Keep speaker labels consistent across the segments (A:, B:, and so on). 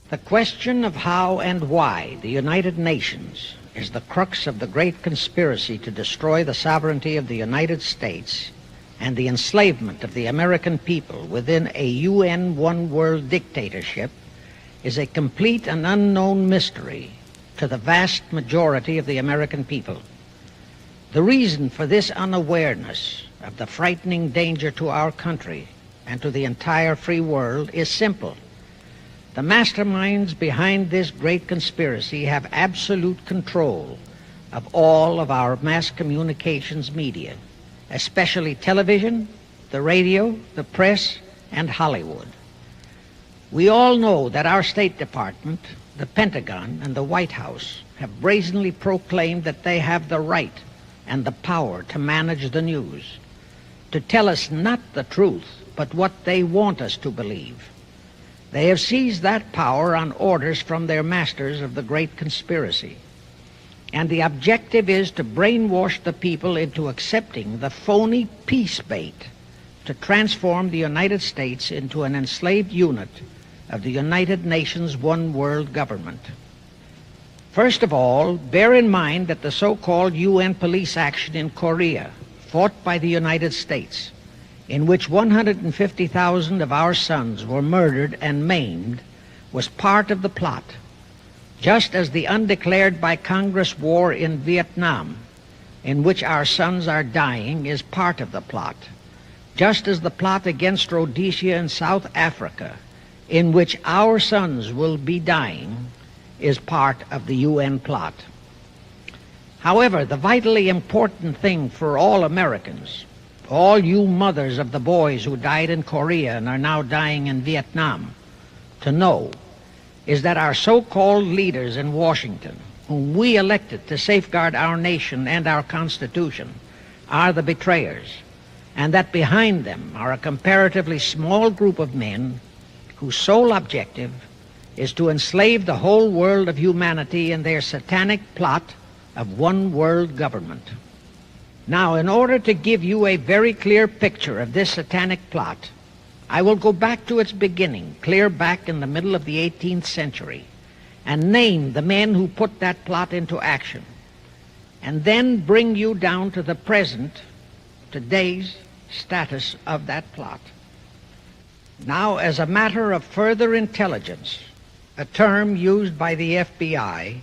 A: The question of how and why the United Nations is the crux of the great conspiracy to destroy the sovereignty of the United States and the enslavement of the American people within a UN one-world dictatorship is a complete and unknown mystery to the vast majority of the American people. The reason for this unawareness of the frightening danger to our country and to the entire free world is simple. The masterminds behind this great conspiracy have absolute control of all of our mass communications media, especially television, the radio, the press, and Hollywood. We all know that our State Department, the Pentagon, and the White House have brazenly proclaimed that they have the right and the power to manage the news, to tell us not the truth, but what they want us to believe. They have seized that power on orders from their masters of the great conspiracy. And the objective is to brainwash the people into accepting the phony peace bait to transform the United States into an enslaved unit of the United Nations one world government. First of all, bear in mind that the so-called UN police action in Korea, fought by the United States, in which 150,000 of our sons were murdered and maimed, was part of the plot, just as the undeclared by Congress war in Vietnam, in which our sons are dying, is part of the plot, just as the plot against Rhodesia and South Africa, in which our sons will be dying, is part of the UN plot. However, the vitally important thing for all Americans, all you mothers of the boys who died in Korea and are now dying in Vietnam, to know is that our so-called leaders in Washington, whom we elected to safeguard our nation and our Constitution, are the betrayers, and that behind them are a comparatively small group of men whose sole objective is to enslave the whole world of humanity in their satanic plot of one world government. Now, in order to give you a very clear picture of this satanic plot, I will go back to its beginning, clear back in the middle of the 18th century, and name the men who put that plot into action, and then bring you down to the present, today's status of that plot. Now, as a matter of further intelligence, a term used by the FBI,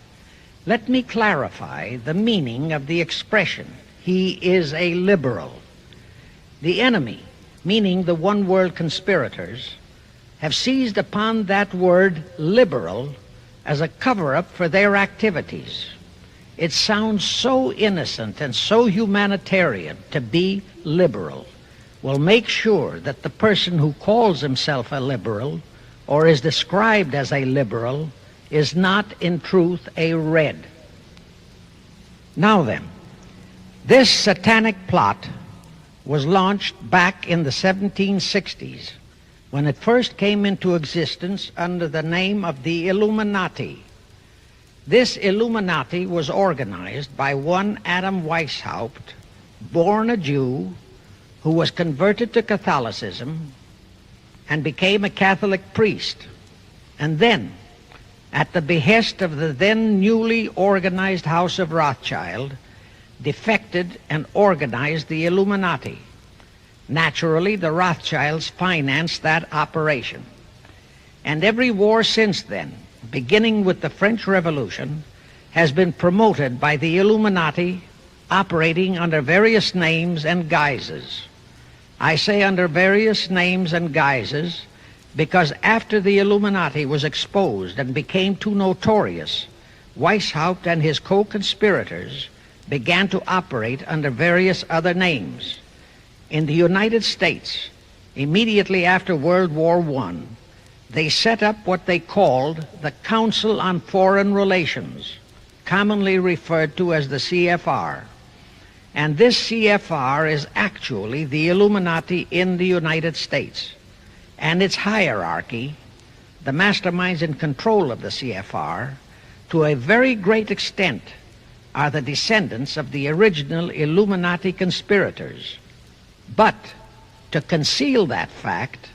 A: let me clarify the meaning of the expression, "He is a liberal." The enemy, meaning the one world conspirators, have seized upon that word liberal as a cover-up for their activities. It sounds so innocent and so humanitarian to be liberal. Well, make sure that the person who calls himself a liberal or is described as a liberal is not in truth a red. Now then, this satanic plot was launched back in the 1760s when it first came into existence under the name of the Illuminati. This Illuminati was organized by one Adam Weishaupt, born a Jew, who was converted to Catholicism and became a Catholic priest, and then, at the behest of the then newly organized House of Rothschild, defected and organized the Illuminati. Naturally, the Rothschilds financed that operation. And every war since then, beginning with the French Revolution, has been promoted by the Illuminati, operating under various names and guises. I say under various names and guises because after the Illuminati was exposed and became too notorious, Weishaupt and his co-conspirators began to operate under various other names. In the United States, immediately after World War I, they set up what they called the Council on Foreign Relations, commonly referred to as the CFR. And this CFR is actually the Illuminati in the United States. And its hierarchy, the masterminds in control of the CFR, to a very great extent are the descendants of the original Illuminati conspirators. But to conceal that fact,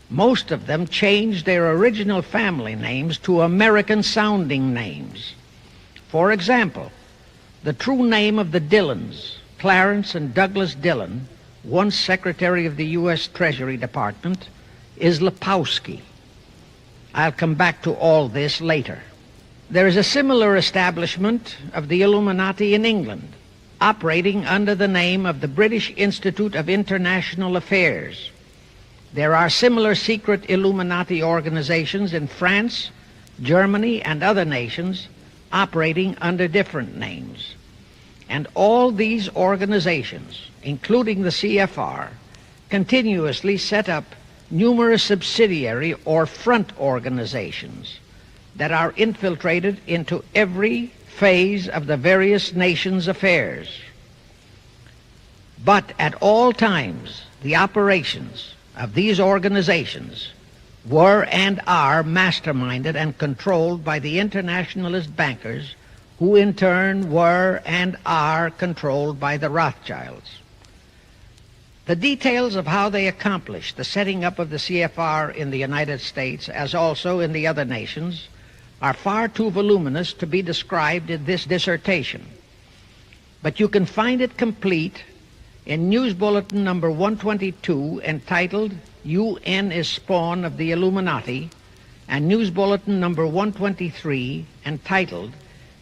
A: Most of them changed their original family names to American-sounding names. For example, the true name of the Dillons, Clarence and Douglas Dillon, once Secretary of the U.S. Treasury Department, is Lepowski. I'll come back to all this later. There is a similar establishment of the Illuminati in England, operating under the name of the British Institute of International Affairs. There are similar secret Illuminati organizations in France, Germany, and other nations operating under different names. And all these organizations, including the CFR, continuously set up numerous subsidiary or front organizations that are infiltrated into every phase of the various nations' affairs. But at all times, the operations of these organizations were and are masterminded and controlled by the internationalist bankers, who in turn were and are controlled by the Rothschilds. The details of how they accomplished the setting up of the CFR in the United States, as also in the other nations, are far too voluminous to be described in this dissertation. But you can find it complete in News Bulletin number 122, entitled UN is Spawn of the Illuminati, and News Bulletin number 123, entitled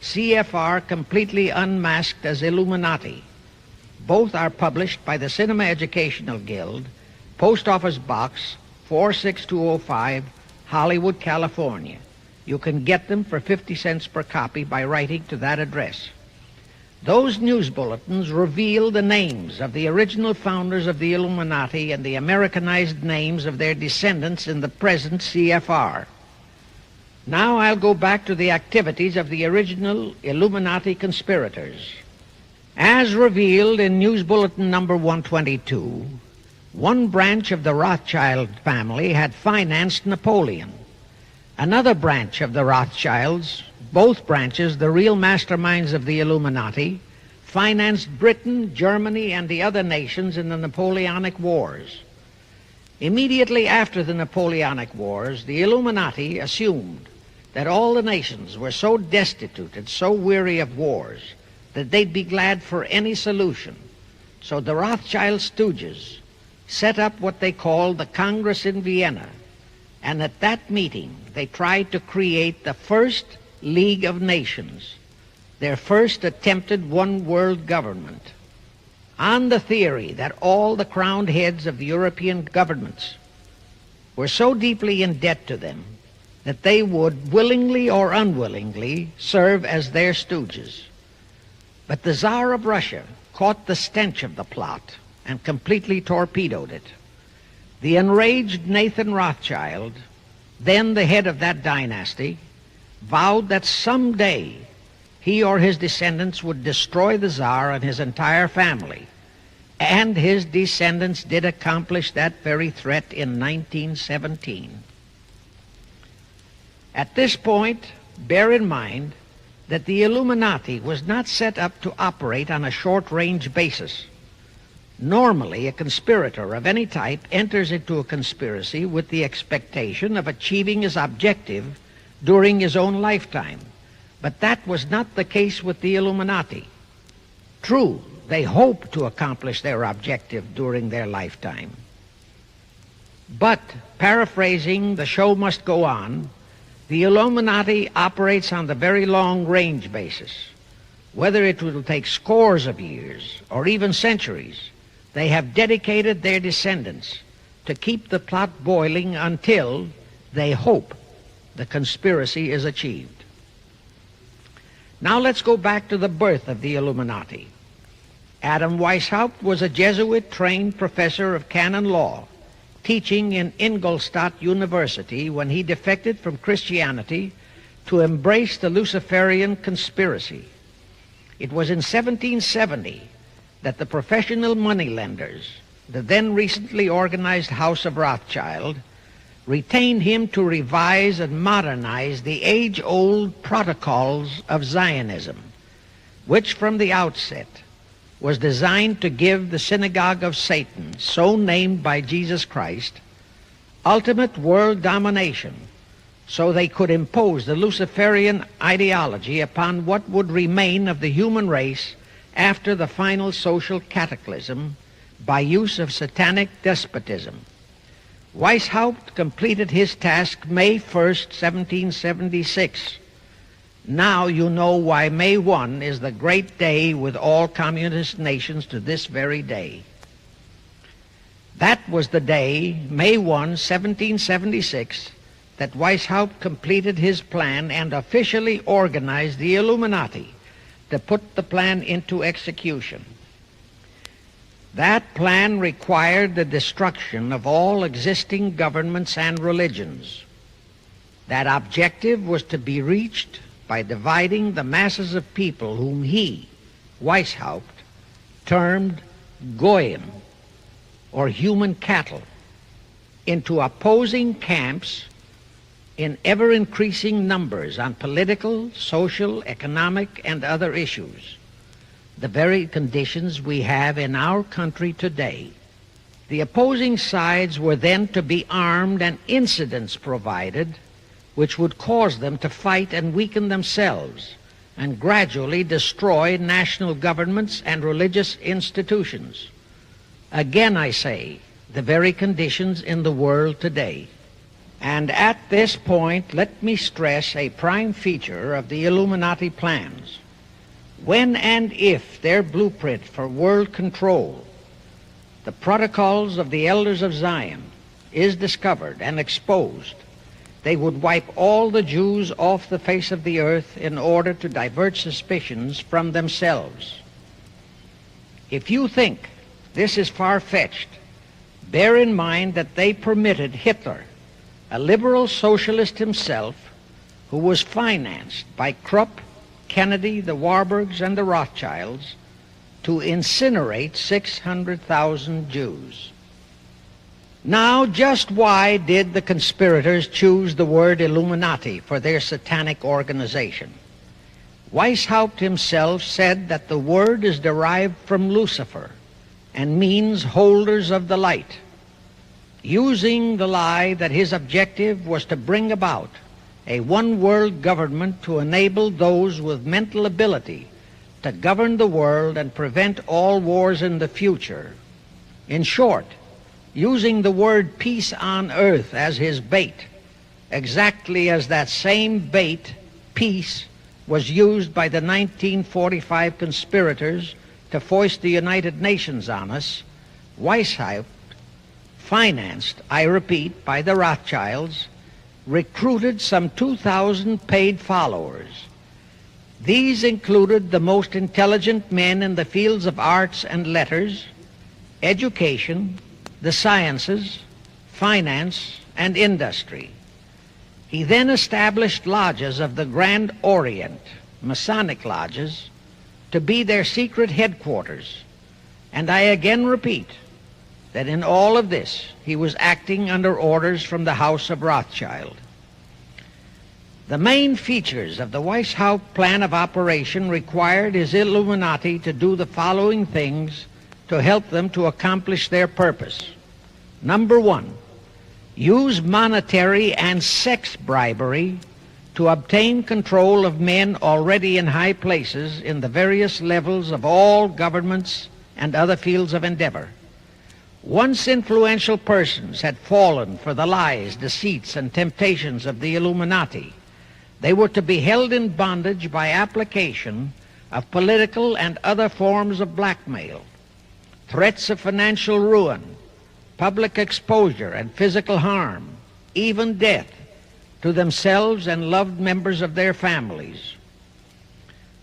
A: CFR Completely Unmasked as Illuminati. Both are published by the Cinema Educational Guild, Post Office Box 46205, Hollywood, California. You can get them for 50 cents per copy by writing to that address. Those news bulletins reveal the names of the original founders of the Illuminati and the Americanized names of their descendants in the present CFR. Now I'll go back to the activities of the original Illuminati conspirators. As revealed in News Bulletin number 122, one branch of the Rothschild family had financed Napoleon. Another branch of the Rothschilds, both branches the real masterminds of the Illuminati, financed Britain, Germany, and the other nations in the Napoleonic Wars. Immediately after the Napoleonic Wars, the Illuminati assumed that all the nations were so destitute and so weary of wars that they'd be glad for any solution. So the Rothschild stooges set up what they called the Congress in Vienna, and at that meeting they tried to create the first League of Nations, their first attempted one world government, on the theory that all the crowned heads of the European governments were so deeply in debt to them that they would willingly or unwillingly serve as their stooges. But the Tsar of Russia caught the stench of the plot and completely torpedoed it. The enraged Nathan Rothschild, then the head of that dynasty, vowed that someday he or his descendants would destroy the Tsar and his entire family. And his descendants did accomplish that very threat in 1917. At this point, bear in mind that the Illuminati was not set up to operate on a short-range basis. Normally, a conspirator of any type enters into a conspiracy with the expectation of achieving his objective during his own lifetime. But that was not the case with the Illuminati. True, they hoped to accomplish their objective during their lifetime. But, paraphrasing The Show Must Go On, the Illuminati operates on the very long-range basis. Whether it will take scores of years or even centuries, they have dedicated their descendants to keep the plot boiling until, they hope, the conspiracy is achieved. Now let's go back to the birth of the Illuminati. Adam Weishaupt was a Jesuit-trained professor of canon law, teaching in Ingolstadt University when he defected from Christianity to embrace the Luciferian conspiracy. It was in 1770 that the professional moneylenders, the then recently organized House of Rothschild, retained him to revise and modernize the age-old protocols of Zionism, which from the outset was designed to give the synagogue of Satan, so named by Jesus Christ, ultimate world domination, so they could impose the Luciferian ideology upon what would remain of the human race after the final social cataclysm by use of satanic despotism. Weishaupt completed his task May 1st, 1776. Now you know why May 1 is the great day with all communist nations to this very day. That was the day, May 1, 1776, that Weishaupt completed his plan and officially organized the Illuminati to put the plan into execution. That plan required the destruction of all existing governments and religions. That objective was to be reached by dividing the masses of people whom he, Weishaupt, termed Goyim, or human cattle, into opposing camps in ever-increasing numbers on political, social, economic, and other issues, the very conditions we have in our country today. The opposing sides were then to be armed and incidents provided which would cause them to fight and weaken themselves and gradually destroy national governments and religious institutions. Again, I say, the very conditions in the world today. And at this point, let me stress a prime feature of the Illuminati plans. When and if their blueprint for world control, the protocols of the elders of Zion, is discovered and exposed, they would wipe all the Jews off the face of the earth in order to divert suspicions from themselves. If you think this is far-fetched, bear in mind that they permitted Hitler, a liberal socialist himself, who was financed by Krupp, Kennedy, the Warburgs, and the Rothschilds, to incinerate 600,000 Jews. Now, just why did the conspirators choose the word Illuminati for their satanic organization? Weishaupt himself said that the word is derived from Lucifer and means holders of the light, using the lie that his objective was to bring about a one-world government to enable those with mental ability to govern the world and prevent all wars in the future. In short, using the word peace on earth as his bait, exactly as that same bait, peace, was used by the 1945 conspirators to foist the United Nations on us. Weishaupt, financed, I repeat, by the Rothschilds, recruited some 2,000 paid followers. These included the most intelligent men in the fields of arts and letters, education, the sciences, finance, and industry. He then established lodges of the Grand Orient, Masonic lodges, to be their secret headquarters. And I again repeat that in all of this he was acting under orders from the House of Rothschild. The main features of the Weishaupt plan of operation required his Illuminati to do the following things to help them to accomplish their purpose. Number one, use monetary and sex bribery to obtain control of men already in high places in the various levels of all governments and other fields of endeavor. Once influential persons had fallen for the lies, deceits, and temptations of the Illuminati, they were to be held in bondage by application of political and other forms of blackmail, threats of financial ruin, public exposure and physical harm, even death, to themselves and loved members of their families.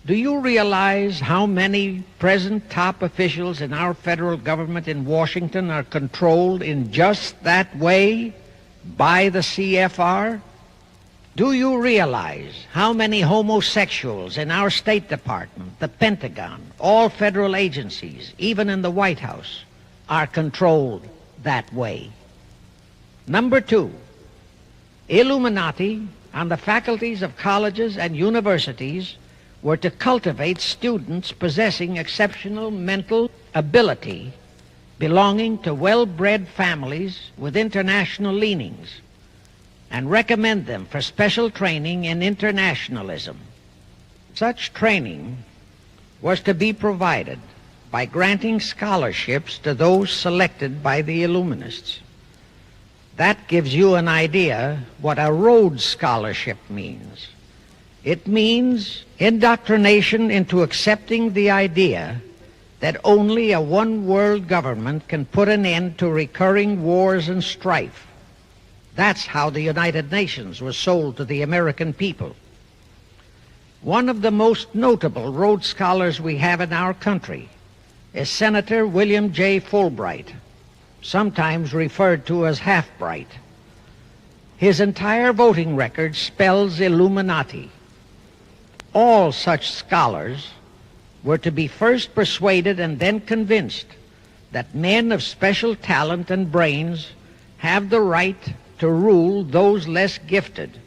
A: Do you realize how many present top officials in our federal government in Washington are controlled in just that way by the CFR? Do you realize how many homosexuals in our State Department, the Pentagon, all federal agencies, even in the White House, are controlled that way? Number two, Illuminati on the faculties of colleges and universities were to cultivate students possessing exceptional mental ability belonging to well-bred families with international leanings and recommend them for special training in internationalism. Such training was to be provided by granting scholarships to those selected by the Illuminists. That gives you an idea what a Rhodes Scholarship means. It means indoctrination into accepting the idea that only a one-world government can put an end to recurring wars and strife. That's how the United Nations was sold to the American people. One of the most notable Rhodes Scholars we have in our country is Senator William J. Fulbright, sometimes referred to as Half-Bright. His entire voting record spells Illuminati. All such scholars were to be first persuaded and then convinced that men of special talent and brains have the right to rule those less gifted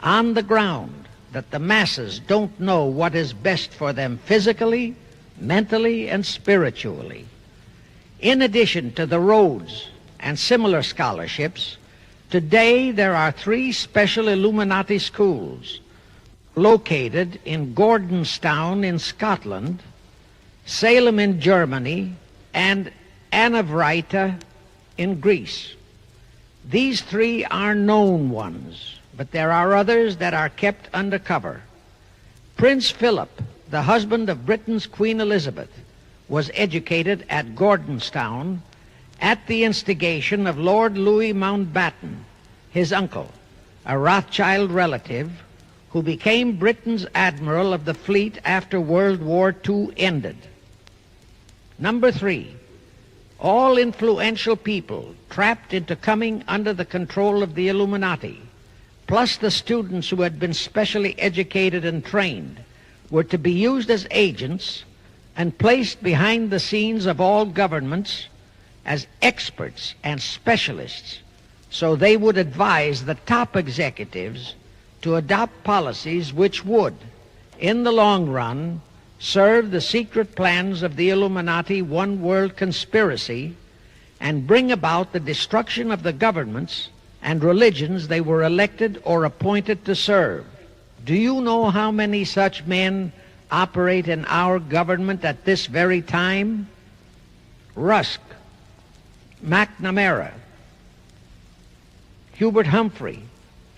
A: on the ground that the masses don't know what is best for them physically, mentally, and spiritually. In addition to the Rhodes and similar scholarships, today there are 3 special Illuminati schools located in Gordonstown in Scotland, Salem in Germany, and Anavrita in Greece. These 3 are known ones, but there are others that are kept under cover. Prince Philip, the husband of Britain's Queen Elizabeth, was educated at Gordonstown at the instigation of Lord Louis Mountbatten, his uncle, a Rothschild relative who became Britain's admiral of the fleet after World War II ended. Number 3, all influential people trapped into coming under the control of the Illuminati, plus the students who had been specially educated and trained, were to be used as agents and placed behind the scenes of all governments as experts and specialists, so they would advise the top executives to adopt policies which would, in the long run, serve the secret plans of the Illuminati one-world conspiracy and bring about the destruction of the governments and religions they were elected or appointed to serve. Do you know how many such men operate in our government at this very time? Rusk, McNamara, Hubert Humphrey,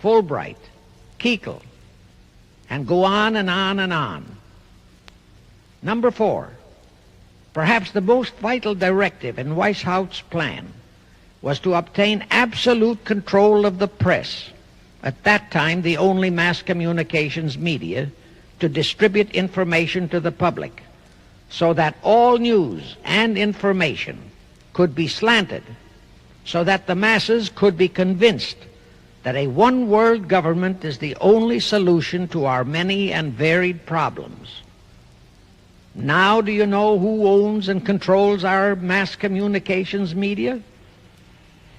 A: Fulbright, Kuchel, and go on and on and on. Number 4, perhaps the most vital directive in Weishaupt's plan was to obtain absolute control of the press, at that time the only mass communications media, to distribute information to the public, so that all news and information could be slanted, so that the masses could be convinced that a one-world government is the only solution to our many and varied problems. Now do you know who owns and controls our mass communications media?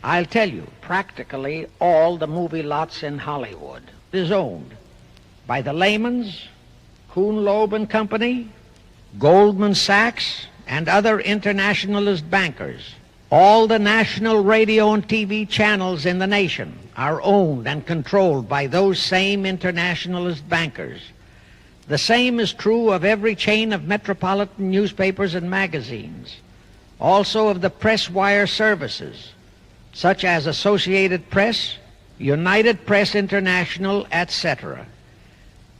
A: I'll tell you, practically all the movie lots in Hollywood is owned by the Lehmans, Kuhn, Loeb and Company, Goldman Sachs, and other internationalist bankers. All the national radio and TV channels in the nation are owned and controlled by those same internationalist bankers. The same is true of every chain of metropolitan newspapers and magazines, also of the press wire services, such as Associated Press, United Press International, etc.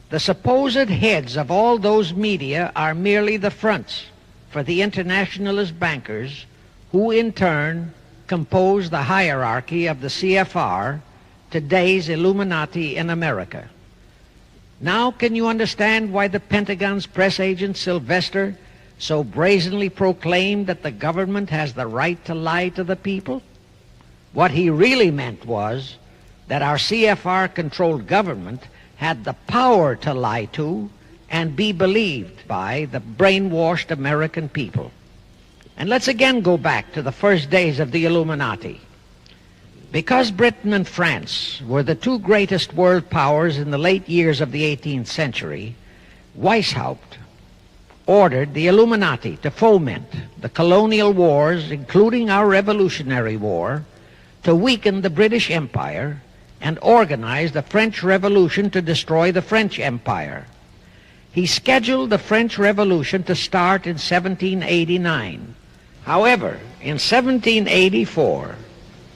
A: The supposed heads of all those media are merely the fronts for the internationalist bankers, who in turn compose the hierarchy of the CFR, today's Illuminati in America. Now can you understand why the Pentagon's press agent Sylvester so brazenly proclaimed that the government has the right to lie to the people? What he really meant was that our CFR-controlled government had the power to lie to and be believed by the brainwashed American people. And let's again go back to the first days of the Illuminati. Because Britain and France were the 2 greatest world powers in the late years of the 18th century, Weishaupt ordered the Illuminati to foment the colonial wars, including our Revolutionary War, to weaken the British Empire and organize the French Revolution to destroy the French Empire. He scheduled the French Revolution to start in 1789. However, in 1784,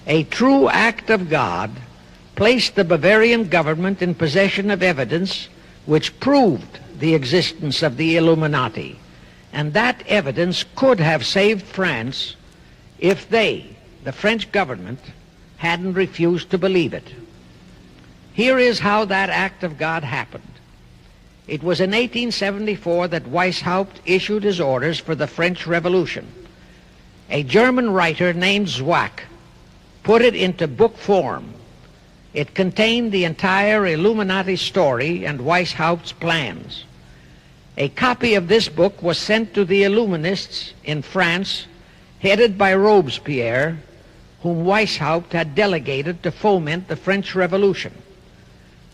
A: a true act of God placed the Bavarian government in possession of evidence which proved the existence of the Illuminati, and that evidence could have saved France if they, the French government, hadn't refused to believe it. Here is how that act of God happened. It was in 1874 that Weishaupt issued his orders for the French Revolution. A German writer named Zwack put it into book form. It contained the entire Illuminati story and Weishaupt's plans. A copy of this book was sent to the Illuminists in France, headed by Robespierre, whom Weishaupt had delegated to foment the French Revolution.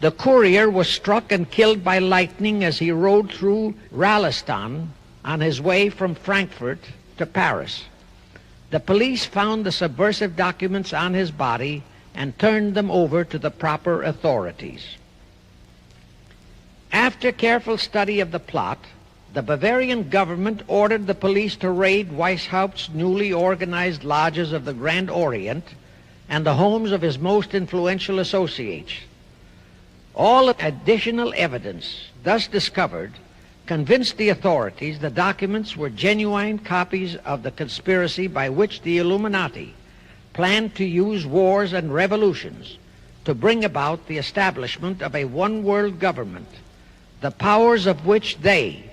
A: The courier was struck and killed by lightning as he rode through Ralston on his way from Frankfurt to Paris. The police found the subversive documents on his body and turned them over to the proper authorities. After careful study of the plot, the Bavarian government ordered the police to raid Weishaupt's newly organized lodges of the Grand Orient and the homes of his most influential associates. All additional evidence thus discovered convinced the authorities the documents were genuine copies of the conspiracy by which the Illuminati planned to use wars and revolutions to bring about the establishment of a one-world government, the powers of which they,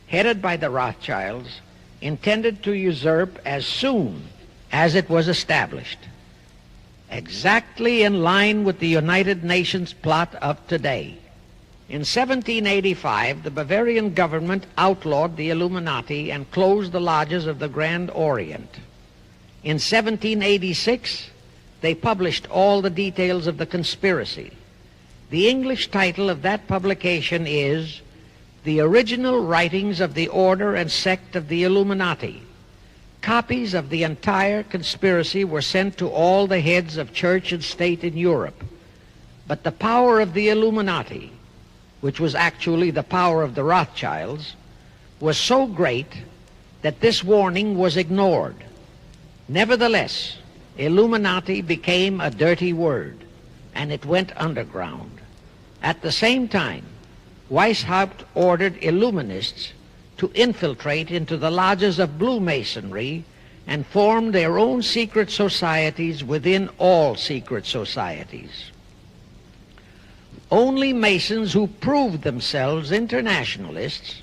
A: headed by the Rothschilds, intended to usurp as soon as it was established, exactly in line with the United Nations plot of today. In 1785, the Bavarian government outlawed the Illuminati and closed the lodges of the Grand Orient. In 1786, they published all the details of the conspiracy. The English title of that publication is The Original Writings of the Order and Sect of the Illuminati. Copies of the entire conspiracy were sent to all the heads of church and state in Europe. But the power of the Illuminati, which was actually the power of the Rothschilds, was so great that this warning was ignored. Nevertheless, Illuminati became a dirty word, and it went underground. At the same time, Weishaupt ordered Illuminists to infiltrate into the lodges of Blue Masonry and form their own secret societies within all secret societies. Only Masons who proved themselves internationalists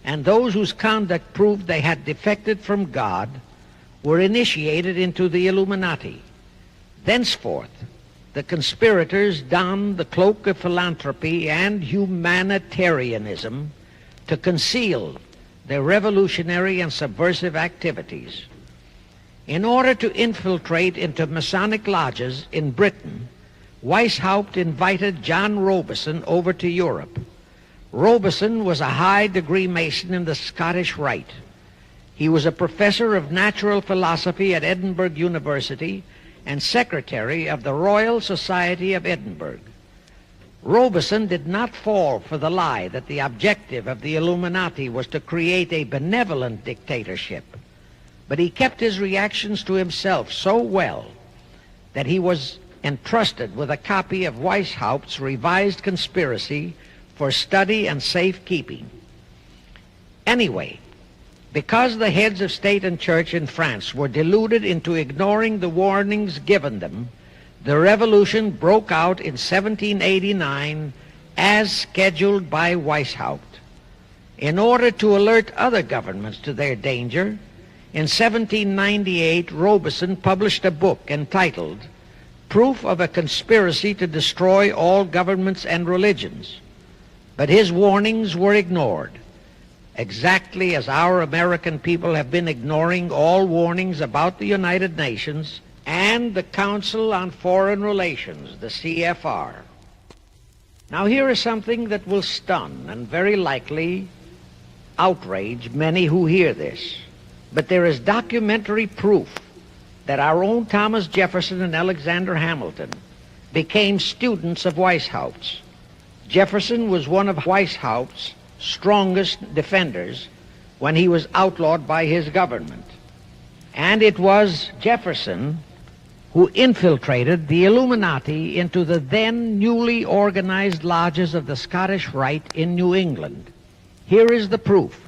A: and those whose conduct proved they had defected from God were initiated into the Illuminati. Thenceforth, the conspirators donned the cloak of philanthropy and humanitarianism to conceal their revolutionary and subversive activities. In order to infiltrate into Masonic lodges in Britain, Weishaupt invited John Robison over to Europe. Robison was a high-degree Mason in the Scottish Rite. He was a professor of natural philosophy at Edinburgh University and secretary of the Royal Society of Edinburgh. Robison did not fall for the lie that the objective of the Illuminati was to create a benevolent dictatorship, but he kept his reactions to himself so well that he was entrusted with a copy of Weishaupt's revised conspiracy for study and safekeeping. Anyway, because the heads of state and church in France were deluded into ignoring the warnings given them, the revolution broke out in 1789 as scheduled by Weishaupt. In order to alert other governments to their danger, in 1798 Robison published a book entitled Proof of a Conspiracy to Destroy All Governments and Religions. But his warnings were ignored, exactly as our American people have been ignoring all warnings about the United Nations and the Council on Foreign Relations, the CFR. Now here is something that will stun and very likely outrage many who hear this, but there is documentary proof that our own Thomas Jefferson and Alexander Hamilton became students of Weishaupt. Jefferson was one of Weishaupt's strongest defenders when he was outlawed by his government. And it was Jefferson who infiltrated the Illuminati into the then newly organized lodges of the Scottish Rite in New England. Here is the proof.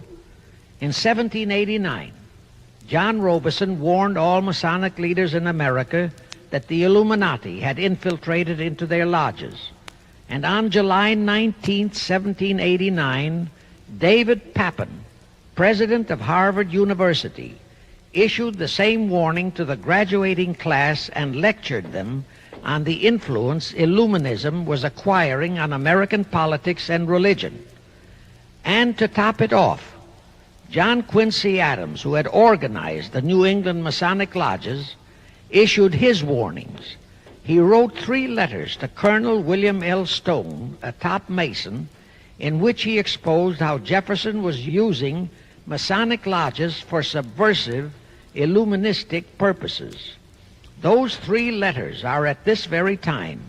A: In 1789, John Robeson warned all Masonic leaders in America that the Illuminati had infiltrated into their lodges. And on July 19, 1789, David Papin, president of Harvard University, issued the same warning to the graduating class and lectured them on the influence Illuminism was acquiring on American politics and religion. And to top it off, John Quincy Adams, who had organized the New England Masonic lodges, issued his warnings. He wrote 3 letters to Colonel William L. Stone, a top Mason, in which he exposed how Jefferson was using Masonic lodges for subversive, Illuministic purposes. Those 3 letters are at this very time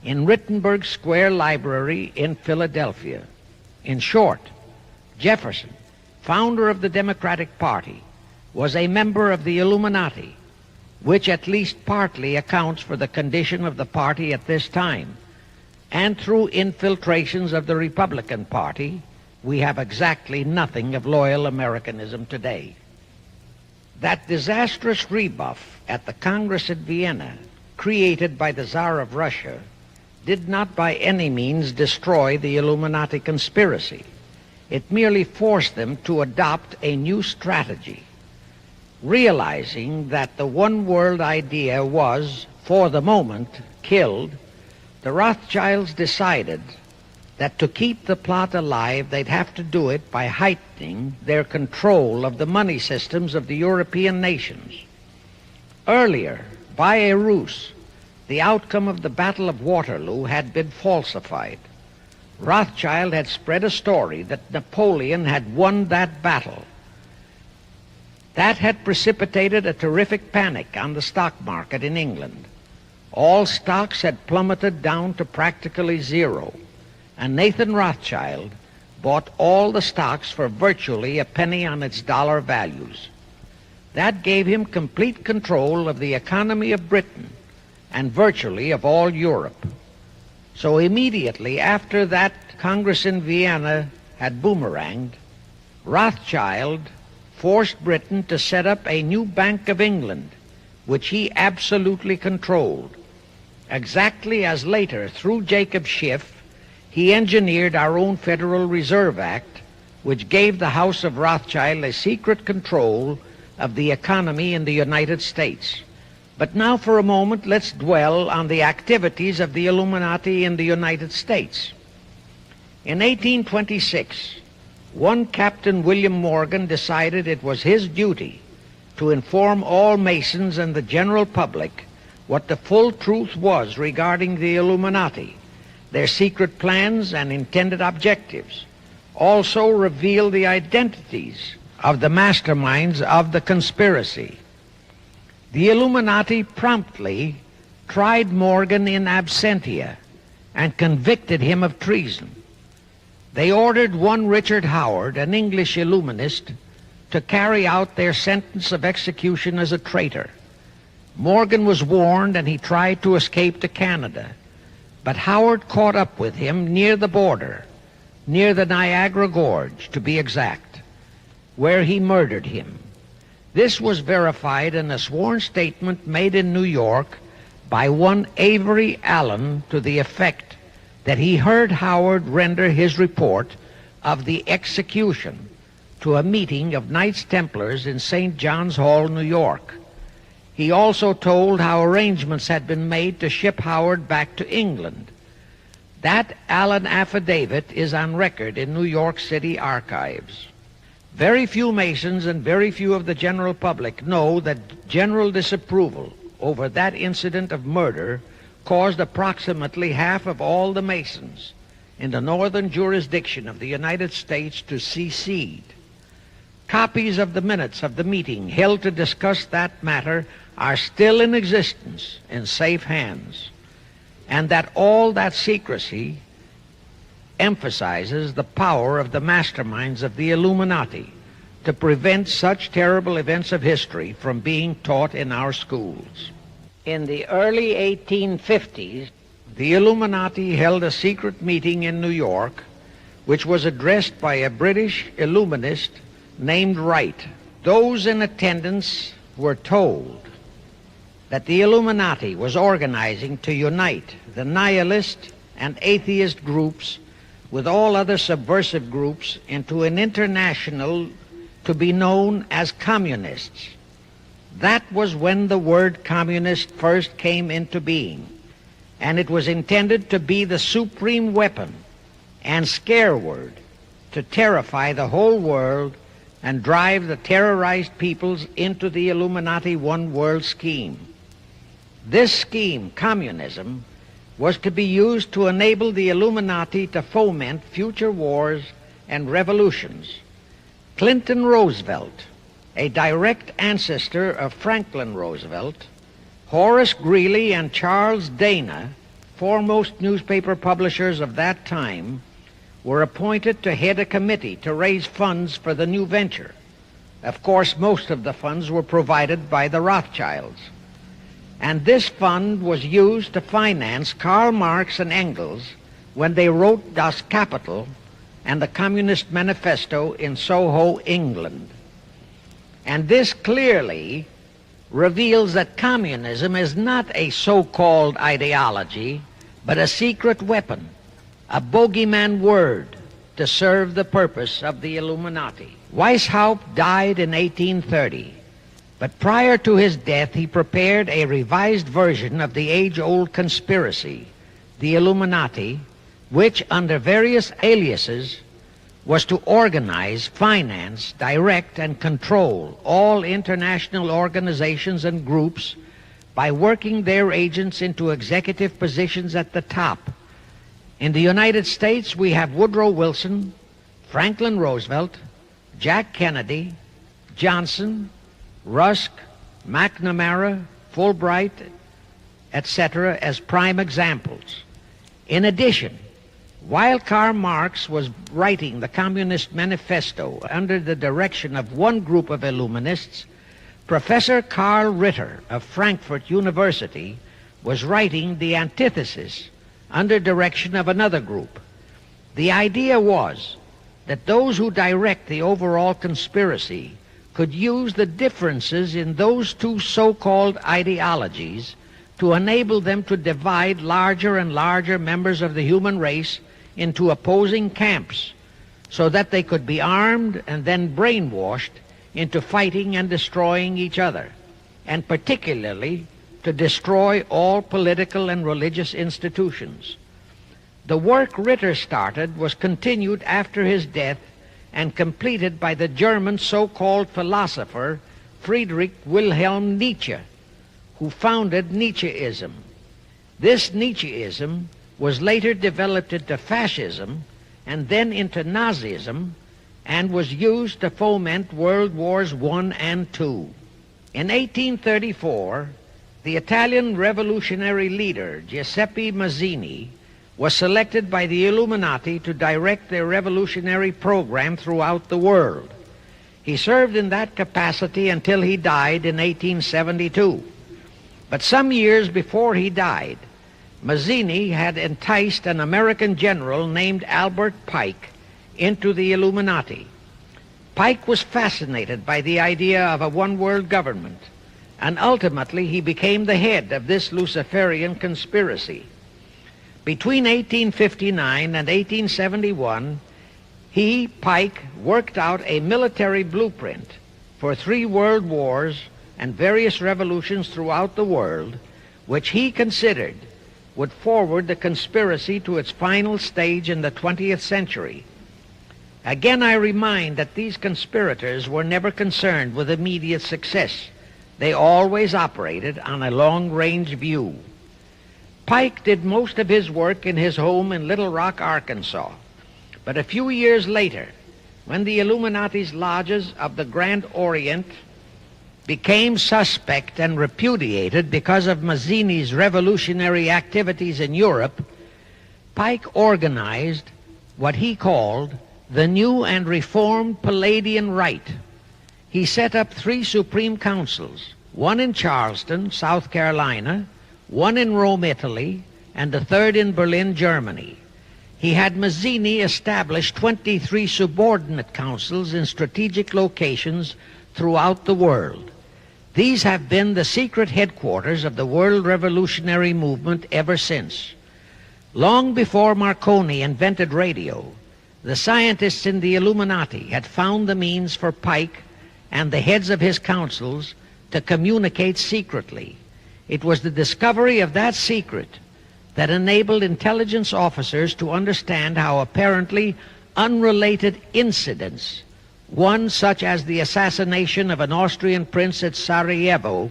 A: in Rittenberg Square Library in Philadelphia. In short, Jefferson, founder of the Democratic Party, was a member of the Illuminati, which at least partly accounts for the condition of the party at this time. And through infiltrations of the Republican Party, we have exactly nothing of loyal Americanism today. That disastrous rebuff at the Congress at Vienna, created by the Tsar of Russia, did not by any means destroy the Illuminati conspiracy. It merely forced them to adopt a new strategy. Realizing that the one world idea was, for the moment, killed, the Rothschilds decided that to keep the plot alive, they'd have to do it by heightening their control of the money systems of the European nations. Earlier, by a ruse, the outcome of the Battle of Waterloo had been falsified. Rothschild had spread a story that Napoleon had won that battle. That had precipitated a terrific panic on the stock market in England. All stocks had plummeted down to practically zero, and Nathan Rothschild bought all the stocks for virtually a penny on its dollar values. That gave him complete control of the economy of Britain and virtually of all Europe. So immediately after that Congress in Vienna had boomeranged, Rothschild forced Britain to set up a new Bank of England, which he absolutely controlled, exactly as later, through Jacob Schiff, he engineered our own Federal Reserve Act, which gave the House of Rothschild a secret control of the economy in the United States. But now for a moment, let's dwell on the activities of the Illuminati in the United States. In 1826, one Captain William Morgan decided it was his duty to inform all Masons and the general public what the full truth was regarding the Illuminati, their secret plans and intended objectives. Also reveal the identities of the masterminds of the conspiracy. The Illuminati promptly tried Morgan in absentia and convicted him of treason. They ordered one Richard Howard, an English Illuminist, to carry out their sentence of execution as a traitor. Morgan was warned and he tried to escape to Canada, but Howard caught up with him near the border, near the Niagara Gorge to be exact, where he murdered him. This was verified in a sworn statement made in New York by one Avery Allen to the effect that he heard Howard render his report of the execution to a meeting of Knights Templars in St. John's Hall, New York. He also told how arrangements had been made to ship Howard back to England. That Allen affidavit is on record in New York City archives. Very few Masons and very few of the general public know that general disapproval over that incident of murder caused approximately half of all the Masons in the northern jurisdiction of the United States to secede. Copies of the minutes of the meeting held to discuss that matter are still in existence in safe hands, and that all that secrecy emphasizes the power of the masterminds of the Illuminati to prevent such terrible events of history from being taught in our schools. In the early 1850s, the Illuminati held a secret meeting in New York, which was addressed by a British Illuminist named Wright. Those in attendance were told that the Illuminati was organizing to unite the nihilist and atheist groups with all other subversive groups into an international to be known as communists. That was when the word communist first came into being, and it was intended to be the supreme weapon and scare word to terrify the whole world and drive the terrorized peoples into the Illuminati one world scheme. This scheme, communism, was to be used to enable the Illuminati to foment future wars and revolutions. Clinton Roosevelt, a direct ancestor of Franklin Roosevelt, Horace Greeley and Charles Dana, foremost newspaper publishers of that time, were appointed to head a committee to raise funds for the new venture. Of course, most of the funds were provided by the Rothschilds. And this fund was used to finance Karl Marx and Engels when they wrote Das Kapital and the Communist Manifesto in Soho, England. And this clearly reveals that communism is not a so-called ideology, but a secret weapon, a bogeyman word to serve the purpose of the Illuminati. Weishaupt died in 1830, but prior to his death he prepared a revised version of the age-old conspiracy, the Illuminati, which under various aliases was to organize, finance, direct, and control all international organizations and groups by working their agents into executive positions at the top. In the United States, we have Woodrow Wilson, Franklin Roosevelt, Jack Kennedy, Johnson, Rusk, McNamara, Fulbright, etc. as prime examples. In addition, while Karl Marx was writing the Communist Manifesto under the direction of one group of Illuminists, Professor Karl Ritter of Frankfurt University was writing the Antithesis under direction of another group. The idea was that those who direct the overall conspiracy could use the differences in those two so-called ideologies to enable them to divide larger and larger members of the human race into opposing camps so that they could be armed and then brainwashed into fighting and destroying each other, and particularly to destroy all political and religious institutions. The work Ritter started was continued after his death and completed by the German so-called philosopher Friedrich Wilhelm Nietzsche, who founded Nietzscheism. This Nietzscheism was later developed into fascism and then into Nazism and was used to foment World Wars I and II. In 1834, the Italian revolutionary leader Giuseppe Mazzini was selected by the Illuminati to direct their revolutionary program throughout the world. He served in that capacity until he died in 1872. But some years before he died, Mazzini had enticed an American general named Albert Pike into the Illuminati. Pike was fascinated by the idea of a one-world government, and ultimately he became the head of this Luciferian conspiracy. Between 1859 and 1871, he, Pike, worked out a military blueprint for 3 world wars and various revolutions throughout the world, which he considered would forward the conspiracy to its final stage in the 20th century. Again, I remind that these conspirators were never concerned with immediate success. They always operated on a long-range view. Pike did most of his work in his home in Little Rock, Arkansas. But a few years later, when the Illuminati's lodges of the Grand Orient became suspect and repudiated because of Mazzini's revolutionary activities in Europe, Pike organized what he called the New and Reformed Palladian Rite. He set up 3 Supreme Councils, one in Charleston, South Carolina, one in Rome, Italy, and the 3rd in Berlin, Germany. He had Mazzini establish 23 subordinate councils in strategic locations throughout the world. These have been the secret headquarters of the world revolutionary movement ever since. Long before Marconi invented radio, the scientists in the Illuminati had found the means for Pike and the heads of his councils to communicate secretly. It was the discovery of that secret that enabled intelligence officers to understand how apparently unrelated incidents, one such as the assassination of an Austrian prince at Sarajevo,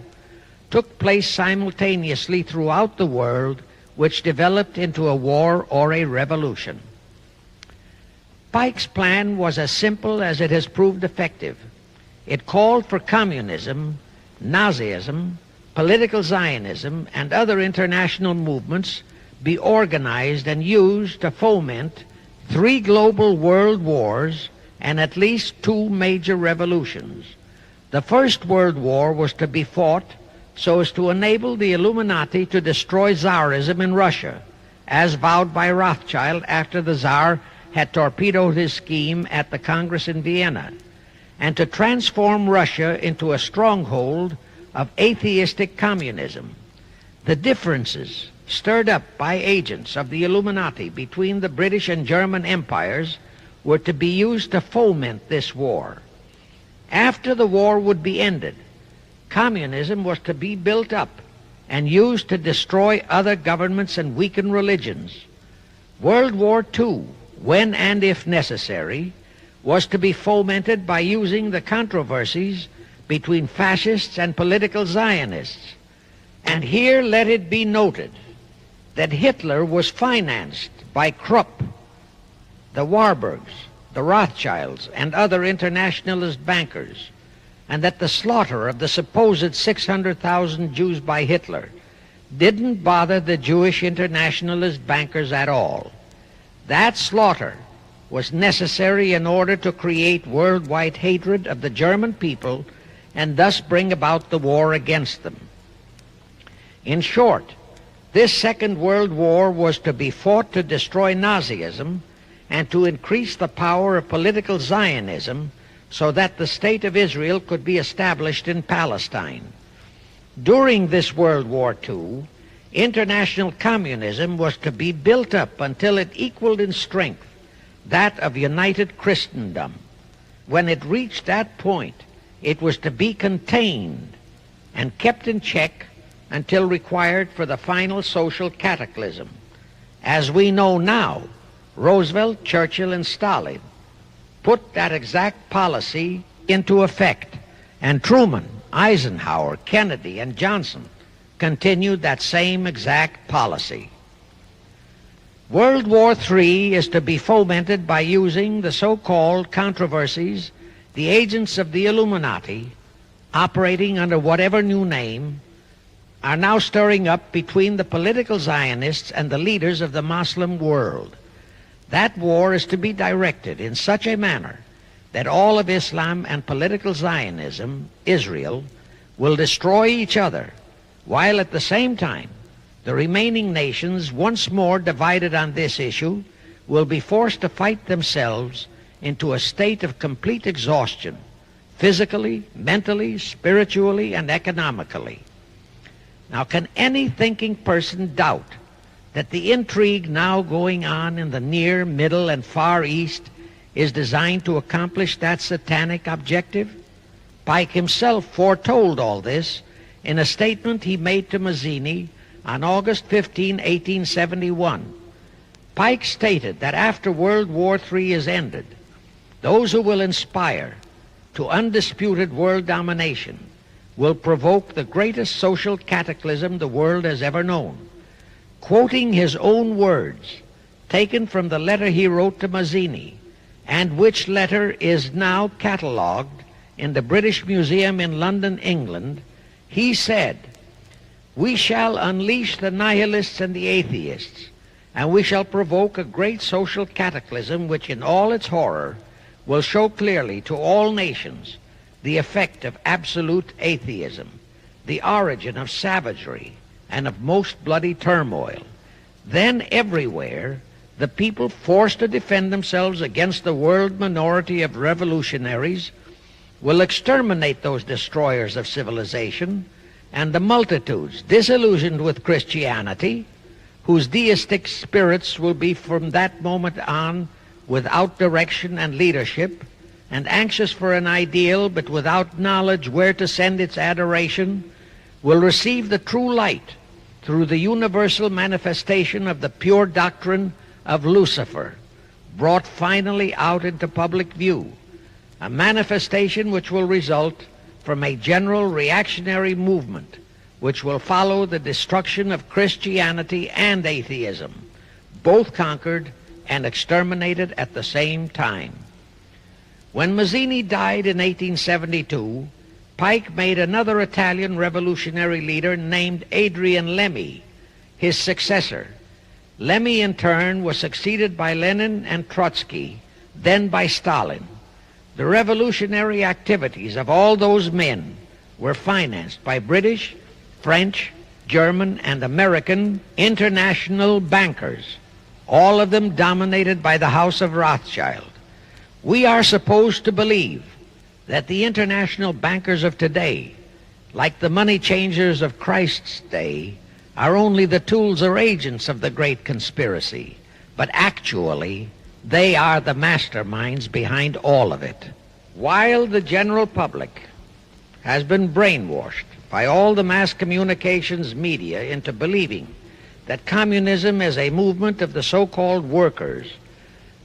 A: took place simultaneously throughout the world, which developed into a war or a revolution. Pike's plan was as simple as it has proved effective. It called for communism, Nazism, political Zionism, and other international movements be organized and used to foment 3 global world wars and at least 2 major revolutions. The First World War was to be fought so as to enable the Illuminati to destroy Tsarism in Russia, as vowed by Rothschild after the Tsar had torpedoed his scheme at the Congress in Vienna, and to transform Russia into a stronghold of atheistic communism. The differences stirred up by agents of the Illuminati between the British and German empires were to be used to foment this war. After the war would be ended, communism was to be built up and used to destroy other governments and weaken religions. World War II, when and if necessary, was to be fomented by using the controversies between fascists and political Zionists. And here let it be noted that Hitler was financed by Krupp, the Warburgs, the Rothschilds, and other internationalist bankers, and that the slaughter of the supposed 600,000 Jews by Hitler didn't bother the Jewish internationalist bankers at all. That slaughter was necessary in order to create worldwide hatred of the German people and thus bring about the war against them. In short, this Second World War was to be fought to destroy Nazism and to increase the power of political Zionism so that the State of Israel could be established in Palestine. During this World War II, international communism was to be built up until it equaled in strength that of united Christendom. When it reached that point, it was to be contained and kept in check until required for the final social cataclysm. As we know now, Roosevelt, Churchill, and Stalin put that exact policy into effect, and Truman, Eisenhower, Kennedy, and Johnson continued that same exact policy. World War III is to be fomented by using the so-called controversies the agents of the Illuminati, operating under whatever new name, are now stirring up between the political Zionists and the leaders of the Muslim world. That war is to be directed in such a manner that all of Islam and political Zionism, Israel, will destroy each other, while at the same time the remaining nations, once more divided on this issue, will be forced to fight themselves into a state of complete exhaustion, physically, mentally, spiritually, and economically. Now, can any thinking person doubt that the intrigue now going on in the Near, Middle, and Far East is designed to accomplish that satanic objective? Pike himself foretold all this in a statement he made to Mazzini on August 15, 1871. Pike stated that after World War III is ended, those who will inspire to undisputed world domination will provoke the greatest social cataclysm the world has ever known. Quoting his own words, taken from the letter he wrote to Mazzini, and which letter is now catalogued in the British Museum in London, England, he said, "We shall unleash the nihilists and the atheists, and we shall provoke a great social cataclysm which in all its horror will show clearly to all nations the effect of absolute atheism, the origin of savagery and of most bloody turmoil. Then everywhere the people forced to defend themselves against the world minority of revolutionaries will exterminate those destroyers of civilization, and the multitudes disillusioned with Christianity, whose deistic spirits will be from that moment on without direction and leadership, and anxious for an ideal but without knowledge where to send its adoration, will receive the true light through the universal manifestation of the pure doctrine of Lucifer, brought finally out into public view, a manifestation which will result from a general reactionary movement which will follow the destruction of Christianity and atheism, both conquered and exterminated at the same time." When Mazzini died in 1872, Pike made another Italian revolutionary leader named Adrian Lemmy his successor. Lemmy, in turn, was succeeded by Lenin and Trotsky, then by Stalin. The revolutionary activities of all those men were financed by British, French, German, and American international bankers, all of them dominated by the House of Rothschild. We are supposed to believe that the international bankers of today, like the money changers of Christ's day, are only the tools or agents of the great conspiracy, but actually they are the masterminds behind all of it. While the general public has been brainwashed by all the mass communications media into believing that communism is a movement of the so-called workers,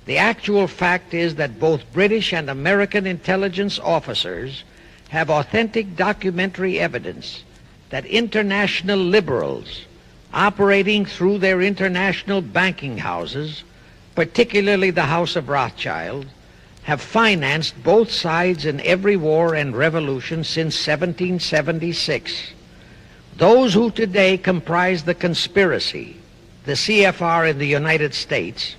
A: the actual fact is that both British and American intelligence officers have authentic documentary evidence that international liberals operating through their international banking houses, particularly the House of Rothschild, have financed both sides in every war and revolution since 1776. Those who today comprise the conspiracy, the CFR in the United States,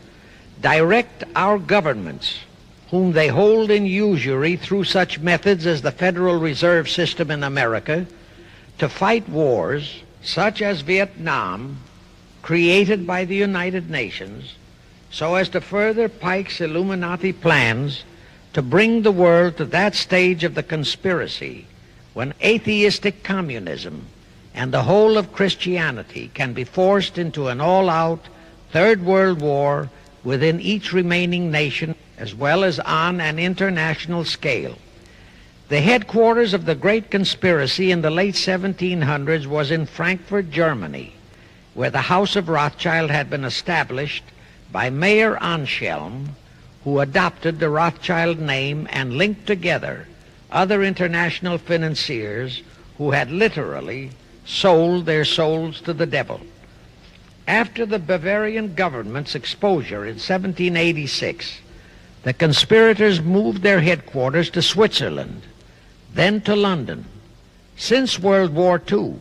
A: direct our governments, whom they hold in usury through such methods as the Federal Reserve System in America, to fight wars such as Vietnam, created by the United Nations, so as to further Pike's Illuminati plans to bring the world to that stage of the conspiracy when atheistic communism and the whole of Christianity can be forced into an all-out Third World War within each remaining nation, as well as on an international scale. The headquarters of the great conspiracy in the late 1700s was in Frankfurt, Germany, where the House of Rothschild had been established by Mayer Anschelm, who adopted the Rothschild name and linked together other international financiers who had literally sold their souls to the devil. After the Bavarian government's exposure in 1786, the conspirators moved their headquarters to Switzerland, then to London. Since World War II,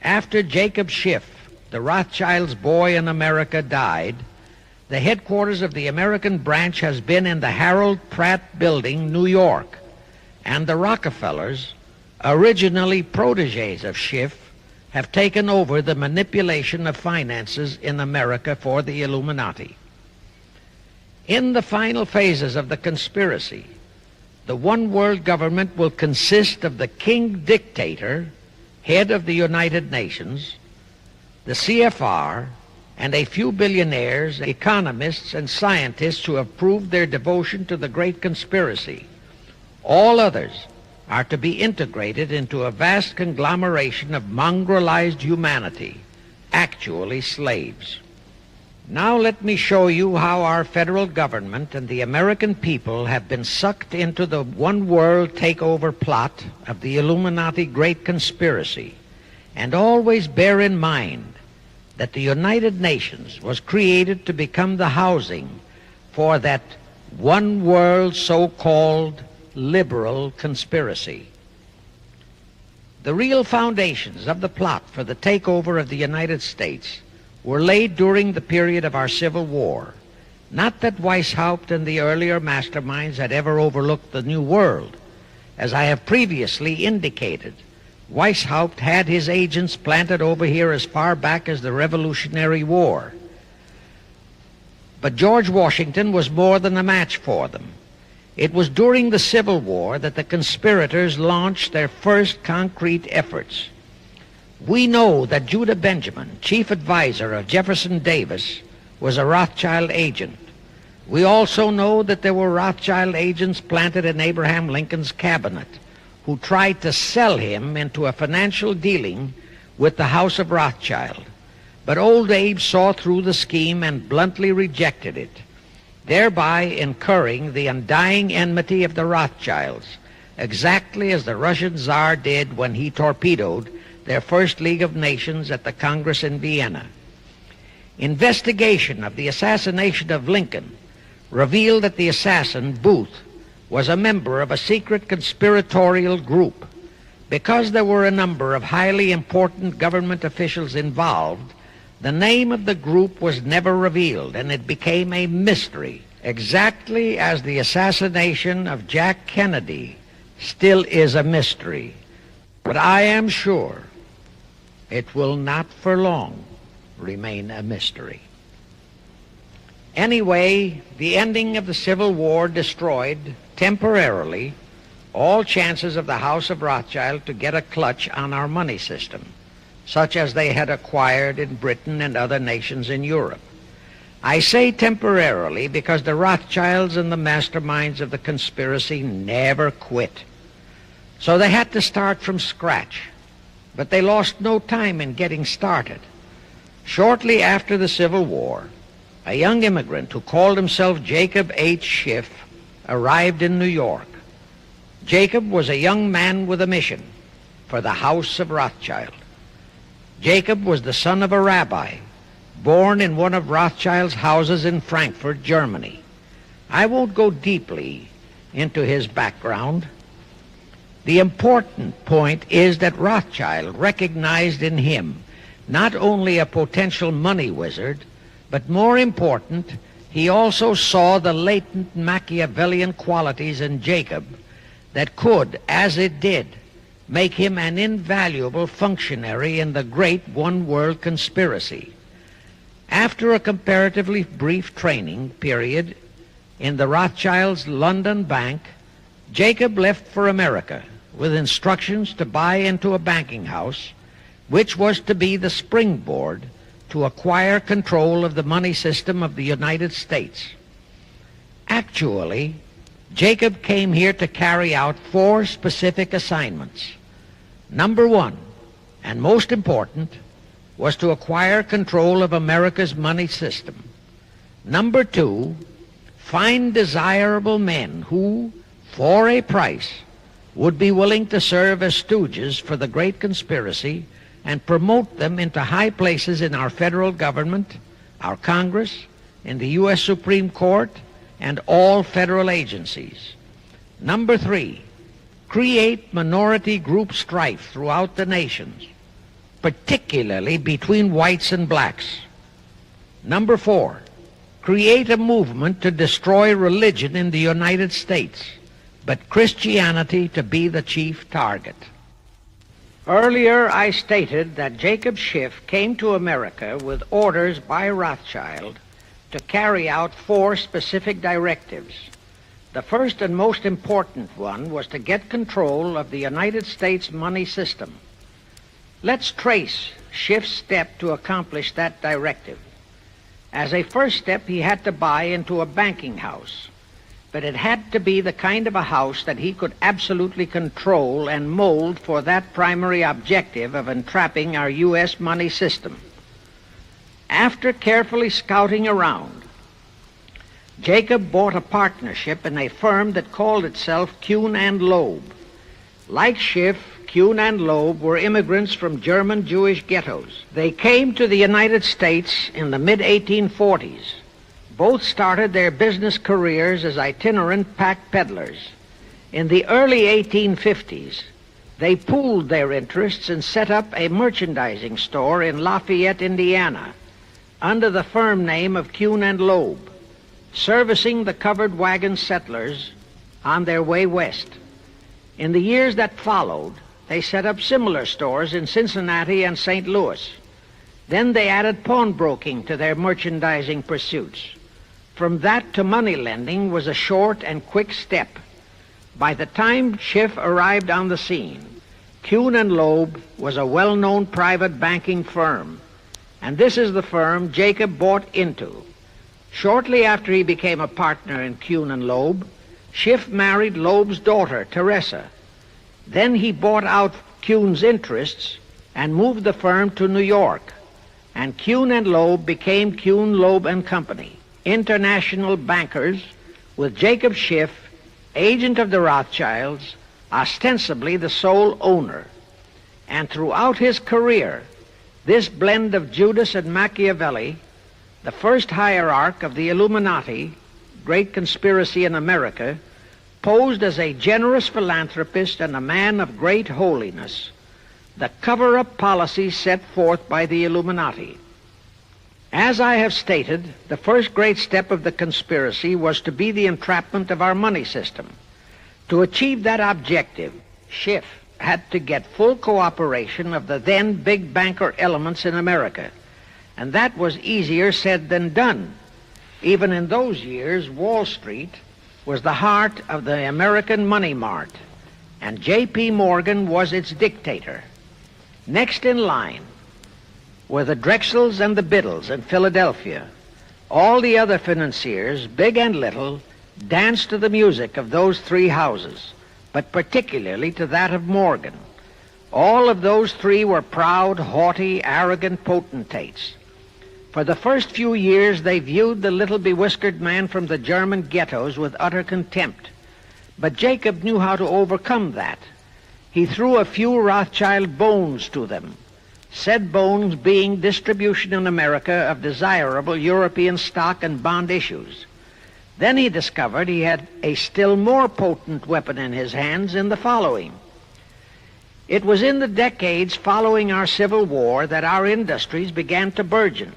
A: after Jacob Schiff, the Rothschilds' boy in America, died, the headquarters of the American branch has been in the Harold Pratt Building, New York, and the Rockefellers, originally protégés of Schiff, have taken over the manipulation of finances in America for the Illuminati. In the final phases of the conspiracy, the one world government will consist of the king dictator, head of the United Nations, the CFR, and a few billionaires, economists, and scientists who have proved their devotion to the great conspiracy. All others are to be integrated into a vast conglomeration of mongrelized humanity, actually slaves. Now let me show you how our federal government and the American people have been sucked into the one world takeover plot of the Illuminati great conspiracy. And always bear in mind that the United Nations was created to become the housing for that one world so-called liberal conspiracy. The real foundations of the plot for the takeover of the United States were laid during the period of our Civil War. Not that Weishaupt and the earlier masterminds had ever overlooked the New World. As I have previously indicated, Weishaupt had his agents planted over here as far back as the Revolutionary War. But George Washington was more than a match for them. It was during the Civil War that the conspirators launched their first concrete efforts. We know that Judah Benjamin, chief advisor of Jefferson Davis, was a Rothschild agent. We also know that there were Rothschild agents planted in Abraham Lincoln's cabinet who tried to sell him into a financial dealing with the House of Rothschild. But old Abe saw through the scheme and bluntly rejected it, thereby incurring the undying enmity of the Rothschilds, exactly as the Russian Tsar did when he torpedoed their first League of Nations at the Congress in Vienna. Investigation of the assassination of Lincoln revealed that the assassin, Booth, was a member of a secret conspiratorial group. Because there were a number of highly important government officials involved, the name of the group was never revealed, and it became a mystery, exactly as the assassination of Jack Kennedy still is a mystery. But I am sure it will not for long remain a mystery. Anyway, the ending of the Civil War destroyed, temporarily, all chances of the House of Rothschild to get a clutch on our money system, such as they had acquired in Britain and other nations in Europe. I say temporarily because the Rothschilds and the masterminds of the conspiracy never quit. So they had to start from scratch, but they lost no time in getting started. Shortly after the Civil War, a young immigrant who called himself Jacob H. Schiff arrived in New York. Jacob was a young man with a mission for the House of Rothschild. Jacob was the son of a rabbi, born in one of Rothschild's houses in Frankfurt, Germany. I won't go deeply into his background. The important point is that Rothschild recognized in him not only a potential money wizard, but more important, he also saw the latent Machiavellian qualities in Jacob that could, as it did, make him an invaluable functionary in the great one-world conspiracy. After a comparatively brief training period in the Rothschilds' London bank, Jacob left for America with instructions to buy into a banking house, which was to be the springboard to acquire control of the money system of the United States. Actually, Jacob came here to carry out 4 specific assignments. Number 1, and most important, was to acquire control of America's money system. Number 2, find desirable men who, for a price, would be willing to serve as stooges for the great conspiracy and promote them into high places in our federal government, our Congress, in the U.S. Supreme Court, and all federal agencies. Number 3, create minority group strife throughout the nations, particularly between whites and blacks. Number 4, create a movement to destroy religion in the United States, but Christianity to be the chief target. Earlier I stated that Jacob Schiff came to America with orders by Rothschild to carry out 4 specific directives. The first and most important one was to get control of the United States money system. Let's trace Schiff's step to accomplish that directive. As a first step, he had to buy into a banking house, but it had to be the kind of a house that he could absolutely control and mold for that primary objective of entrapping our U.S. money system. After carefully scouting around, Jacob bought a partnership in a firm that called itself Kuhn and Loeb. Like Schiff, Kuhn and Loeb were immigrants from German Jewish ghettos. They came to the United States in the mid-1840s. Both started their business careers as itinerant pack peddlers. In the early 1850s, they pooled their interests and set up a merchandising store in Lafayette, Indiana, under the firm name of Kuhn and Loeb, servicing the covered wagon settlers on their way west. In the years that followed, they set up similar stores in Cincinnati and St. Louis. Then they added pawnbroking to their merchandising pursuits. From that to money lending was a short and quick step. By the time Schiff arrived on the scene, Kuhn and Loeb was a well-known private banking firm, and this is the firm Jacob bought into. Shortly after he became a partner in Kuhn and Loeb, Schiff married Loeb's daughter, Teresa. Then he bought out Kuhn's interests and moved the firm to New York, and Kuhn and Loeb became Kuhn, Loeb and Company, international bankers, with Jacob Schiff, agent of the Rothschilds, ostensibly the sole owner. And throughout his career, this blend of Judas and Machiavelli, the first hierarch of the Illuminati, great conspiracy in America, posed as a generous philanthropist and a man of great holiness, the cover-up policy set forth by the Illuminati. As I have stated, the first great step of the conspiracy was to be the entrapment of our money system. To achieve that objective, Schiff had to get full cooperation of the then big banker elements in America, and that was easier said than done. Even in those years, Wall Street was the heart of the American money mart, and J.P. Morgan was its dictator. Next in line were the Drexels and the Biddles in Philadelphia. All the other financiers, big and little, danced to the music of those three houses, but particularly to that of Morgan. All of those three were proud, haughty, arrogant potentates. For the first few years, they viewed the little bewhiskered man from the German ghettos with utter contempt. But Jacob knew how to overcome that. He threw a few Rothschild bones to them, said bones being distribution in America of desirable European stock and bond issues. Then he discovered he had a still more potent weapon in his hands in the following. It was in the decades following our Civil War that our industries began to burgeon.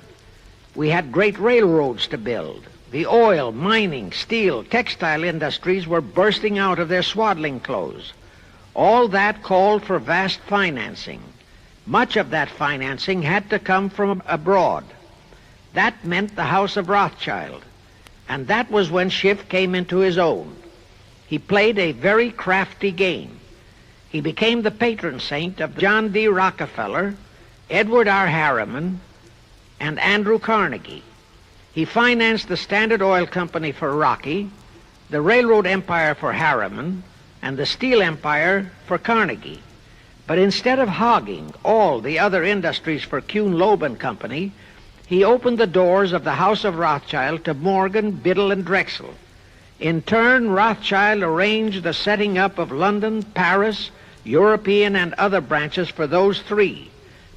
A: We had great railroads to build. The oil, mining, steel, textile industries were bursting out of their swaddling clothes. All that called for vast financing. Much of that financing had to come from abroad. That meant the House of Rothschild, and that was when Schiff came into his own. He played a very crafty game. He became the patron saint of John D. Rockefeller, Edward R. Harriman, and Andrew Carnegie. He financed the Standard Oil Company for Rocky, the railroad empire for Harriman, and the steel empire for Carnegie. But instead of hogging all the other industries for Kuhn, Loeb and Company, he opened the doors of the House of Rothschild to Morgan, Biddle, and Drexel. In turn, Rothschild arranged the setting up of London, Paris, European, and other branches for those three,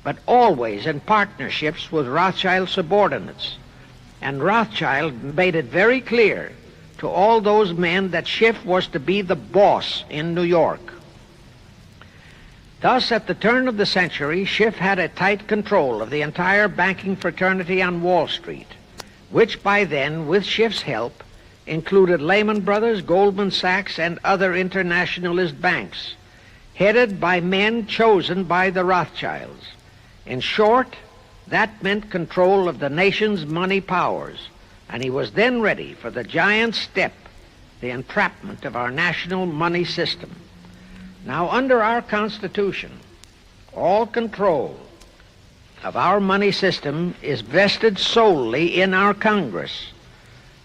A: but always in partnerships with Rothschild subordinates. And Rothschild made it very clear to all those men that Schiff was to be the boss in New York. Thus, at the turn of the century, Schiff had a tight control of the entire banking fraternity on Wall Street, which by then, with Schiff's help, included Lehman Brothers, Goldman Sachs, and other internationalist banks, headed by men chosen by the Rothschilds. In short, that meant control of the nation's money powers, and he was then ready for the giant step, the entrapment of our national money system. Now, under our Constitution, all control of our money system is vested solely in our Congress.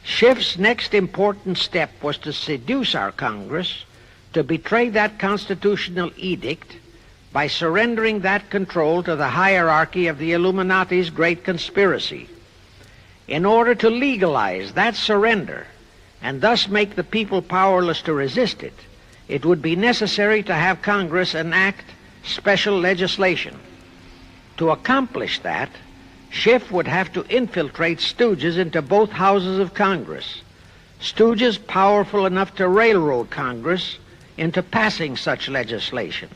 A: Schiff's next important step was to seduce our Congress to betray that constitutional edict by surrendering that control to the hierarchy of the Illuminati's great conspiracy. In order to legalize that surrender and thus make the people powerless to resist it, it would be necessary to have Congress enact special legislation. To accomplish that, Schiff would have to infiltrate stooges into both houses of Congress, stooges powerful enough to railroad Congress into passing such legislation.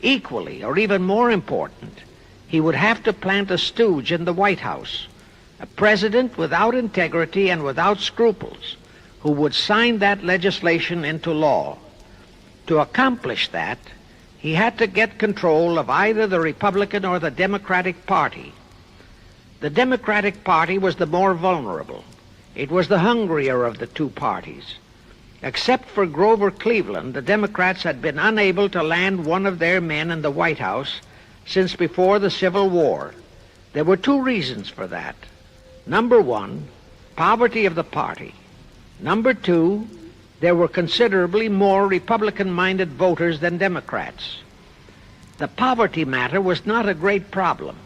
A: Equally, or even more important, he would have to plant a stooge in the White House, a president without integrity and without scruples, who would sign that legislation into law. To accomplish that, he had to get control of either the Republican or the Democratic Party. The Democratic Party was the more vulnerable. It was the hungrier of the two parties. Except for Grover Cleveland, the Democrats had been unable to land one of their men in the White House since before the Civil War. There were two reasons for that. Number one, poverty of the party. Number two, there were considerably more Republican-minded voters than Democrats. The poverty matter was not a great problem,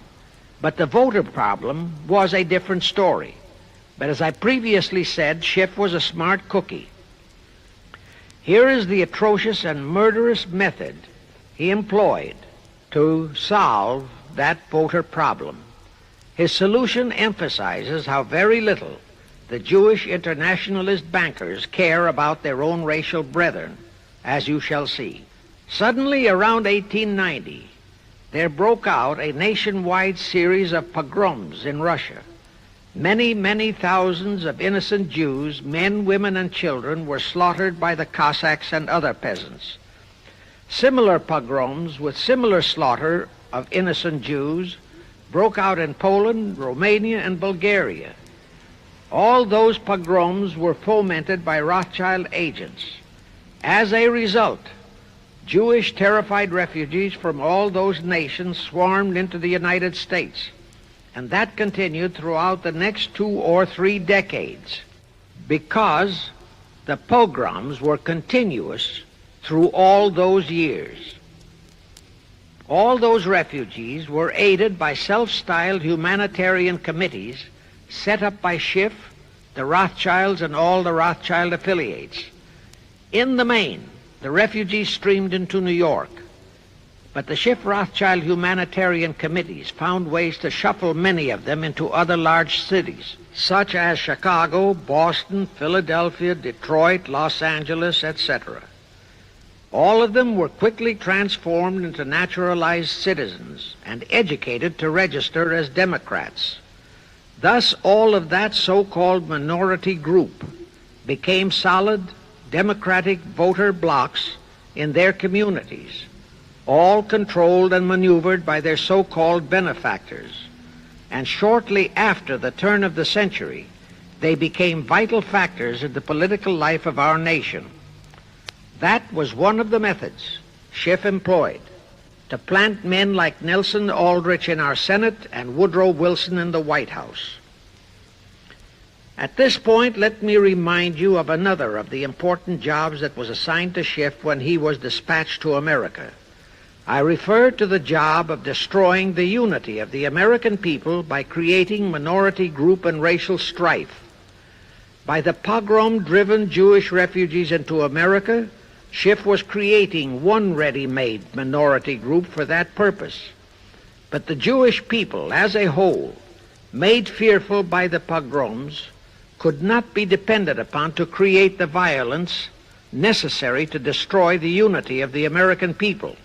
A: but the voter problem was a different story. But as I previously said, Schiff was a smart cookie. Here is the atrocious and murderous method he employed to solve that voter problem. His solution emphasizes how very little the Jewish internationalist bankers care about their own racial brethren, as you shall see. Suddenly, around 1890, there broke out a nationwide series of pogroms in Russia. Many, many thousands of innocent Jews, men, women, and children, were slaughtered by the Cossacks and other peasants. Similar pogroms with similar slaughter of innocent Jews broke out in Poland, Romania, and Bulgaria. All those pogroms were fomented by Rothschild agents. As a result, Jewish terrified refugees from all those nations swarmed into the United States, and that continued throughout the next 2 or 3 decades because the pogroms were continuous through all those years. All those refugees were aided by self-styled humanitarian committees set up by Schiff, the Rothschilds, and all the Rothschild affiliates. In the main, the refugees streamed into New York, but the Schiff-Rothschild humanitarian committees found ways to shuffle many of them into other large cities, such as Chicago, Boston, Philadelphia, Detroit, Los Angeles, etc. All of them were quickly transformed into naturalized citizens and educated to register as Democrats. Thus, all of that so-called minority group became solid Democratic voter blocs in their communities, all controlled and maneuvered by their so-called benefactors. And shortly after the turn of the century, they became vital factors in the political life of our nation. That was one of the methods Schiff employed to plant men like Nelson Aldrich in our Senate and Woodrow Wilson in the White House. At this point, let me remind you of another of the important jobs that was assigned to Schiff when he was dispatched to America. I refer to the job of destroying the unity of the American people by creating minority group and racial strife. By the pogrom-driven Jewish refugees into America, Schiff was creating one ready-made minority group for that purpose. But the Jewish people as a whole, made fearful by the pogroms, could not be depended upon to create the violence necessary to destroy the unity of the American people.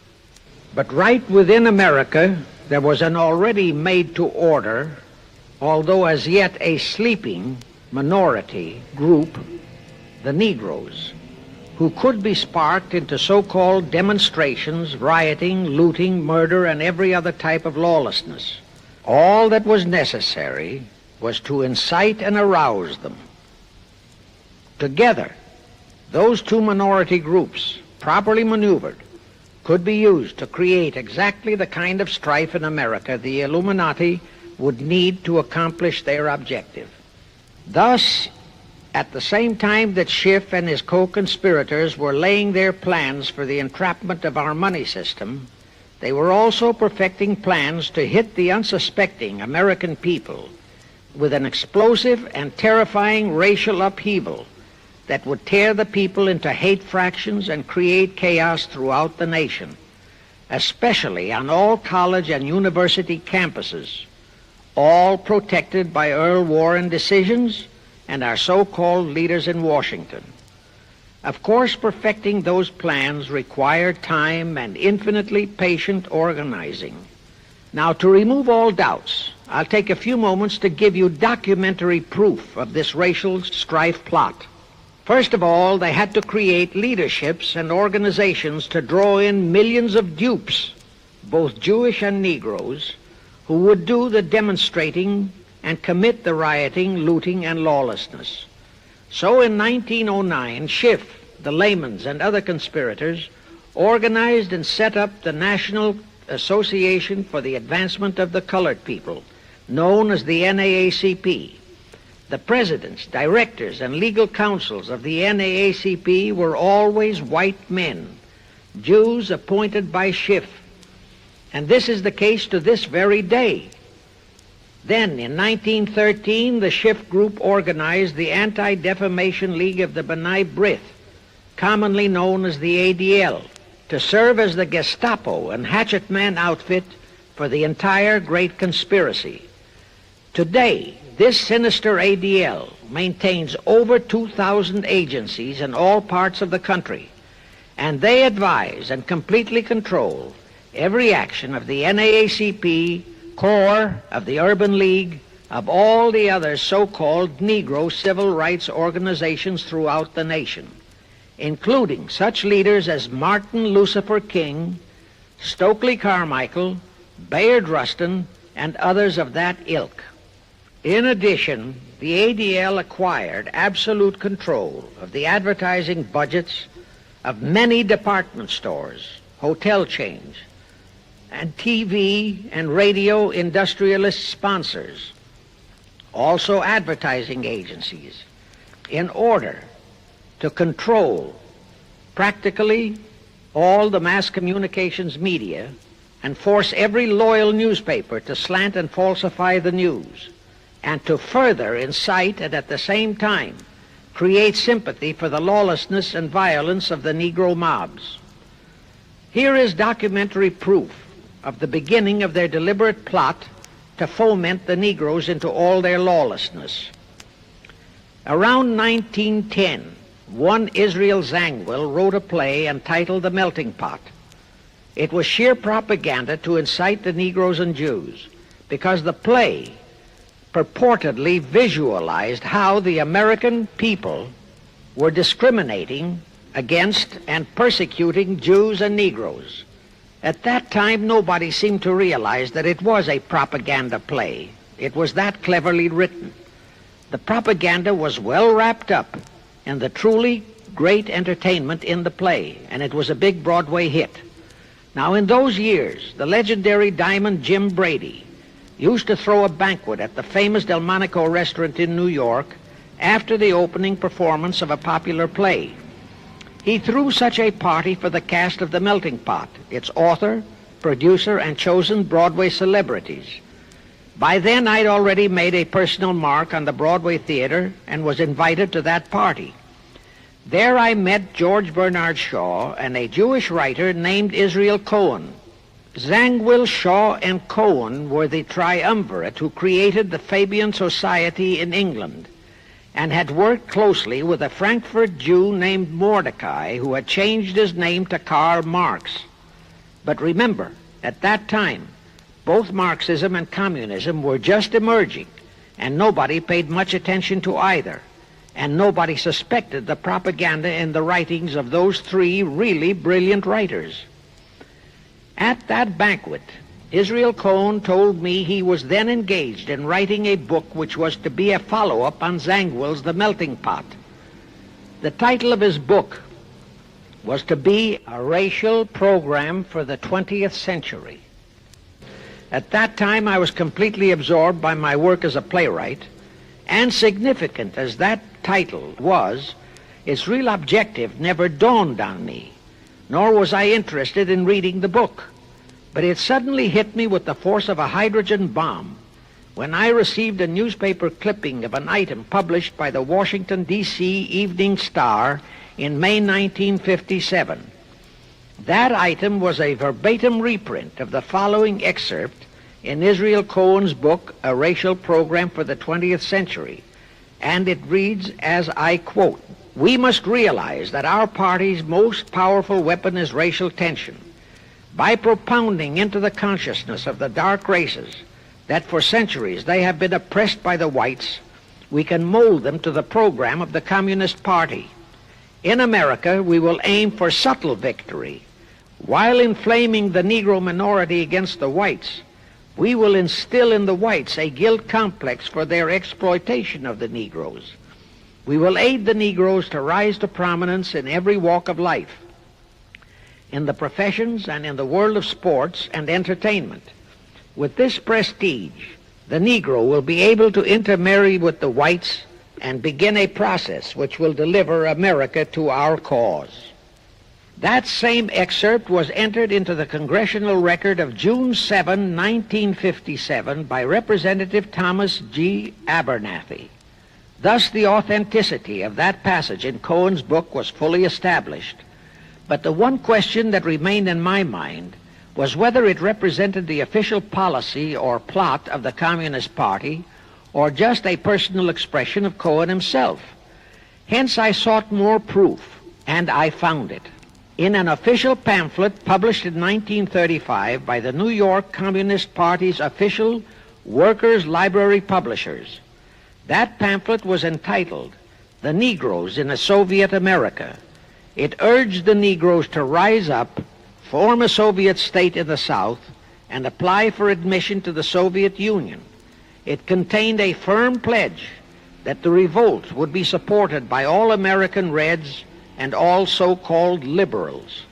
A: But right within America, there was an already made-to-order, although as yet a sleeping minority group, the Negroes, who could be sparked into so-called demonstrations, rioting, looting, murder, and every other type of lawlessness. All that was necessary was to incite and arouse them. Together, those two minority groups, properly maneuvered, could be used to create exactly the kind of strife in America the Illuminati would need to accomplish their objective. Thus, at the same time that Schiff and his co-conspirators were laying their plans for the entrapment of our money system, they were also perfecting plans to hit the unsuspecting American people with an explosive and terrifying racial upheaval that would tear the people into hate fractions and create chaos throughout the nation, especially on all college and university campuses. all protected by Earl Warren decisions and our so-called leaders in Washington. Of course, perfecting those plans required time and infinitely patient organizing. Now, to remove all doubts, I'll take a few moments to give you documentary proof of this racial strife plot. First of all, they had to create leaderships and organizations to draw in millions of dupes, both Jewish and Negroes, who would do the demonstrating and commit the rioting, looting, and lawlessness. So in 1909, Schiff, the Laymans, and other conspirators organized and set up the National Association for the Advancement of the Colored People, known as the NAACP. The presidents, directors, and legal counsels of the NAACP were always white men, Jews appointed by Schiff. And this is the case to this very day. Then, in 1913, the Schiff Group organized the Anti-Defamation League of the B'nai B'rith, commonly known as the ADL, to serve as the Gestapo and hatchet man outfit for the entire great conspiracy. Today, this sinister ADL maintains over 2,000 agencies in all parts of the country, and they advise and completely control every action of the NAACP, core of the Urban League, of all the other so-called Negro civil rights organizations throughout the nation, including such leaders as Martin Lucifer King, Stokely Carmichael, Bayard Rustin, and others of that ilk. In addition, the ADL acquired absolute control of the advertising budgets of many department stores, hotel chains, and TV and radio industrialist sponsors, also advertising agencies, in order to control practically all the mass communications media and force every loyal newspaper to slant and falsify the news, and to further incite and at the same time create sympathy for the lawlessness and violence of the Negro mobs. Here is documentary proof of the beginning of their deliberate plot to foment the Negroes into all their lawlessness. Around 1910, one Israel Zangwill wrote a play entitled The Melting Pot. It was sheer propaganda to incite the Negroes and Jews, because the play purportedly visualized how the American people were discriminating against and persecuting Jews and Negroes. At that time, nobody seemed to realize that it was a propaganda play. It was that cleverly written. The propaganda was well wrapped up in the truly great entertainment in the play, and it was a big Broadway hit. Now, in those years, the legendary diamond Jim Brady used to throw a banquet at the famous Delmonico restaurant in New York after the opening performance of a popular play. He threw such a party for the cast of The Melting Pot, its author, producer, and chosen Broadway celebrities. By then, I'd already made a personal mark on the Broadway theater and was invited to that party. There I met George Bernard Shaw and a Jewish writer named Israel Cohen. Zangwill, Shaw, and Cohen were the triumvirate who created the Fabian Society in England, and had worked closely with a Frankfurt Jew named Mordecai, who had changed his name to Karl Marx. But remember, at that time, both Marxism and communism were just emerging, and nobody paid much attention to either, and nobody suspected the propaganda in the writings of those three really brilliant writers. At that banquet, Israel Cohen told me he was then engaged in writing a book which was to be a follow-up on Zangwill's The Melting Pot. The title of his book was to be A Racial Program for the 20th Century. At that time, I was completely absorbed by my work as a playwright, and significant as that title was, its real objective never dawned on me, nor was I interested in reading the book. But it suddenly hit me with the force of a hydrogen bomb when I received a newspaper clipping of an item published by the Washington, D.C. Evening Star in May 1957. That item was a verbatim reprint of the following excerpt in Israel Cohen's book, A Racial Program for the 20th Century, and it reads, as I quote, "We must realize that our party's most powerful weapon is racial tension. By propounding into the consciousness of the dark races that for centuries they have been oppressed by the whites, we can mold them to the program of the Communist Party. In America, we will aim for subtle victory. While inflaming the Negro minority against the whites, we will instill in the whites a guilt complex for their exploitation of the Negroes. We will aid the Negroes to rise to prominence in every walk of life, in the professions and in the world of sports and entertainment. With this prestige, the Negro will be able to intermarry with the whites and begin a process which will deliver America to our cause." That same excerpt was entered into the Congressional Record of June 7, 1957 by Representative Thomas G. Abernathy. Thus the authenticity of that passage in Cohen's book was fully established. But the one question that remained in my mind was whether it represented the official policy or plot of the Communist Party or just a personal expression of Cohen himself. Hence I sought more proof, and I found it. In an official pamphlet published in 1935 by the New York Communist Party's official Workers' Library Publishers. That pamphlet was entitled, "The Negroes in a Soviet America." It urged the Negroes to rise up, form a Soviet state in the South, and apply for admission to the Soviet Union. It contained a firm pledge that the revolt would be supported by all American Reds and all so-called liberals.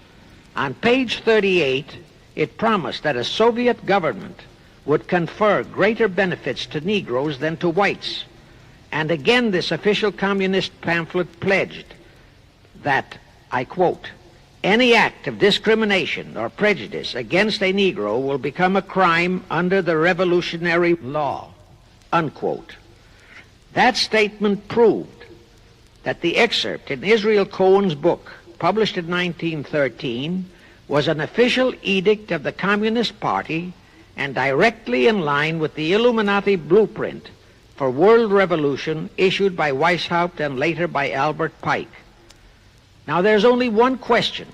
A: On page 38, it promised that a Soviet government would confer greater benefits to Negroes than to whites. And again, this official communist pamphlet pledged that, I quote, "Any act of discrimination or prejudice against a Negro will become a crime under the revolutionary law," unquote. That statement proved that the excerpt in Israel Cohen's book, published in 1913, was an official edict of the Communist Party and directly in line with the Illuminati blueprint for world revolution issued by Weishaupt and later by Albert Pike. Now there's only one question,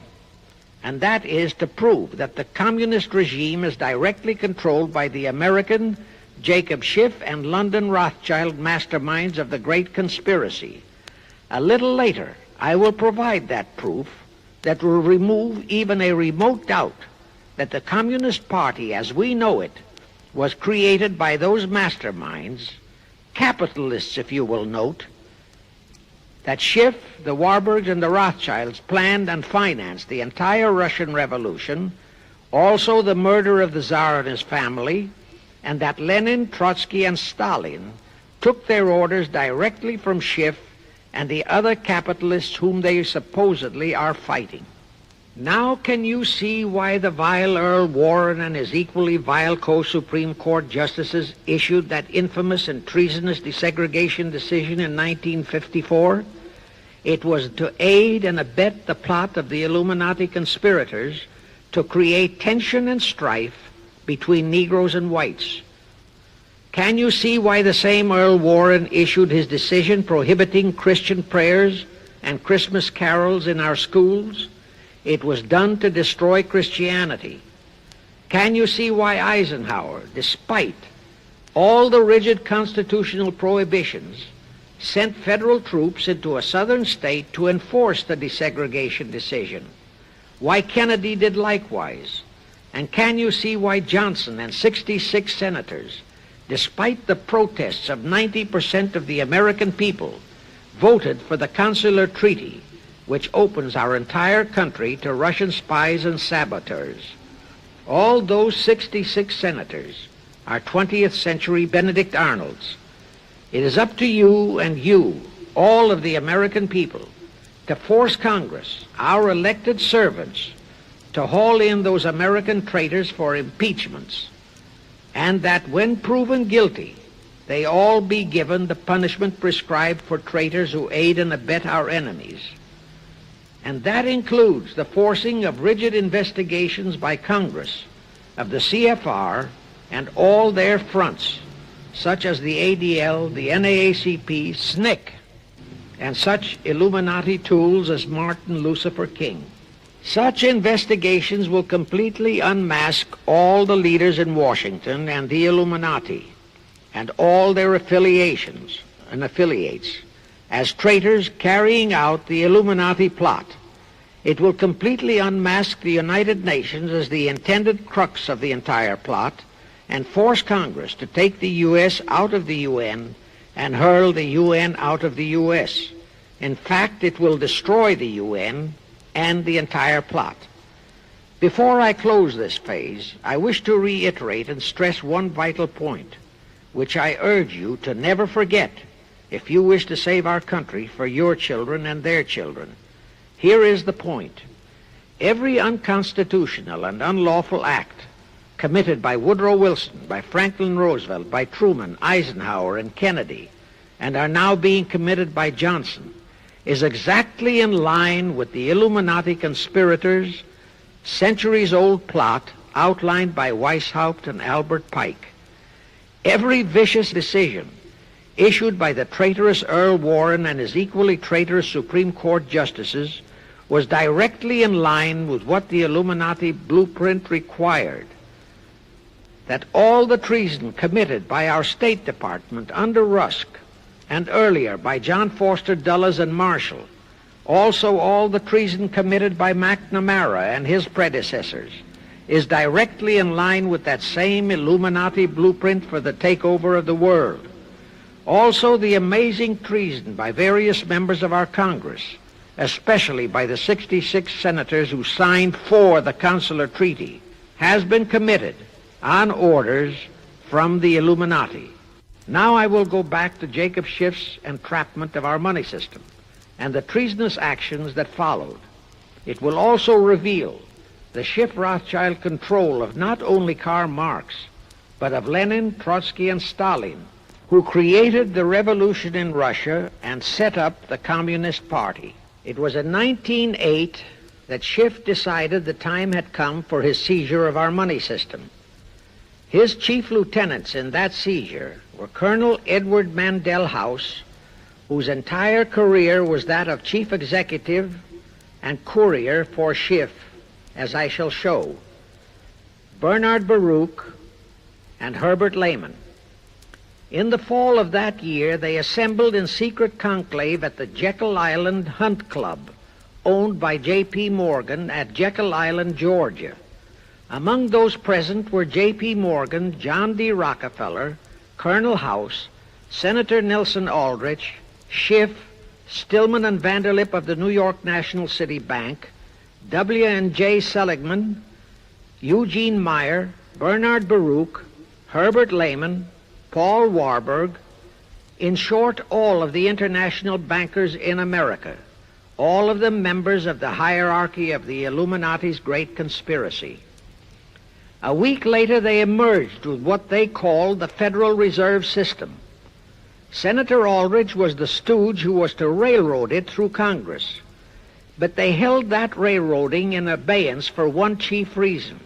A: and that is to prove that the communist regime is directly controlled by the American Jacob Schiff and London Rothschild masterminds of the Great Conspiracy. A little later, I will provide that proof that will remove even a remote doubt that the Communist Party as we know it was created by those masterminds, capitalists if you will note, that Schiff, the Warburgs, and the Rothschilds planned and financed the entire Russian Revolution, also the murder of the Tsar and his family, and that Lenin, Trotsky, and Stalin took their orders directly from Schiff and the other capitalists whom they supposedly are fighting. Now can you see why the vile Earl Warren and his equally vile co-Supreme Court justices issued that infamous and treasonous desegregation decision in 1954? It was to aid and abet the plot of the Illuminati conspirators to create tension and strife between Negroes and whites. Can you see why the same Earl Warren issued his decision prohibiting Christian prayers and Christmas carols in our schools? It was done to destroy Christianity. Can you see why Eisenhower, despite all the rigid constitutional prohibitions, sent federal troops into a southern state to enforce the desegregation decision? Why Kennedy did likewise? And can you see why Johnson and 66 senators, despite the protests of 90% of the American people, voted for the Consular Treaty, which opens our entire country to Russian spies and saboteurs? All those 66 senators are 20th century Benedict Arnolds. It is up to you and you, all of the American people, to force Congress, our elected servants, to haul in those American traitors for impeachments, and that when proven guilty, they all be given the punishment prescribed for traitors who aid and abet our enemies. And that includes the forcing of rigid investigations by Congress of the CFR and all their fronts, such as the ADL, the NAACP, SNCC, and such Illuminati tools as Martin Lucifer King. Such investigations will completely unmask all the leaders in Washington and the Illuminati and all their affiliations and affiliates as traitors carrying out the Illuminati plot. It will completely unmask the United Nations as the intended crux of the entire plot and force Congress to take the U.S. out of the UN and hurl the UN out of the U.S. In fact, it will destroy the UN and the entire plot. Before I close this phase, I wish to reiterate and stress one vital point, which I urge you to never forget if you wish to save our country for your children and their children. Here is the point. Every unconstitutional and unlawful act committed by Woodrow Wilson, by Franklin Roosevelt, by Truman, Eisenhower, and Kennedy, and are now being committed by Johnson, is exactly in line with the Illuminati conspirators' centuries-old plot outlined by Weishaupt and Albert Pike. Every vicious decision issued by the traitorous Earl Warren and his equally traitorous Supreme Court justices was directly in line with what the Illuminati blueprint required. That all the treason committed by our State Department under Rusk and earlier by John Foster Dulles and Marshall, also all the treason committed by McNamara and his predecessors, is directly in line with that same Illuminati blueprint for the takeover of the world. Also the amazing treason by various members of our Congress, especially by the 66 senators who signed for the Consular Treaty, has been committed on orders from the Illuminati. Now I will go back to Jacob Schiff's entrapment of our money system and the treasonous actions that followed. It will also reveal the Schiff-Rothschild control of not only Karl Marx, but of Lenin, Trotsky, and Stalin, who created the revolution in Russia and set up the Communist Party. It was in 1908 that Schiff decided the time had come for his seizure of our money system. His chief lieutenants in that seizure were Colonel Edward Mandel House, whose entire career was that of chief executive and courier for Schiff, as I shall show, Bernard Baruch, and Herbert Lehman. In the fall of that year, they assembled in secret conclave at the Jekyll Island Hunt Club, owned by J.P. Morgan at Jekyll Island, Georgia. Among those present were J.P. Morgan, John D. Rockefeller, Colonel House, Senator Nelson Aldrich, Schiff, Stillman and Vanderlip of the New York National City Bank, W.N.J. Seligman, Eugene Meyer, Bernard Baruch, Herbert Lehman, Paul Warburg, in short, all of the international bankers in America, all of them members of the hierarchy of the Illuminati's great conspiracy. A week later, they emerged with what they called the Federal Reserve System. Senator Aldrich was the stooge who was to railroad it through Congress. But they held that railroading in abeyance for one chief reason.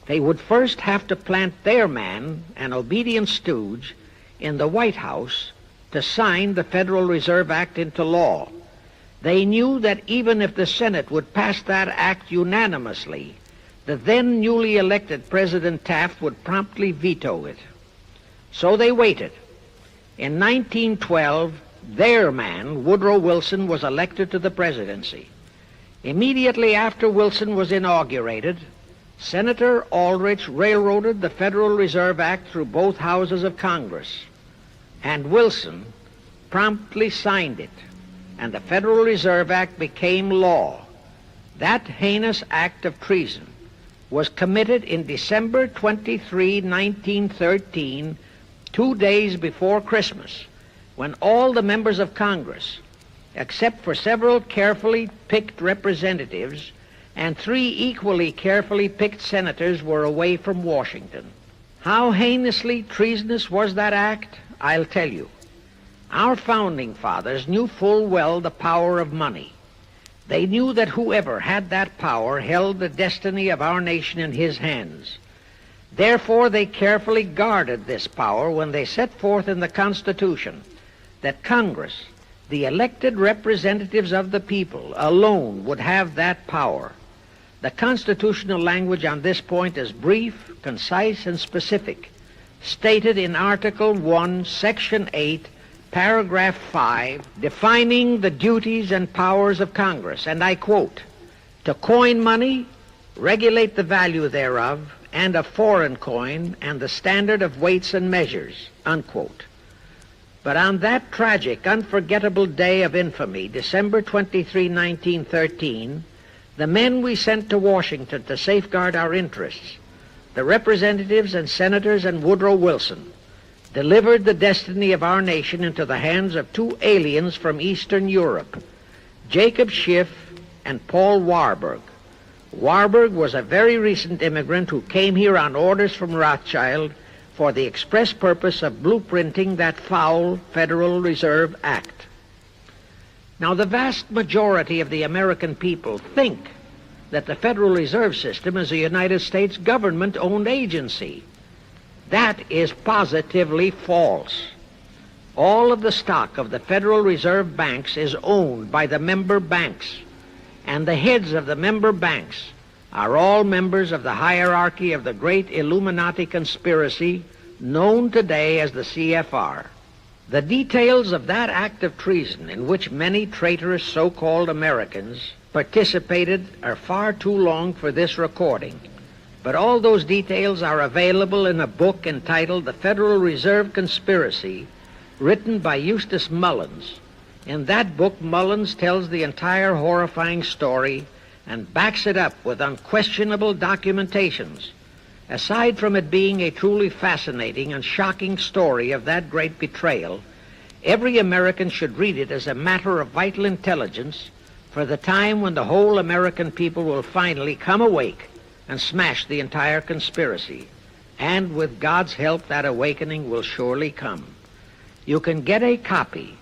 A: They would first have to plant their man, an obedient stooge, in the White House to sign the Federal Reserve Act into law. They knew that even if the Senate would pass that act unanimously, the then newly elected President Taft would promptly veto it. So they waited. In 1912, their man, Woodrow Wilson, was elected to the presidency. Immediately after Wilson was inaugurated, Senator Aldrich railroaded the Federal Reserve Act through both houses of Congress, and Wilson promptly signed it, and the Federal Reserve Act became law. That heinous act of treason was committed in December 23, 1913, 2 days before Christmas, when all the members of Congress, except for several carefully picked representatives and 3 equally carefully picked senators, were away from Washington. How heinously treasonous was that act? I'll tell you. Our founding fathers knew full well the power of money. They knew that whoever had that power held the destiny of our nation in his hands. Therefore, they carefully guarded this power when they set forth in the Constitution that Congress, the elected representatives of the people, alone would have that power. The constitutional language on this point is brief, concise, and specific, stated in Article 1, Section 8, Paragraph 5, defining the duties and powers of Congress, and I quote, "To coin money, regulate the value thereof, and of foreign coin, and the standard of weights and measures," unquote. But on that tragic, unforgettable day of infamy, December 23, 1913, the men we sent to Washington to safeguard our interests, the representatives and senators and Woodrow Wilson, delivered the destiny of our nation into the hands of two aliens from Eastern Europe, Jacob Schiff and Paul Warburg. Warburg was a very recent immigrant who came here on orders from Rothschild for the express purpose of blueprinting that foul Federal Reserve Act. Now, the vast majority of the American people think that the Federal Reserve System is a United States government-owned agency. That is positively false. All of the stock of the Federal Reserve banks is owned by the member banks, and the heads of the member banks are all members of the hierarchy of the great Illuminati conspiracy known today as the CFR. The details of that act of treason in which many traitorous so-called Americans participated are far too long for this recording, but all those details are available in a book entitled The Federal Reserve Conspiracy, written by Eustace Mullins. In that book, Mullins tells the entire horrifying story and backs it up with unquestionable documentations. Aside from it being a truly fascinating and shocking story of that great betrayal, every American should read it as a matter of vital intelligence for the time when the whole American people will finally come awake and smash the entire conspiracy. And with God's help, that awakening will surely come. You can get a copy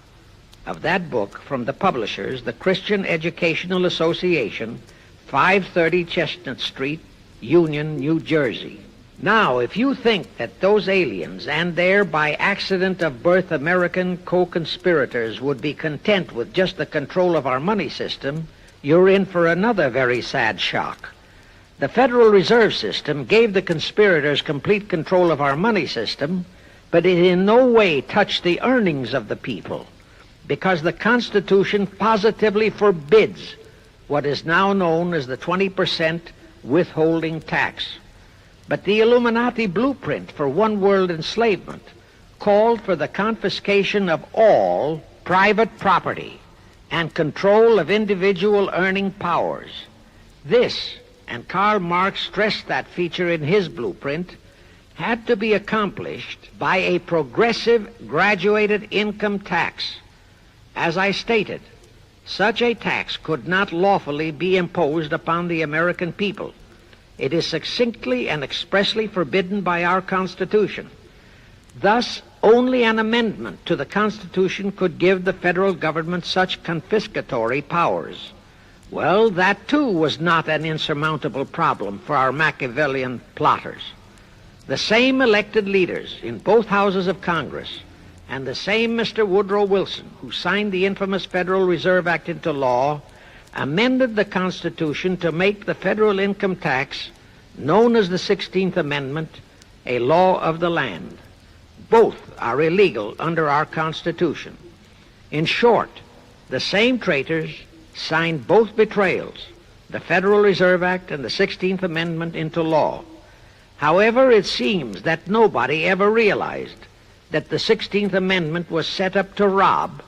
A: of that book from the publishers, the Christian Educational Association, 530 Chestnut Street, Union, New Jersey. Now, if you think that those aliens and their by accident of birth American co-conspirators would be content with just the control of our money system, you're in for another very sad shock. The Federal Reserve System gave the conspirators complete control of our money system, but it in no way touched the earnings of the people, because the Constitution positively forbids what is now known as the 20% withholding tax. But the Illuminati blueprint for one-world enslavement called for the confiscation of all private property and control of individual earning powers. This, and Karl Marx stressed that feature in his blueprint, had to be accomplished by a progressive graduated income tax. As I stated, such a tax could not lawfully be imposed upon the American people. It is succinctly and expressly forbidden by our Constitution. Thus, only an amendment to the Constitution could give the federal government such confiscatory powers. Well, that too was not an insurmountable problem for our Machiavellian plotters. The same elected leaders in both houses of Congress and the same Mr. Woodrow Wilson, who signed the infamous Federal Reserve Act into law, amended the Constitution to make the federal income tax, known as the 16th Amendment, a law of the land. Both are illegal under our Constitution. In short, the same traitors signed both betrayals, the Federal Reserve Act and the 16th Amendment, into law. However, it seems that nobody ever realized that the 16th Amendment was set up to rob,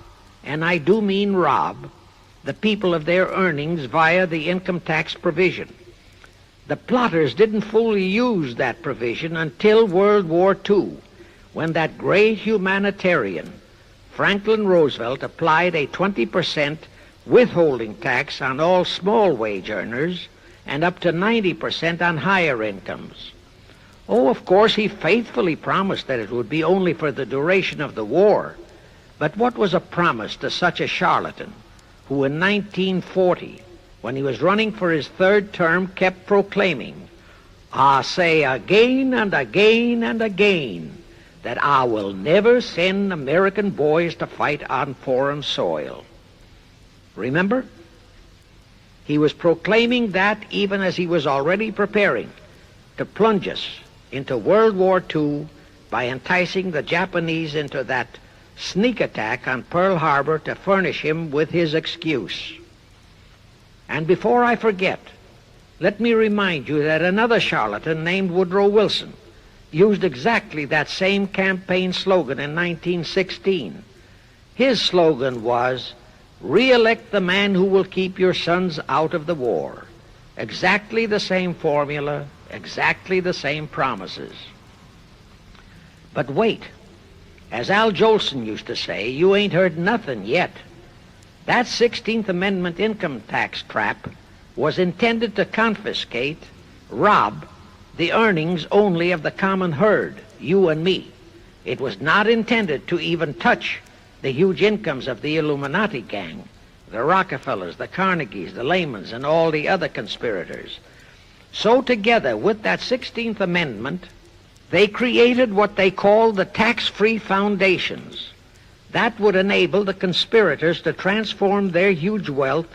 A: and I do mean rob, the people of their earnings via the income tax provision. The plotters didn't fully use that provision until World War II, when that great humanitarian, Franklin Roosevelt, applied a 20% withholding tax on all small wage earners and up to 90% on higher incomes. Oh, of course, he faithfully promised that it would be only for the duration of the war. But what was a promise to such a charlatan who in 1940, when he was running for his third term, kept proclaiming, I say again and again and again that I will never send American boys to fight on foreign soil. Remember? He was proclaiming that even as he was already preparing to plunge us into World War II by enticing the Japanese into that sneak attack on Pearl Harbor to furnish him with his excuse. And before I forget, let me remind you that another charlatan named Woodrow Wilson used exactly that same campaign slogan in 1916. His slogan was, "Re-elect the man who will keep your sons out of the war." Exactly the same formula, exactly the same promises. But wait, as Al Jolson used to say, you ain't heard nothing yet. That 16th Amendment income tax trap was intended to confiscate, rob, the earnings only of the common herd, you and me. It was not intended to even touch the huge incomes of the Illuminati gang, the Rockefellers, the Carnegies, the Lehmans, and all the other conspirators. So together with that 16th Amendment, they created what they called the tax-free foundations. That would enable the conspirators to transform their huge wealth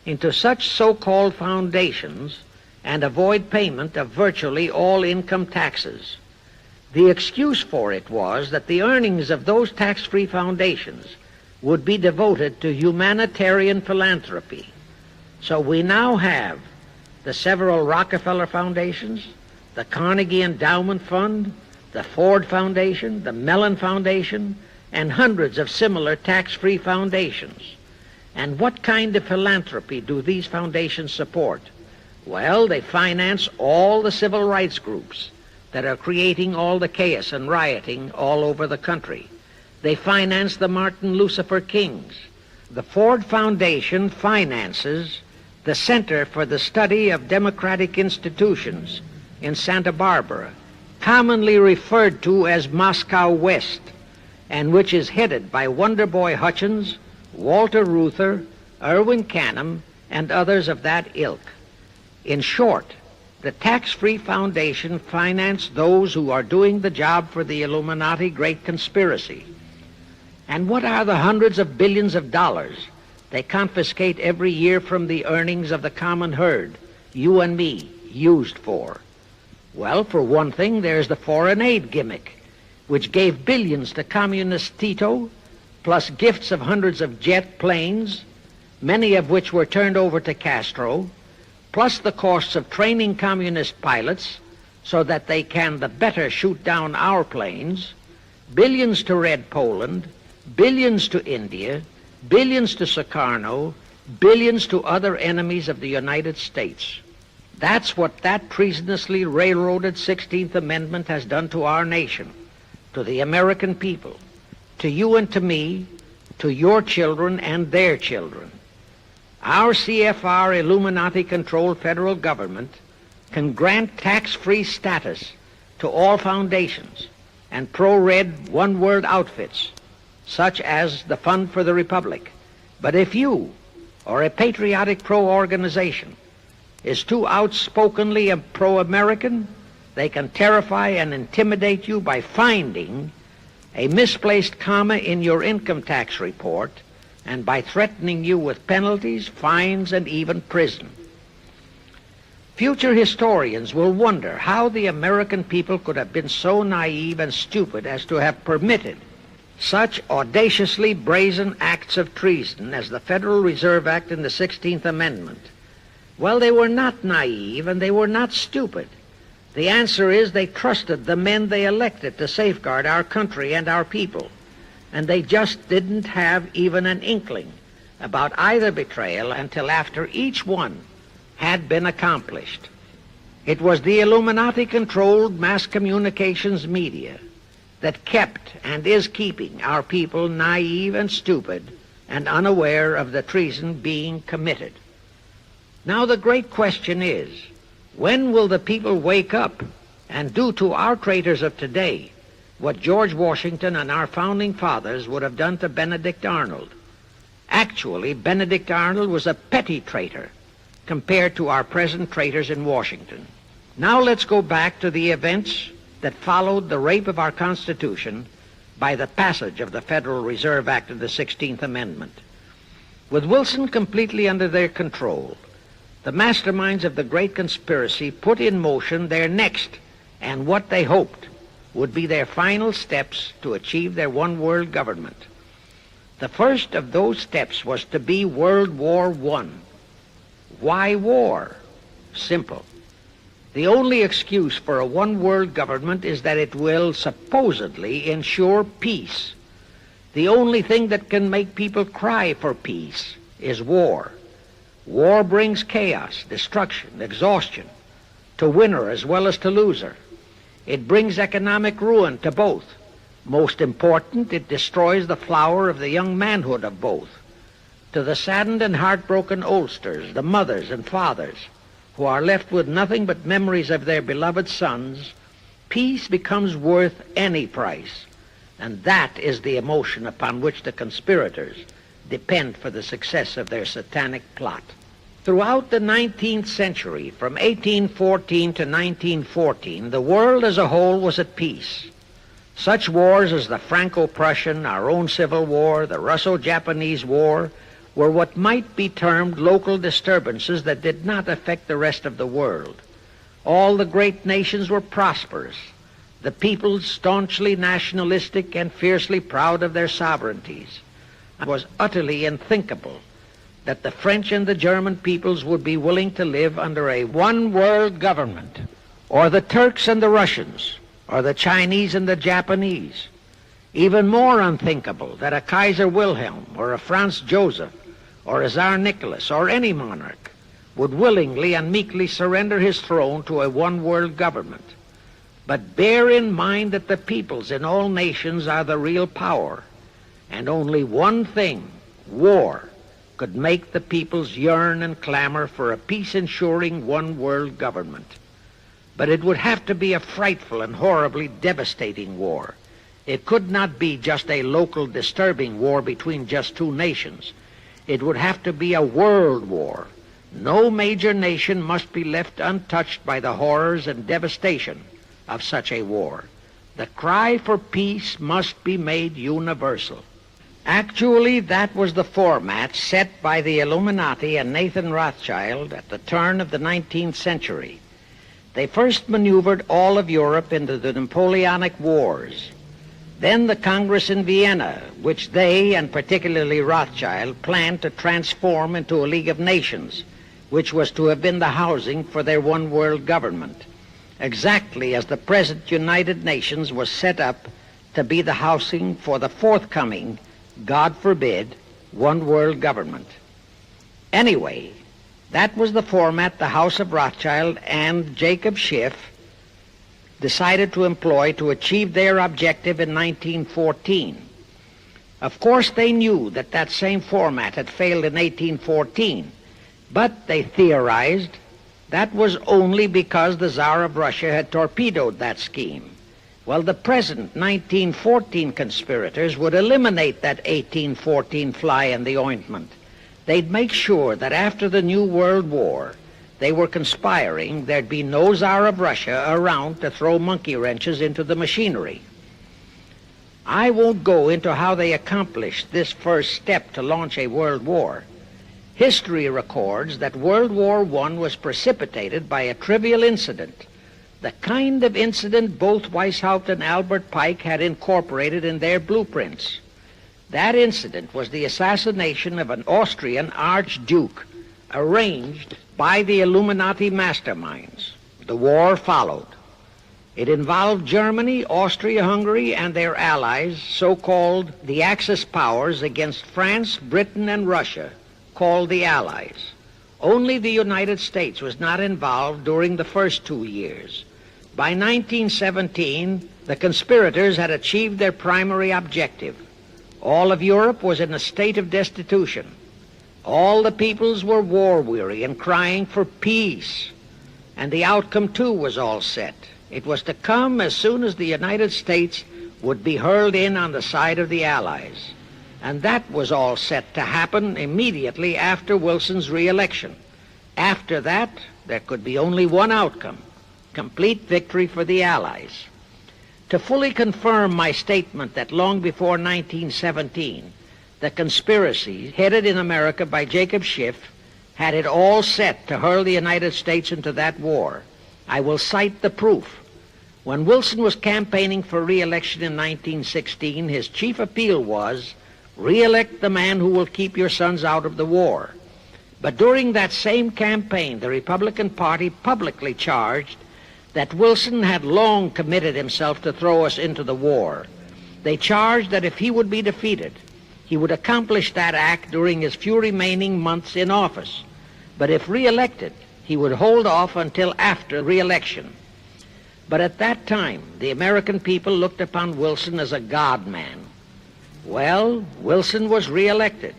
A: into such so-called foundations and avoid payment of virtually all income taxes. The excuse for it was that the earnings of those tax-free foundations would be devoted to humanitarian philanthropy. So we now have the several Rockefeller foundations, the Carnegie Endowment Fund, the Ford Foundation, the Mellon Foundation, and hundreds of similar tax-free foundations. And what kind of philanthropy do these foundations support? Well, they finance all the civil rights groups that are creating all the chaos and rioting all over the country. They finance the Martin Lucifer Kings. The Ford Foundation finances the Center for the Study of Democratic Institutions in Santa Barbara, commonly referred to as Moscow West, and which is headed by Wonderboy Hutchins, Walter Reuther, Irwin Canham, and others of that ilk. In short, the tax-free foundation financed those who are doing the job for the Illuminati great conspiracy. And what are the hundreds of billions of dollars they confiscate every year from the earnings of the common herd, you and me, used for? Well, for one thing, there's the foreign aid gimmick, which gave billions to communist Tito, plus gifts of hundreds of jet planes, many of which were turned over to Castro, plus the costs of training communist pilots so that they can the better shoot down our planes, billions to Red Poland, billions to India, billions to Sukarno, billions to other enemies of the United States. That's what that treasonously railroaded 16th Amendment has done to our nation, to the American people, to you and to me, to your children and their children. Our CFR Illuminati-controlled federal government can grant tax-free status to all foundations and pro-red one-world outfits, such as the Fund for the Republic. But if you, or a patriotic pro-organization, is too outspokenly pro-American, they can terrify and intimidate you by finding a misplaced comma in your income tax report and by threatening you with penalties, fines, and even prison. Future historians will wonder how the American people could have been so naive and stupid as to have permitted such audaciously brazen acts of treason as the Federal Reserve Act and the 16th Amendment. Well, they were not naive and they were not stupid. The answer is they trusted the men they elected to safeguard our country and our people, and they just didn't have even an inkling about either betrayal until after each one had been accomplished. It was the Illuminati-controlled mass communications media that kept and is keeping our people naive and stupid and unaware of the treason being committed. Now the great question is, when will the people wake up and do to our traitors of today what George Washington and our founding fathers would have done to Benedict Arnold? Actually, Benedict Arnold was a petty traitor compared to our present traitors in Washington. Now let's go back to the events that followed the rape of our Constitution by the passage of the Federal Reserve Act of the 16th Amendment. With Wilson completely under their control, the masterminds of the Great Conspiracy put in motion their next and what they hoped would be their final steps to achieve their one-world government. The first of those steps was to be World War I. Why war? Simple. The only excuse for a one-world government is that it will supposedly ensure peace. The only thing that can make people cry for peace is war. War brings chaos, destruction, exhaustion, to winner as well as to loser. It brings economic ruin to both. Most important, it destroys the flower of the young manhood of both. To the saddened and heartbroken oldsters, the mothers and fathers, who are left with nothing but memories of their beloved sons, peace becomes worth any price. And that is the emotion upon which the conspirators depend for the success of their satanic plot. Throughout the 19th century, from 1814 to 1914, the world as a whole was at peace. Such wars as the Franco-Prussian, our own Civil War, the Russo-Japanese War, were what might be termed local disturbances that did not affect the rest of the world. All the great nations were prosperous, the peoples staunchly nationalistic and fiercely proud of their sovereignties. It was utterly unthinkable that the French and the German peoples would be willing to live under a one-world government, or the Turks and the Russians, or the Chinese and the Japanese. Even more unthinkable that a Kaiser Wilhelm, or a Franz Joseph, or a Tsar Nicholas, or any monarch would willingly and meekly surrender his throne to a one-world government. But bear in mind that the peoples in all nations are the real power, and only one thing, war, could make the peoples yearn and clamor for a peace-ensuring one-world government. But it would have to be a frightful and horribly devastating war. It could not be just a local disturbing war between just two nations. It would have to be a world war. No major nation must be left untouched by the horrors and devastation of such a war. The cry for peace must be made universal. Actually, that was the format set by the Illuminati and Nathan Rothschild at the turn of the 19th century. They first maneuvered all of Europe into the Napoleonic Wars. Then the Congress in Vienna, which they, and particularly Rothschild, planned to transform into a League of Nations, which was to have been the housing for their one-world government, exactly as the present United Nations was set up to be the housing for the forthcoming, God forbid, one-world government. Anyway, that was the format the House of Rothschild and Jacob Schiff decided to employ to achieve their objective in 1914. Of course, they knew that that same format had failed in 1814, but they theorized that was only because the Tsar of Russia had torpedoed that scheme. Well, the present 1914 conspirators would eliminate that 1814 fly in the ointment. They'd make sure that after the New World War, they were conspiring, there'd be no Tsar of Russia around to throw monkey wrenches into the machinery. I won't go into how they accomplished this first step to launch a world war. History records that World War I was precipitated by a trivial incident, the kind of incident both Weishaupt and Albert Pike had incorporated in their blueprints. That incident was the assassination of an Austrian archduke, arranged by the Illuminati masterminds. The war followed. It involved Germany, Austria-Hungary, and their allies, so-called the Axis powers, against France, Britain, and Russia, called the Allies. Only the United States was not involved during the first 2 years. By 1917, the conspirators had achieved their primary objective. All of Europe was in a state of destitution. All the peoples were war-weary and crying for peace. And the outcome, too, was all set. It was to come as soon as the United States would be hurled in on the side of the Allies. And that was all set to happen immediately after Wilson's re-election. After that, there could be only one outcome: complete victory for the Allies. To fully confirm my statement that long before 1917, the conspiracy headed in America by Jacob Schiff had it all set to hurl the United States into that war, I will cite the proof. When Wilson was campaigning for re-election in 1916, his chief appeal was, "Re-elect the man who will keep your sons out of the war." But during that same campaign, the Republican Party publicly charged that Wilson had long committed himself to throw us into the war. They charged that if he would be defeated, he would accomplish that act during his few remaining months in office. But if re-elected, he would hold off until after re-election. But at that time, the American people looked upon Wilson as a God-man. Well, Wilson was re-elected,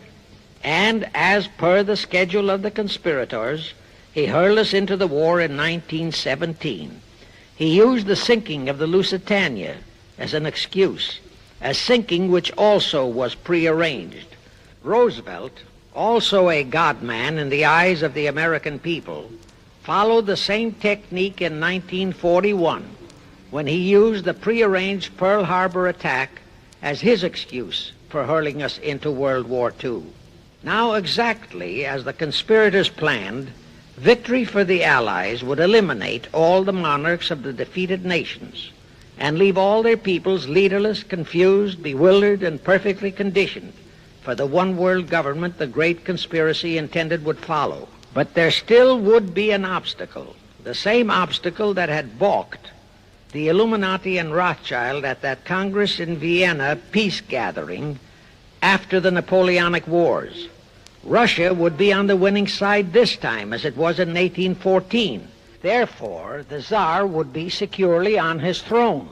A: and as per the schedule of the conspirators, he hurled us into the war in 1917. He used the sinking of the Lusitania as an excuse, a sinking which also was prearranged. Roosevelt, also a God-man in the eyes of the American people, followed the same technique in 1941 when he used the prearranged Pearl Harbor attack as his excuse for hurling us into World War II. Now, exactly as the conspirators planned, victory for the Allies would eliminate all the monarchs of the defeated nations and leave all their peoples leaderless, confused, bewildered, and perfectly conditioned for the one world government the great conspiracy intended would follow. But there still would be an obstacle, the same obstacle that had balked the Illuminati and Rothschild at that Congress in Vienna peace gathering after the Napoleonic Wars. Russia would be on the winning side this time, as it was in 1814. Therefore, the Tsar would be securely on his throne.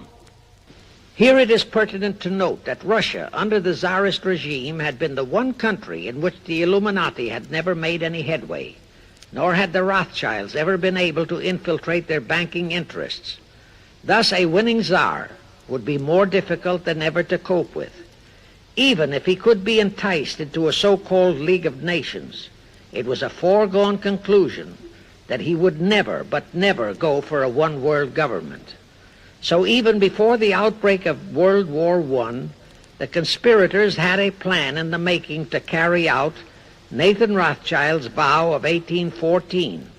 A: Here it is pertinent to note that Russia, under the Tsarist regime, had been the one country in which the Illuminati had never made any headway, nor had the Rothschilds ever been able to infiltrate their banking interests. Thus, a winning Tsar would be more difficult than ever to cope with. Even if he could be enticed into a so-called League of Nations, it was a foregone conclusion that he would never, but never go for a one-world government. So even before the outbreak of World War I, the conspirators had a plan in the making to carry out Nathan Rothschild's vow of 1814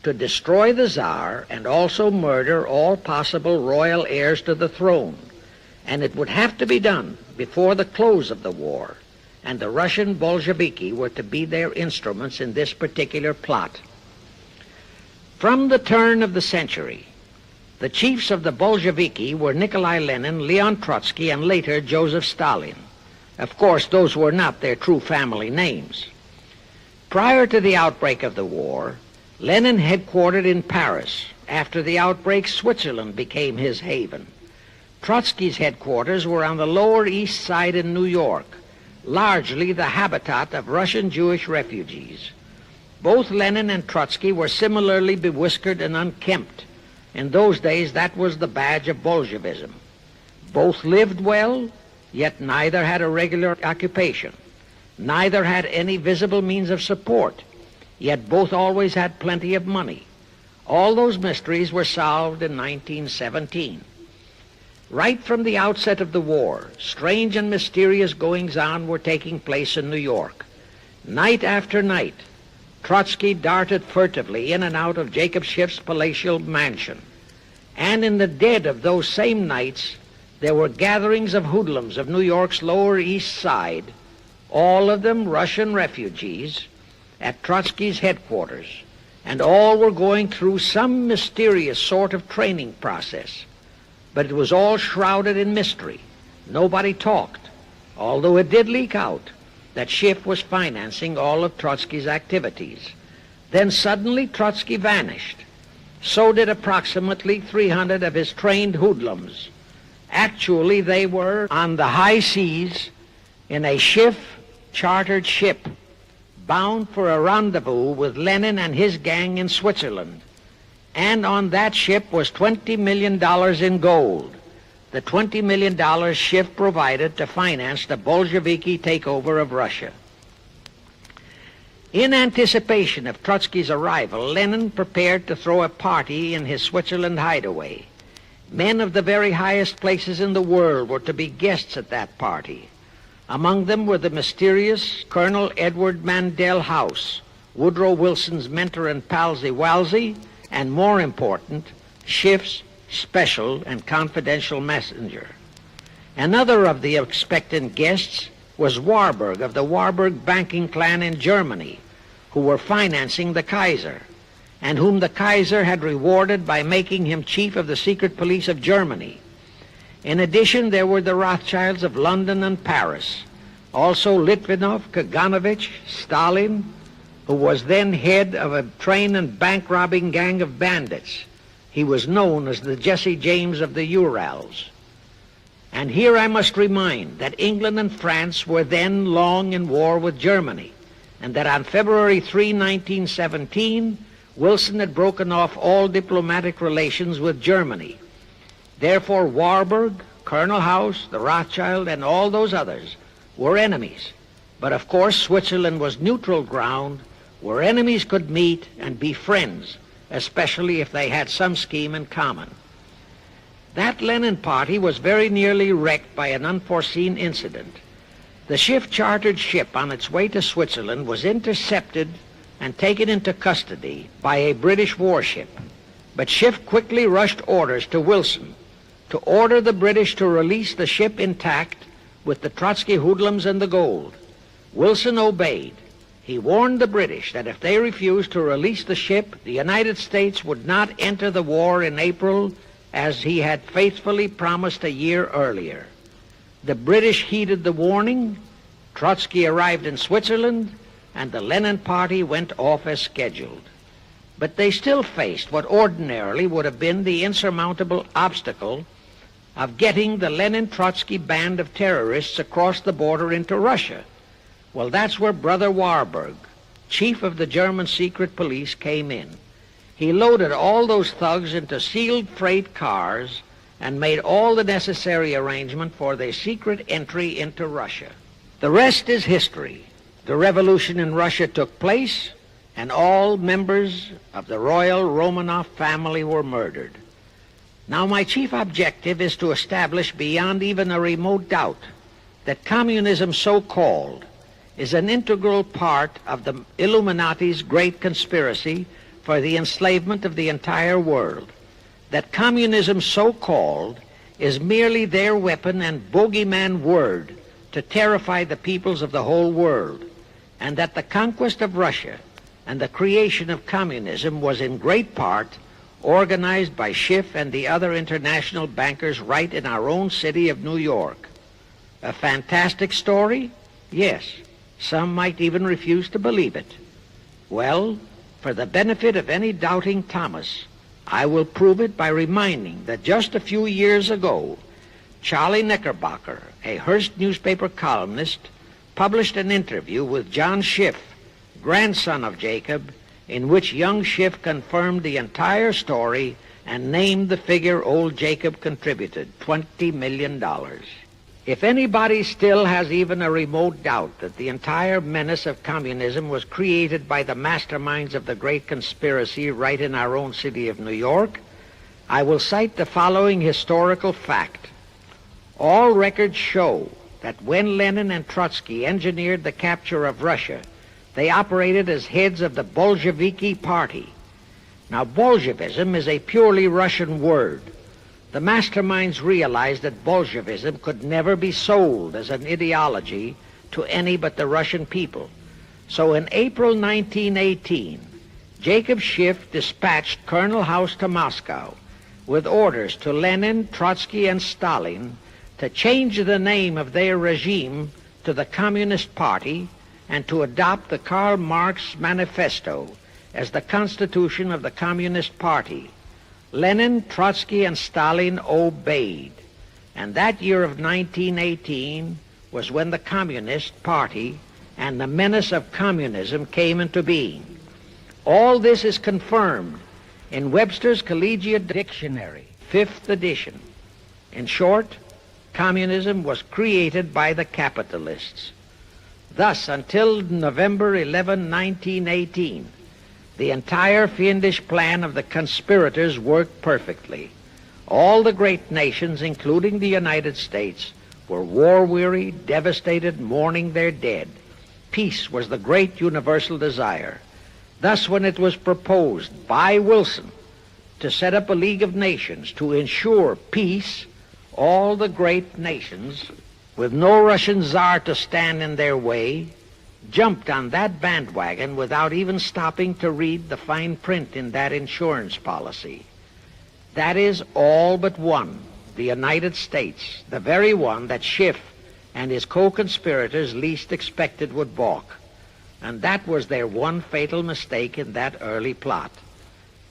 A: to destroy the Tsar and also murder all possible royal heirs to the throne. And it would have to be done before the close of the war, and the Russian Bolsheviki were to be their instruments in this particular plot. From the turn of the century, the chiefs of the Bolsheviki were Nikolai Lenin, Leon Trotsky, and later Joseph Stalin. Of course, those were not their true family names. Prior to the outbreak of the war, Lenin headquartered in Paris. After the outbreak, Switzerland became his haven. Trotsky's headquarters were on the Lower East Side in New York, largely the habitat of Russian Jewish refugees. Both Lenin and Trotsky were similarly bewhiskered and unkempt. In those days, that was the badge of Bolshevism. Both lived well, yet neither had a regular occupation. Neither had any visible means of support, yet both always had plenty of money. All those mysteries were solved in 1917. Right from the outset of the war, strange and mysterious goings-on were taking place in New York. Night after night, Trotsky darted furtively in and out of Jacob Schiff's palatial mansion. And in the dead of those same nights, there were gatherings of hoodlums of New York's Lower East Side, all of them Russian refugees, at Trotsky's headquarters, and all were going through some mysterious sort of training process. But it was all shrouded in mystery. Nobody talked, although it did leak out that Schiff was financing all of Trotsky's activities. Then suddenly Trotsky vanished. So did approximately 300 of his trained hoodlums. Actually, they were on the high seas in a Schiff-chartered ship bound for a rendezvous with Lenin and his gang in Switzerland. And on that ship was $20 million in gold, the $20 million Schiff provided to finance the Bolsheviki takeover of Russia. In anticipation of Trotsky's arrival, Lenin prepared to throw a party in his Switzerland hideaway. Men of the very highest places in the world were to be guests at that party. Among them were the mysterious Colonel Edward Mandell House, Woodrow Wilson's mentor and palsy-walsy, and more important, Schiff's special and confidential messenger. Another of the expectant guests was Warburg of the Warburg banking clan in Germany, who were financing the Kaiser, and whom the Kaiser had rewarded by making him chief of the secret police of Germany. In addition, there were the Rothschilds of London and Paris, also Litvinov, Kaganovich, Stalin, who was then head of a train and bank-robbing gang of bandits. He was known as the Jesse James of the Urals. And here I must remind that England and France were then long in war with Germany, and that on February 3, 1917, Wilson had broken off all diplomatic relations with Germany. Therefore, Warburg, Colonel House, the Rothschild, and all those others were enemies. But of course, Switzerland was neutral ground where enemies could meet and be friends, especially if they had some scheme in common. That Lenin party was very nearly wrecked by an unforeseen incident. The Schiff-chartered ship on its way to Switzerland was intercepted and taken into custody by a British warship. But Schiff quickly rushed orders to Wilson to order the British to release the ship intact with the Trotsky hoodlums and the gold. Wilson obeyed. He warned the British that if they refused to release the ship, the United States would not enter the war in April as he had faithfully promised a year earlier. The British heeded the warning, Trotsky arrived in Switzerland, and the Lenin party went off as scheduled. But they still faced what ordinarily would have been the insurmountable obstacle of getting the Lenin-Trotsky band of terrorists across the border into Russia. Well, that's where Brother Warburg, chief of the German secret police, came in. He loaded all those thugs into sealed freight cars and made all the necessary arrangement for their secret entry into Russia. The rest is history. The revolution in Russia took place, and all members of the royal Romanov family were murdered. Now, my chief objective is to establish beyond even a remote doubt that communism, so-called, is an integral part of the Illuminati's great conspiracy for the enslavement of the entire world, that communism, so-called, is merely their weapon and bogeyman word to terrify the peoples of the whole world, and that the conquest of Russia and the creation of communism was in great part organized by Schiff and the other international bankers right in our own city of New York. A fantastic story? Yes. Some might even refuse to believe it. Well, for the benefit of any doubting Thomas, I will prove it by reminding that just a few years ago, Charlie Knickerbocker, a Hearst newspaper columnist, published an interview with John Schiff, grandson of Jacob, in which young Schiff confirmed the entire story and named the figure old Jacob contributed, $20 million. If anybody still has even a remote doubt that the entire menace of communism was created by the masterminds of the great conspiracy right in our own city of New York, I will cite the following historical fact. All records show that when Lenin and Trotsky engineered the capture of Russia, they operated as heads of the Bolsheviki party. Now, Bolshevism is a purely Russian word. The masterminds realized that Bolshevism could never be sold as an ideology to any but the Russian people. So in April 1918, Jacob Schiff dispatched Colonel House to Moscow with orders to Lenin, Trotsky, and Stalin to change the name of their regime to the Communist Party and to adopt the Karl Marx Manifesto as the constitution of the Communist Party. Lenin, Trotsky, and Stalin obeyed. And that year of 1918 was when the Communist Party and the menace of communism came into being. All this is confirmed in Webster's Collegiate Dictionary, 5th edition. In short, communism was created by the capitalists. Thus, until November 11, 1918, the entire fiendish plan of the conspirators worked perfectly. All the great nations, including the United States, were war-weary, devastated, mourning their dead. Peace was the great universal desire. Thus, when it was proposed by Wilson to set up a League of Nations to ensure peace, all the great nations, with no Russian Tsar to stand in their way, jumped on that bandwagon without even stopping to read the fine print in that insurance policy. That is, all but one, the United States, the very one that Schiff and his co-conspirators least expected would balk. And that was their one fatal mistake in that early plot.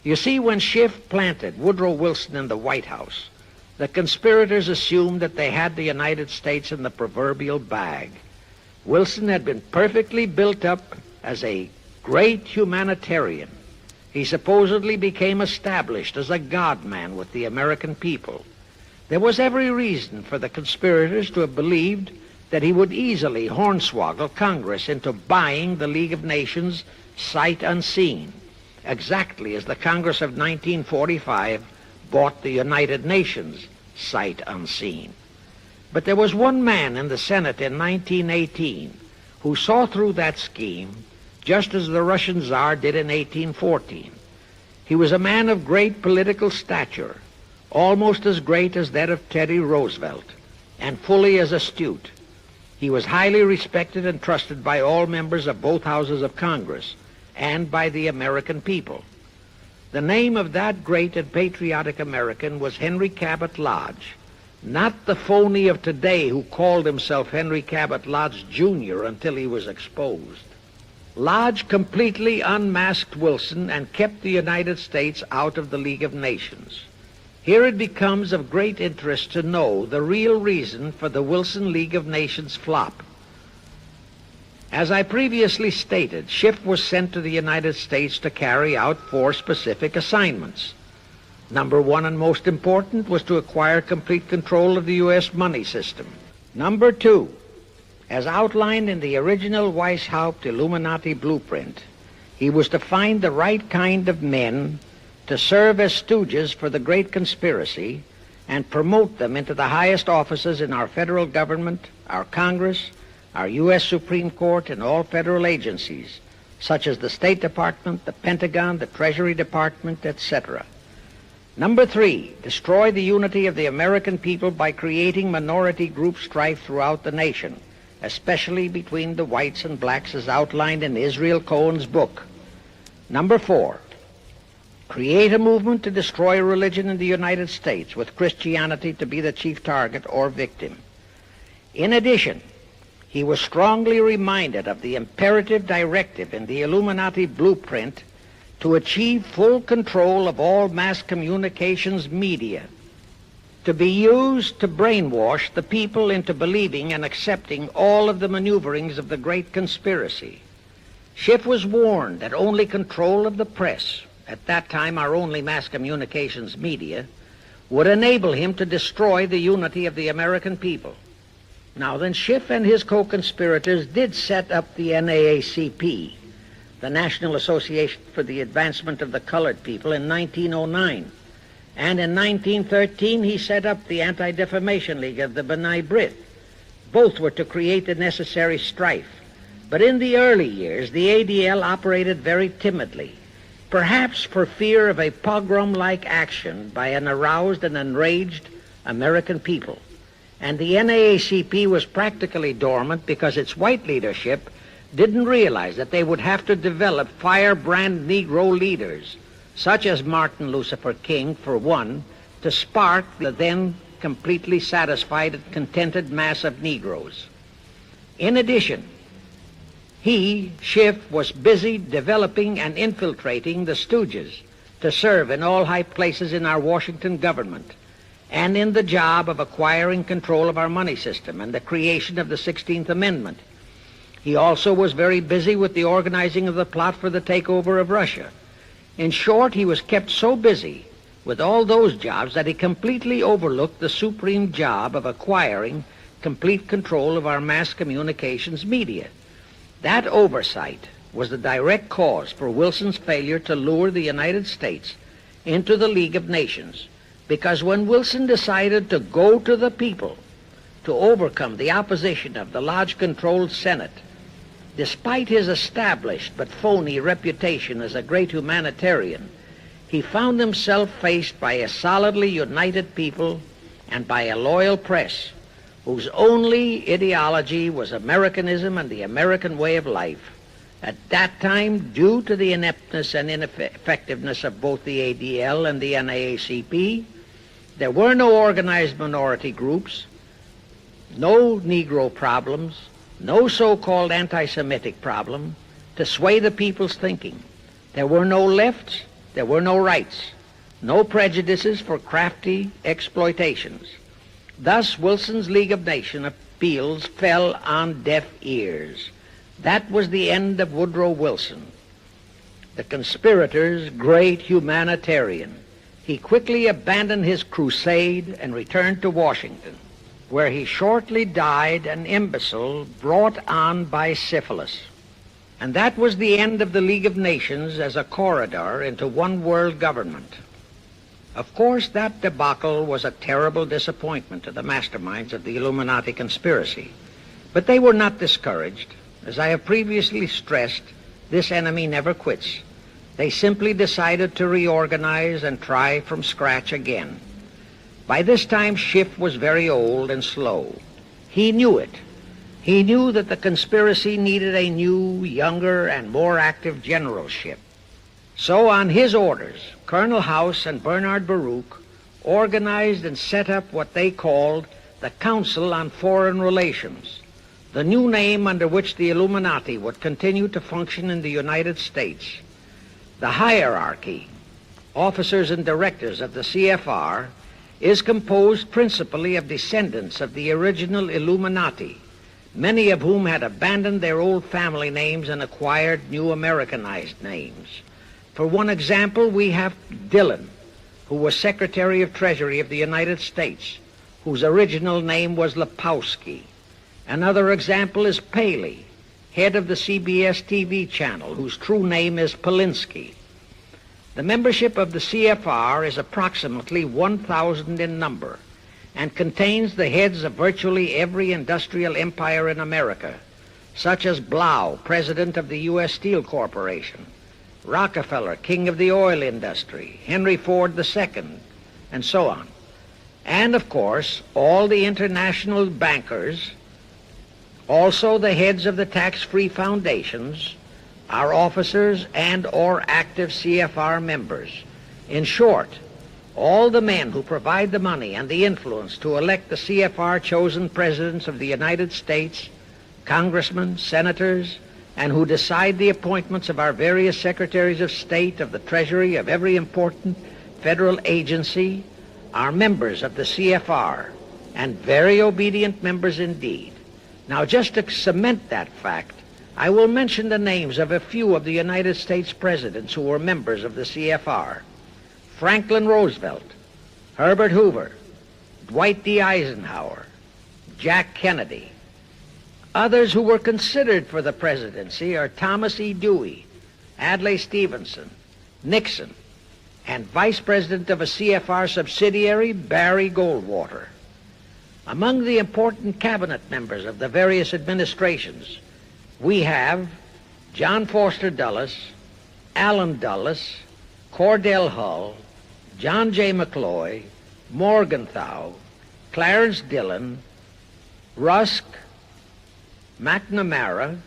A: You see, when Schiff planted Woodrow Wilson in the White House, the conspirators assumed that they had the United States in the proverbial bag. Wilson had been perfectly built up as a great humanitarian. He supposedly became established as a God-man with the American people. There was every reason for the conspirators to have believed that he would easily hornswoggle Congress into buying the League of Nations sight unseen, exactly as the Congress of 1945 bought the United Nations sight unseen. But there was one man in the Senate in 1918 who saw through that scheme just as the Russian Tsar did in 1814. He was a man of great political stature, almost as great as that of Teddy Roosevelt, and fully as astute. He was highly respected and trusted by all members of both houses of Congress and by the American people. The name of that great and patriotic American was Henry Cabot Lodge, not the phony of today who called himself Henry Cabot Lodge, Jr. until he was exposed. Lodge completely unmasked Wilson and kept the United States out of the League of Nations. Here it becomes of great interest to know the real reason for the Wilson League of Nations flop. As I previously stated, Schiff was sent to the United States to carry out 4 specific assignments. Number 1, and most important, was to acquire complete control of the U.S. money system. Number 2, as outlined in the original Weishaupt Illuminati blueprint, he was to find the right kind of men to serve as stooges for the great conspiracy and promote them into the highest offices in our federal government, our Congress, our U.S. Supreme Court, and all federal agencies, such as the State Department, the Pentagon, the Treasury Department, etc. Number 3, destroy the unity of the American people by creating minority group strife throughout the nation, especially between the whites and blacks as outlined in Israel Cohen's book. Number 4, create a movement to destroy religion in the United States, with Christianity to be the chief target or victim. In addition, he was strongly reminded of the imperative directive in the Illuminati blueprint to achieve full control of all mass communications media, to be used to brainwash the people into believing and accepting all of the maneuverings of the great conspiracy. Schiff was warned that only control of the press, at that time our only mass communications media, would enable him to destroy the unity of the American people. Now then, Schiff and his co-conspirators did set up the NAACP, the National Association for the Advancement of the Colored People, in 1909. And in 1913 he set up the Anti-Defamation League of the B'nai B'rith. Both were to create the necessary strife. But in the early years, the ADL operated very timidly, perhaps for fear of a pogrom-like action by an aroused and enraged American people. And the NAACP was practically dormant because its white leadership didn't realize that they would have to develop firebrand Negro leaders, such as Martin Lucifer King, for one, to spark the then completely satisfied and contented mass of Negroes. In addition, he, Schiff, was busy developing and infiltrating the stooges to serve in all high places in our Washington government, and in the job of acquiring control of our money system and the creation of the 16th Amendment. He also was very busy with the organizing of the plot for the takeover of Russia. In short, he was kept so busy with all those jobs that he completely overlooked the supreme job of acquiring complete control of our mass communications media, That oversight was the direct cause for Wilson's failure to lure the United States into the League of Nations, because when Wilson decided to go to the people to overcome the opposition of the lodge-controlled Senate, despite his established but phony reputation as a great humanitarian, he found himself faced by a solidly united people and by a loyal press whose only ideology was Americanism and the American way of life. At that time, due to the ineptness and ineffectiveness of both the ADL and the NAACP, there were no organized minority groups, no Negro problems, no so-called anti-Semitic problem to sway the people's thinking. There were no lefts, there were no rights, no prejudices for crafty exploitations. Thus, Wilson's League of Nations appeals fell on deaf ears. That was the end of Woodrow Wilson, the conspirator's great humanitarian. He quickly abandoned his crusade and returned to Washington, where he shortly died an imbecile brought on by syphilis. And that was the end of the League of Nations as a corridor into one world government. Of course, that debacle was a terrible disappointment to the masterminds of the Illuminati conspiracy. But they were not discouraged. As I have previously stressed, this enemy never quits. They simply decided to reorganize and try from scratch again. By this time, Schiff was very old and slow. He knew it. He knew that the conspiracy needed a new, younger, and more active generalship. So on his orders, Colonel House and Bernard Baruch organized and set up what they called the Council on Foreign Relations, the new name under which the Illuminati would continue to function in the United States. The hierarchy, officers and directors of the CFR, is composed principally of descendants of the original Illuminati, many of whom had abandoned their old family names and acquired new Americanized names. For one example, we have Dillon, who was Secretary of Treasury of the United States, whose original name was Lepowski. Another example is Paley, head of the CBS TV channel, whose true name is Polinsky. The membership of the CFR is approximately 1,000 in number and contains the heads of virtually every industrial empire in America, such as Blau, president of the U.S. Steel Corporation, Rockefeller, king of the oil industry, Henry Ford II, and so on. And, of course, all the international bankers, also the heads of the tax-free foundations, are officers and or active CFR members. In short, all the men who provide the money and the influence to elect the CFR chosen presidents of the United States, congressmen, senators, and who decide the appointments of our various secretaries of state, of the Treasury, of every important federal agency, are members of the CFR, and very obedient members indeed. Now, just to cement that fact, I will mention the names of a few of the United States presidents who were members of the CFR. Franklin Roosevelt, Herbert Hoover, Dwight D. Eisenhower, Jack Kennedy. Others who were considered for the presidency are Thomas E. Dewey, Adlai Stevenson, Nixon, and Vice President of a CFR subsidiary, Barry Goldwater. Among the important cabinet members of the various administrations, we have John Foster Dulles, Allen Dulles, Cordell Hull, John J. McCloy, Morgenthau, Clarence Dillon, Rusk, McNamara,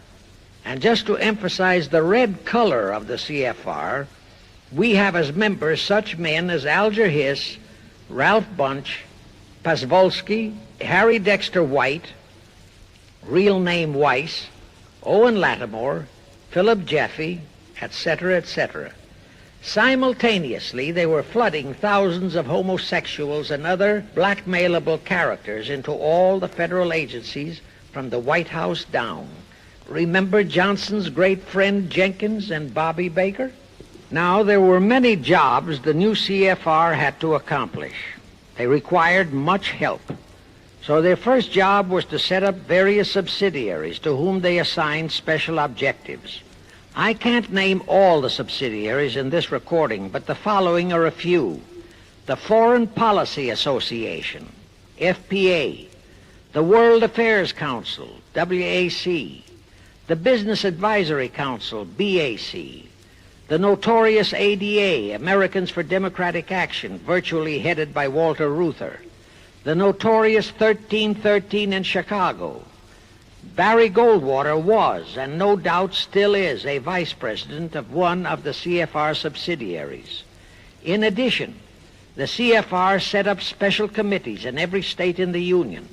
A: and just to emphasize the red color of the CFR, we have as members such men as Alger Hiss, Ralph Bunche, Pasvolsky, Harry Dexter White, real name Weiss, Owen Lattimore, Philip Jeffy, etc., etc. Simultaneously, they were flooding thousands of homosexuals and other blackmailable characters into all the federal agencies from the White House down. Remember Johnson's great friend Jenkins and Bobby Baker? Now, there were many jobs the new CFR had to accomplish. They required much help. So their first job was to set up various subsidiaries to whom they assigned special objectives. I can't name all the subsidiaries in this recording, but the following are a few. The Foreign Policy Association, FPA, the World Affairs Council, WAC, the Business Advisory Council, BAC, the notorious ADA, Americans for Democratic Action, virtually headed by Walter Reuther, the notorious 1313 in Chicago. Barry Goldwater was, and no doubt still is, a vice president of one of the CFR subsidiaries. In addition, the CFR set up special committees in every state in the Union,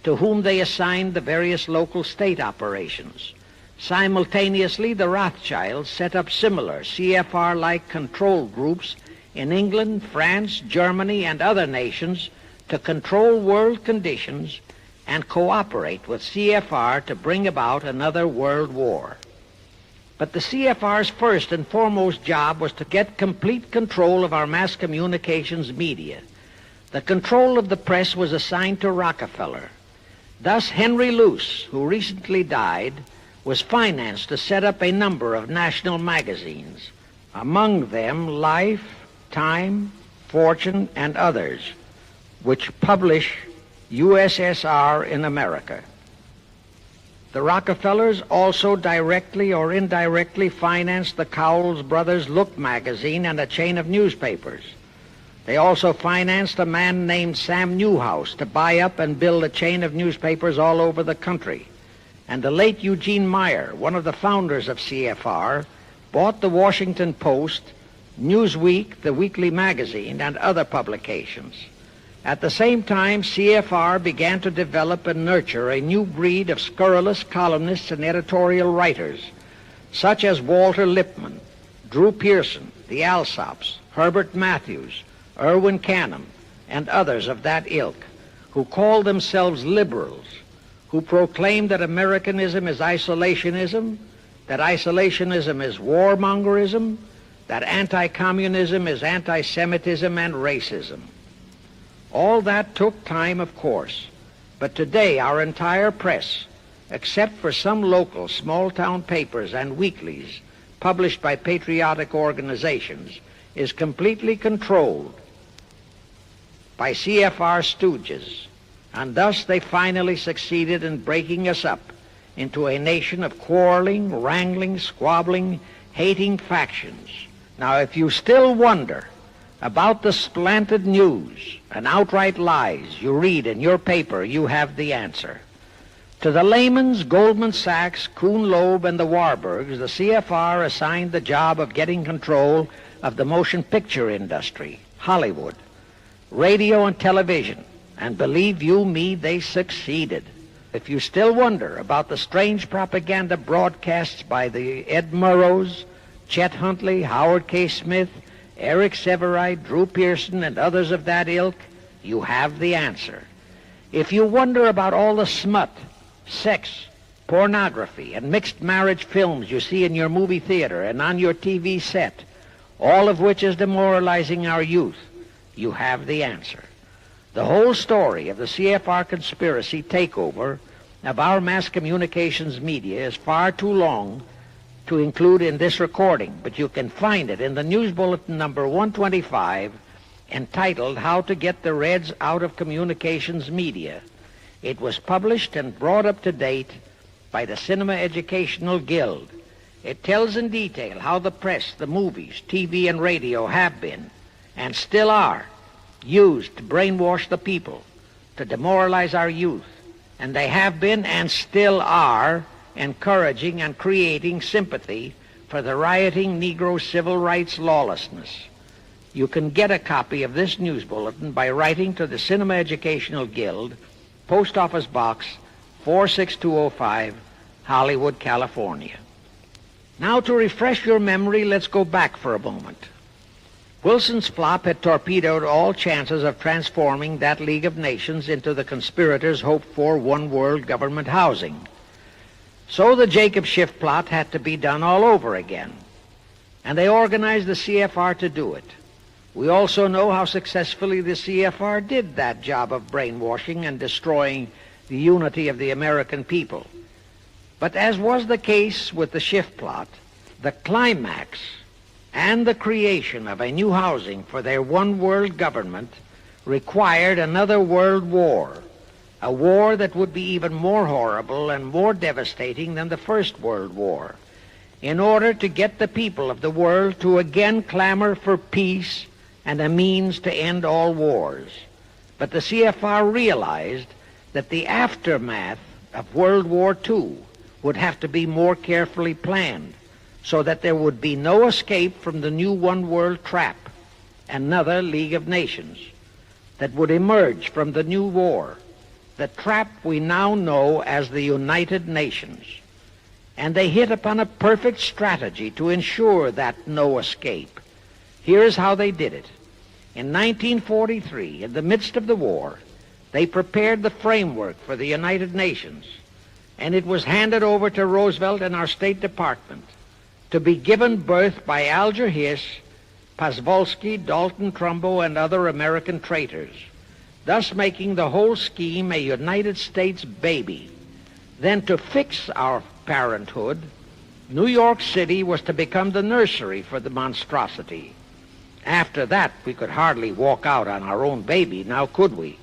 A: to whom they assigned the various local state operations. Simultaneously, the Rothschilds set up similar CFR-like control groups in England, France, Germany, and other nations to control world conditions and cooperate with CFR to bring about another world war. But the CFR's first and foremost job was to get complete control of our mass communications media. The control of the press was assigned to Rockefeller. Thus, Henry Luce, who recently died, was financed to set up a number of national magazines, among them Life, Time, Fortune, and others, which publish USSR in America. The Rockefellers also directly or indirectly financed the Cowles Brothers Look magazine and a chain of newspapers. They also financed a man named Sam Newhouse to buy up and build a chain of newspapers all over the country. And the late Eugene Meyer, one of the founders of CFR, bought the Washington Post, Newsweek, the weekly magazine, and other publications. At the same time, CFR began to develop and nurture a new breed of scurrilous columnists and editorial writers, such as Walter Lippmann, Drew Pearson, the Alsops, Herbert Matthews, Irwin Canham, and others of that ilk, who called themselves liberals, who proclaimed that Americanism is isolationism, that isolationism is warmongerism, that anti-communism is anti-Semitism and racism. All that took time, of course, but today our entire press, except for some local small-town papers and weeklies published by patriotic organizations, is completely controlled by CFR stooges, and thus they finally succeeded in breaking us up into a nation of quarreling, wrangling, squabbling, hating factions. Now, if you still wonder about the slanted news and outright lies you read in your paper, you have the answer. To the Lehmans, Goldman Sachs, Kuhn Loeb, and the Warburgs, the CFR assigned the job of getting control of the motion picture industry, Hollywood, radio and television, and believe you me, they succeeded. If you still wonder about the strange propaganda broadcasts by the Ed Murrows, Chet Huntley, Howard K. Smith, Eric Severide, Drew Pearson, and others of that ilk, you have the answer. If you wonder about all the smut, sex, pornography, and mixed marriage films you see in your movie theater and on your TV set, all of which is demoralizing our youth, you have the answer. The whole story of the CFR conspiracy takeover of our mass communications media is far too long to include in this recording, but you can find it in the News Bulletin number 125, entitled How to Get the Reds Out of Communications Media. It was published and brought up to date by the Cinema Educational Guild. It tells in detail how the press, the movies, TV, and radio have been, and still are, used to brainwash the people, to demoralize our youth, and they have been and still are encouraging and creating sympathy for the rioting Negro civil rights lawlessness. You can get a copy of this news bulletin by writing to the Cinema Educational Guild, Post Office Box 46205, Hollywood, California. Now, to refresh your memory, let's go back for a moment. Wilson's flop had torpedoed all chances of transforming that League of Nations into the conspirators' hoped-for one-world government housing. So the Jacob Schiff plot had to be done all over again, and they organized the CFR to do it. We also know how successfully the CFR did that job of brainwashing and destroying the unity of the American people. But as was the case with the Schiff plot, the climax and the creation of a new housing for their one-world government required another world war, a war that would be even more horrible and more devastating than the First World War, in order to get the people of the world to again clamor for peace and a means to end all wars. But the CFR realized that the aftermath of World War II would have to be more carefully planned, so that there would be no escape from the new one-world trap, another League of Nations, that would emerge from the new war, the trap we now know as the United Nations. And they hit upon a perfect strategy to ensure that no escape. Here's how they did it. In 1943, in the midst of the war, they prepared the framework for the United Nations, and it was handed over to Roosevelt and our State Department to be given birth by Alger Hiss, Pasvolsky, Dalton Trumbo, and other American traitors, thus making the whole scheme a United States baby. Then to fix our parenthood, New York City was to become the nursery for the monstrosity. After that, we could hardly walk out on our own baby, now could we?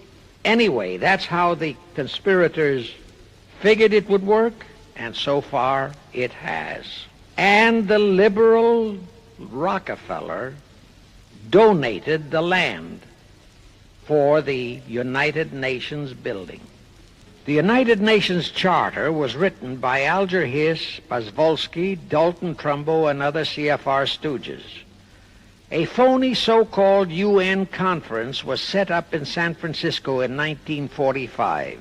A: Anyway, that's how the conspirators figured it would work, and so far it has. And the liberal Rockefeller donated the land for the United Nations building. The United Nations Charter was written by Alger Hiss, Pasvolsky, Dalton Trumbo, and other CFR stooges. A phony so-called UN conference was set up in San Francisco in 1945.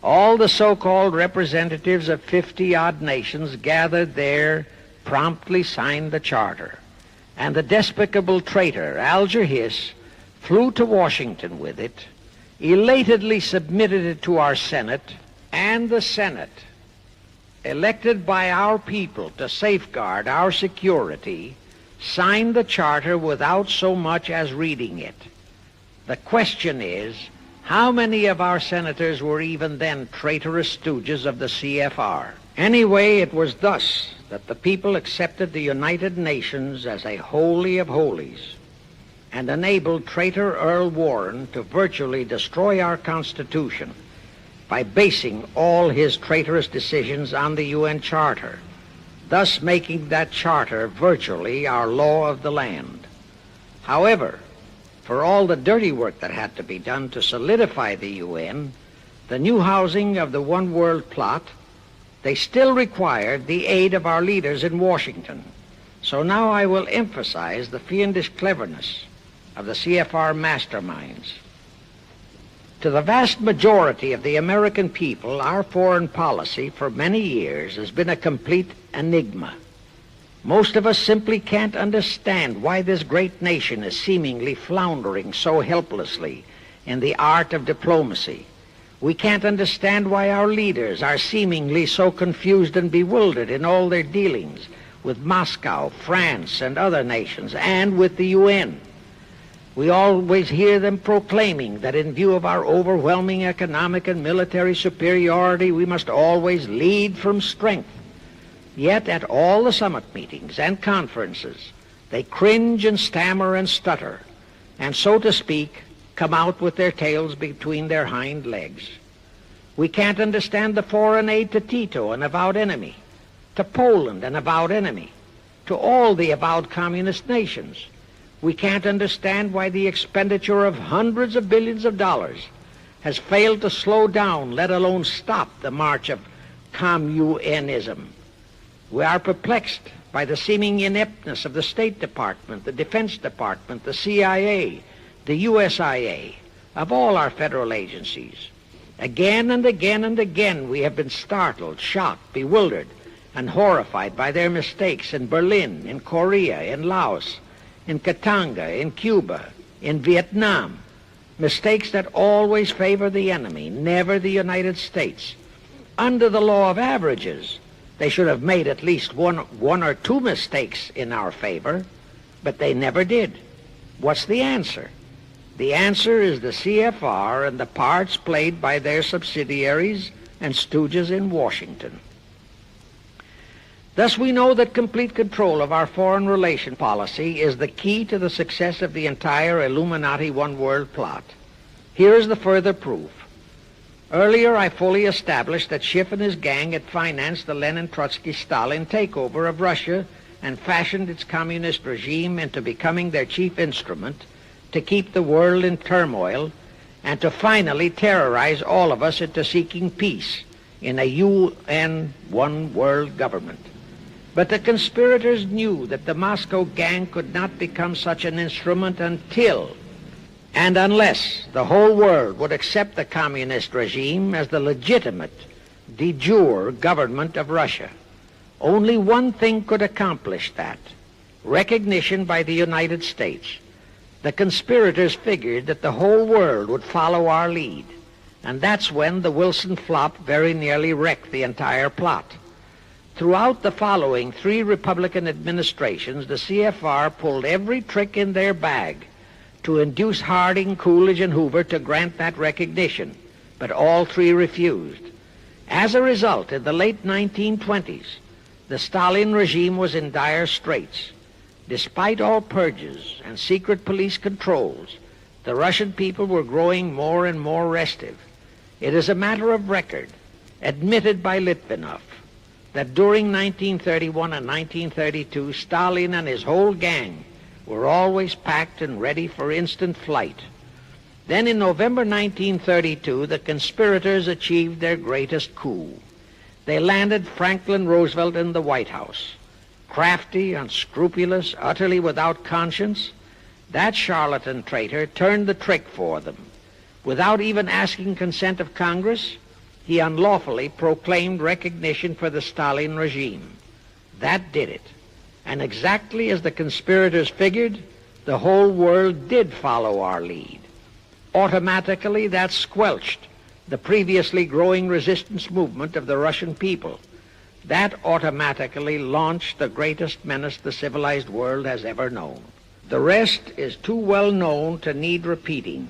A: All the so-called representatives of 50-odd nations gathered there, promptly signed the charter, and the despicable traitor Alger Hiss flew to Washington with it, elatedly submitted it to our Senate, and the Senate, elected by our people to safeguard our security, signed the charter without so much as reading it. The question is, how many of our senators were even then traitorous stooges of the CFR? Anyway, it was thus that the people accepted the United Nations as a holy of holies and enabled traitor Earl Warren to virtually destroy our Constitution by basing all his traitorous decisions on the UN Charter, thus making that charter virtually our law of the land. However, for all the dirty work that had to be done to solidify the UN, the new housing of the One World plot, they still required the aid of our leaders in Washington. So now I will emphasize the fiendish cleverness of the CFR masterminds. To the vast majority of the American people, our foreign policy for many years has been a complete enigma. Most of us simply can't understand why this great nation is seemingly floundering so helplessly in the art of diplomacy. We can't understand why our leaders are seemingly so confused and bewildered in all their dealings with Moscow, France, and other nations, and with the UN. We always hear them proclaiming that in view of our overwhelming economic and military superiority, we must always lead from strength. Yet at all the summit meetings and conferences, they cringe and stammer and stutter, and so to speak, come out with their tails between their hind legs. We can't understand the foreign aid to Tito, an avowed enemy, to Poland, an avowed enemy, to all the avowed communist nations. We can't understand why the expenditure of hundreds of billions of dollars has failed to slow down, let alone stop, the march of communism. We are perplexed by the seeming ineptness of the State Department, the Defense Department, the CIA, the USIA, of all our federal agencies. Again and again and again we have been startled, shocked, bewildered, and horrified by their mistakes in Berlin, in Korea, in Laos, in Katanga, in Cuba, in Vietnam. Mistakes that always favor the enemy, never the United States. Under the law of averages, they should have made at least one or two mistakes in our favor, but they never did. What's the answer? The answer is the CFR and the parts played by their subsidiaries and stooges in Washington. Thus we know that complete control of our foreign relation policy is the key to the success of the entire Illuminati One World plot. Here is the further proof. Earlier I fully established that Schiff and his gang had financed the Lenin-Trotsky-Stalin takeover of Russia and fashioned its communist regime into becoming their chief instrument to keep the world in turmoil and to finally terrorize all of us into seeking peace in a UN One World government. But the conspirators knew that the Moscow gang could not become such an instrument until and unless the whole world would accept the communist regime as the legitimate, de jure government of Russia. Only one thing could accomplish that: recognition by the United States. The conspirators figured that the whole world would follow our lead, and that's when the Wilson flop very nearly wrecked the entire plot. Throughout the following 3 Republican administrations, the CFR pulled every trick in their bag to induce Harding, Coolidge, and Hoover to grant that recognition, but all 3 refused. As a result, in the late 1920s, the Stalin regime was in dire straits. Despite all purges and secret police controls, the Russian people were growing more and more restive. It is a matter of record, admitted by Litvinov, that during 1931 and 1932, Stalin and his whole gang were always packed and ready for instant flight. Then in November 1932, the conspirators achieved their greatest coup. They landed Franklin Roosevelt in the White House. Crafty, unscrupulous, utterly without conscience, that charlatan traitor turned the trick for them. Without even asking consent of Congress, he unlawfully proclaimed recognition for the Stalin regime. That did it. And exactly as the conspirators figured, the whole world did follow our lead. Automatically, that squelched the previously growing resistance movement of the Russian people. That automatically launched the greatest menace the civilized world has ever known. The rest is too well known to need repeating.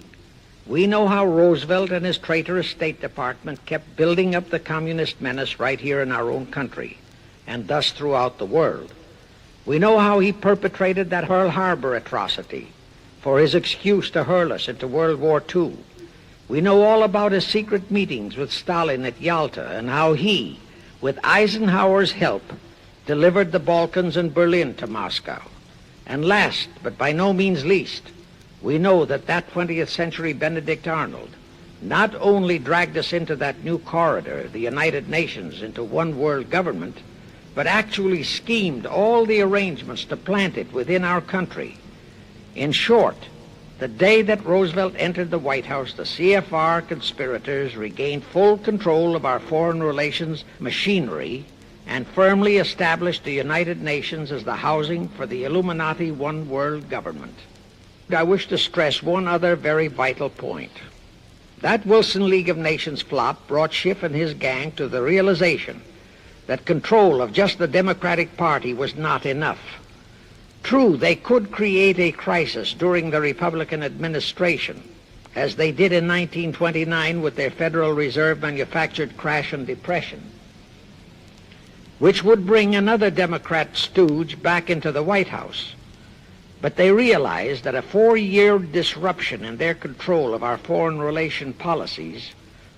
A: We know how Roosevelt and his traitorous State Department kept building up the communist menace right here in our own country, and thus throughout the world. We know how he perpetrated that Pearl Harbor atrocity for his excuse to hurl us into World War II. We know all about his secret meetings with Stalin at Yalta and how he, with Eisenhower's help, delivered the Balkans and Berlin to Moscow. And last, but by no means least, we know that 20th century Benedict Arnold not only dragged us into that new corridor, the United Nations, into one world government, but actually schemed all the arrangements to plant it within our country. In short, the day that Roosevelt entered the White House, the CFR conspirators regained full control of our foreign relations machinery and firmly established the United Nations as the housing for the Illuminati One World government. I wish to stress one other very vital point. That Wilson League of Nations flop brought Schiff and his gang to the realization that control of just the Democratic Party was not enough. True, they could create a crisis during the Republican administration, as they did in 1929 with their Federal Reserve manufactured crash and depression, which would bring another Democrat stooge back into the White House. But they realized that a 4-year disruption in their control of our foreign relation policies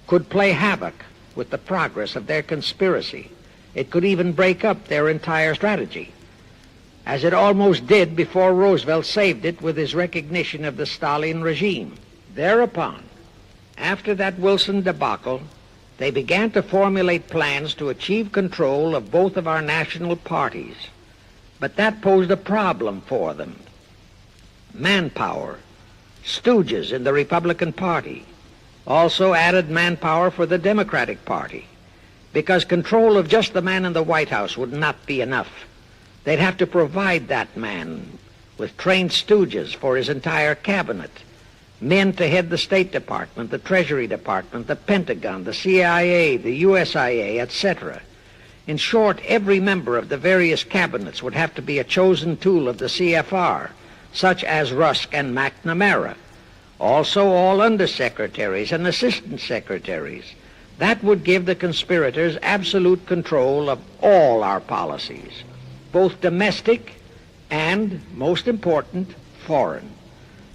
A: could play havoc with the progress of their conspiracy. It could even break up their entire strategy, as it almost did before Roosevelt saved it with his recognition of the Stalin regime. Thereupon, after that Wilson debacle, they began to formulate plans to achieve control of both of our national parties. But that posed a problem for them. Manpower, stooges in the Republican Party, also added manpower for the Democratic Party, because control of just the man in the White House would not be enough. They'd have to provide that man with trained stooges for his entire cabinet, men to head the State Department, the Treasury Department, the Pentagon, the CIA, the USIA, etc. In short, every member of the various cabinets would have to be a chosen tool of the CFR, such as Rusk and McNamara, also all undersecretaries and assistant secretaries. That would give the conspirators absolute control of all our policies, both domestic and, most important, foreign.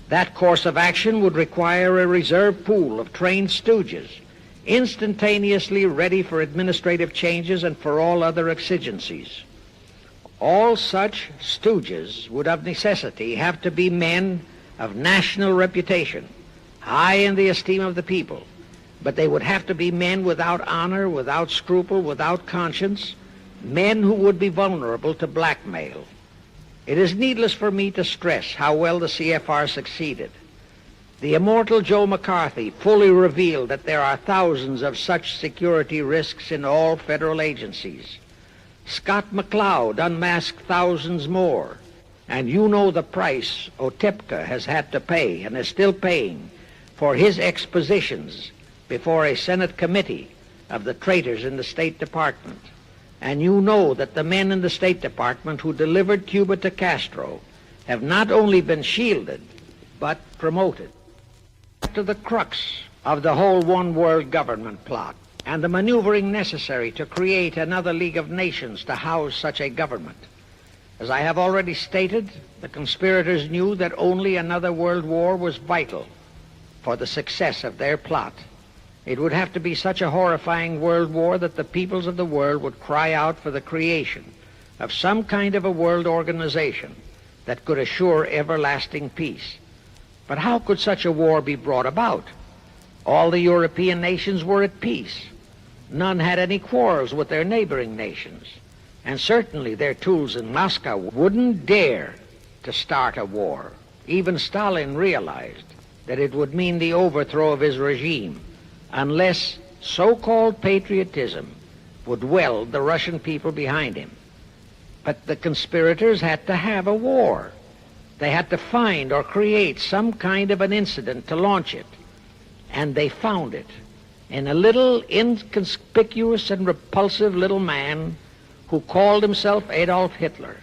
A: That course of action would require a reserve pool of trained stooges, instantaneously ready for administrative changes and for all other exigencies. All such stooges would of necessity have to be men of national reputation, high in the esteem of the people, but they would have to be men without honor, without scruple, without conscience, men who would be vulnerable to blackmail. It is needless for me to stress how well the CFR succeeded. The immortal Joe McCarthy fully revealed that there are thousands of such security risks in all federal agencies. Scott McCloud unmasked thousands more, and you know the price Otepka has had to pay and is still paying for his expositions before a Senate committee of the traitors in the State Department. And you know that the men in the State Department who delivered Cuba to Castro have not only been shielded, but promoted. To the crux of the whole one-world government plot and the maneuvering necessary to create another League of Nations to house such a government. As I have already stated, the conspirators knew that only another world war was vital for the success of their plot. It would have to be such a horrifying world war that the peoples of the world would cry out for the creation of some kind of a world organization that could assure everlasting peace. But how could such a war be brought about? All the European nations were at peace. None had any quarrels with their neighboring nations. And certainly their tools in Moscow wouldn't dare to start a war. Even Stalin realized that it would mean the overthrow of his regime unless so-called patriotism would weld the Russian people behind him. But the conspirators had to have a war. They had to find or create some kind of an incident to launch it. And they found it in a little inconspicuous and repulsive little man who called himself Adolf Hitler.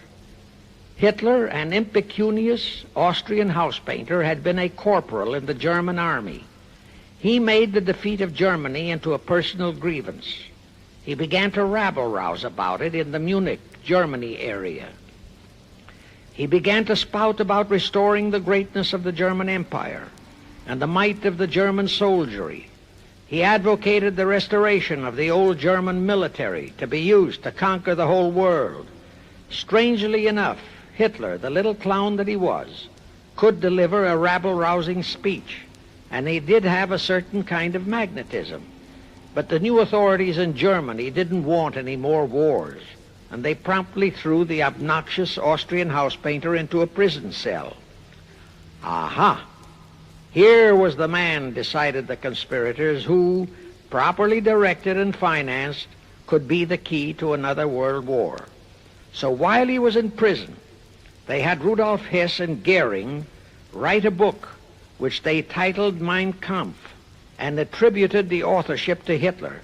A: Hitler, an impecunious Austrian house painter, had been a corporal in the German army. He made the defeat of Germany into a personal grievance. He began to rabble-rouse about it in the Munich, Germany area. He began to spout about restoring the greatness of the German Empire and the might of the German soldiery. He advocated the restoration of the old German military to be used to conquer the whole world. Strangely enough, Hitler, the little clown that he was, could deliver a rabble-rousing speech, and he did have a certain kind of magnetism. But the new authorities in Germany didn't want any more wars, and they promptly threw the obnoxious Austrian house painter into a prison cell. Aha! Here was the man, decided the conspirators, who, properly directed and financed, could be the key to another world war. So while he was in prison, they had Rudolf Hess and Goering write a book which they titled Mein Kampf and attributed the authorship to Hitler,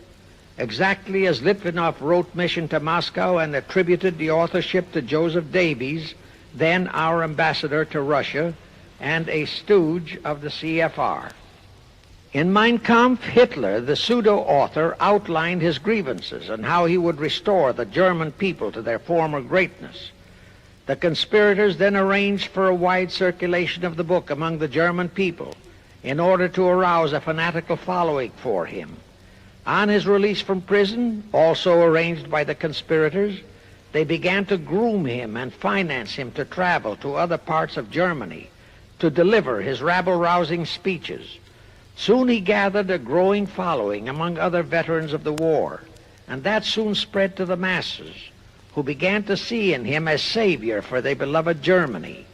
A: exactly as Litvinov wrote Mission to Moscow and attributed the authorship to Joseph Davies, then our ambassador to Russia and a stooge of the CFR. In Mein Kampf, Hitler, the pseudo-author, outlined his grievances and how he would restore the German people to their former greatness. The conspirators then arranged for a wide circulation of the book among the German people in order to arouse a fanatical following for him. On his release from prison, also arranged by the conspirators, they began to groom him and finance him to travel to other parts of Germany to deliver his rabble-rousing speeches. Soon he gathered a growing following among other veterans of the war, and that soon spread to the masses, who began to see in him a savior for their beloved Germany.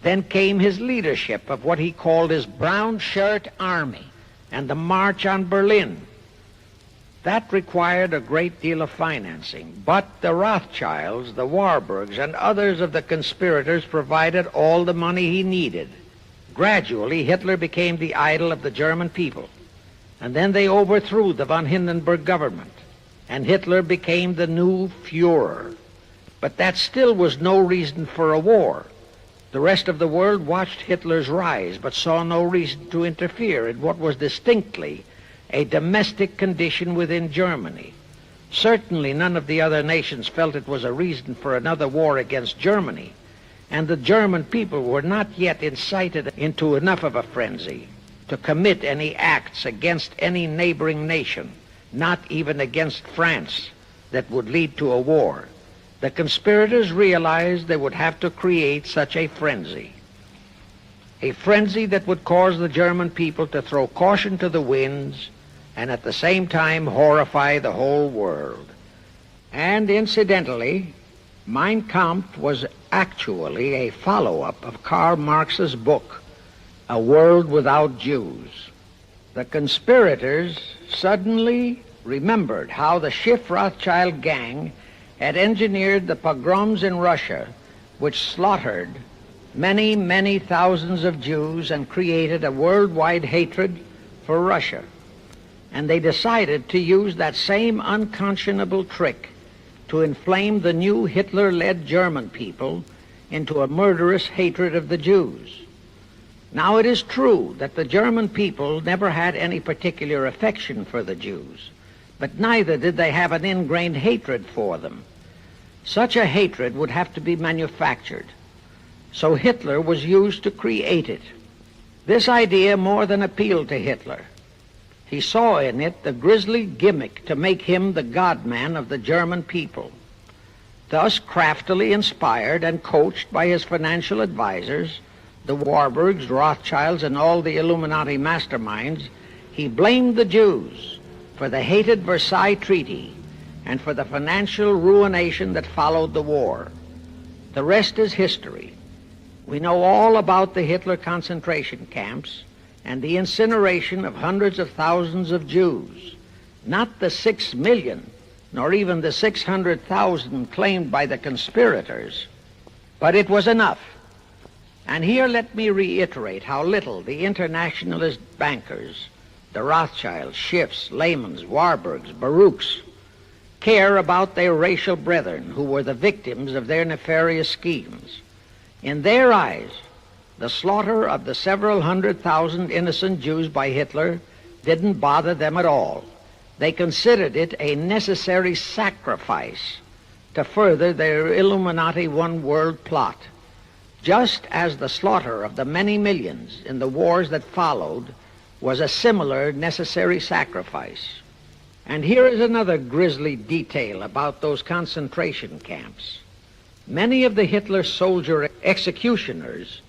A: Then came his leadership of what he called his Brown Shirt Army and the March on Berlin. That required a great deal of financing, but the Rothschilds, the Warburgs, and others of the conspirators provided all the money he needed. Gradually, Hitler became the idol of the German people, and then they overthrew the von Hindenburg government, and Hitler became the new Führer. But that still was no reason for a war. The rest of the world watched Hitler's rise, but saw no reason to interfere in what was distinctly a domestic condition within Germany. Certainly none of the other nations felt it was a reason for another war against Germany, and the German people were not yet incited into enough of a frenzy to commit any acts against any neighboring nation, not even against France, that would lead to a war. The conspirators realized they would have to create such a frenzy that would cause the German people to throw caution to the winds and at the same time horrify the whole world. And incidentally, Mein Kampf was actually a follow-up of Karl Marx's book, A World Without Jews. The conspirators suddenly remembered how the Schiff Rothschild gang had engineered the pogroms in Russia, which slaughtered many, many thousands of Jews and created a worldwide hatred for Russia. And they decided to use that same unconscionable trick to inflame the new Hitler-led German people into a murderous hatred of the Jews. Now, it is true that the German people never had any particular affection for the Jews, but neither did they have an ingrained hatred for them. Such a hatred would have to be manufactured, so Hitler was used to create it. This idea more than appealed to Hitler. He saw in it the grisly gimmick to make him the God-man of the German people. Thus, craftily inspired and coached by his financial advisors, the Warburgs, Rothschilds, and all the Illuminati masterminds, he blamed the Jews for the hated Versailles Treaty and for the financial ruination that followed the war. The rest is history. We know all about the Hitler concentration camps and the incineration of hundreds of thousands of Jews, not the 6 million, nor even the 600,000 claimed by the conspirators, but it was enough. And here let me reiterate how little the internationalist bankers, the Rothschilds, Schiffs, Lehmans, Warburgs, Baruchs, care about their racial brethren who were the victims of their nefarious schemes. In their eyes, the slaughter of the several 100,000 innocent Jews by Hitler didn't bother them at all. They considered it a necessary sacrifice to further their Illuminati one-world plot, just as the slaughter of the many millions in the wars that followed was a similar necessary sacrifice. And here is another grisly detail about those concentration camps. Many of the Hitler soldier executioners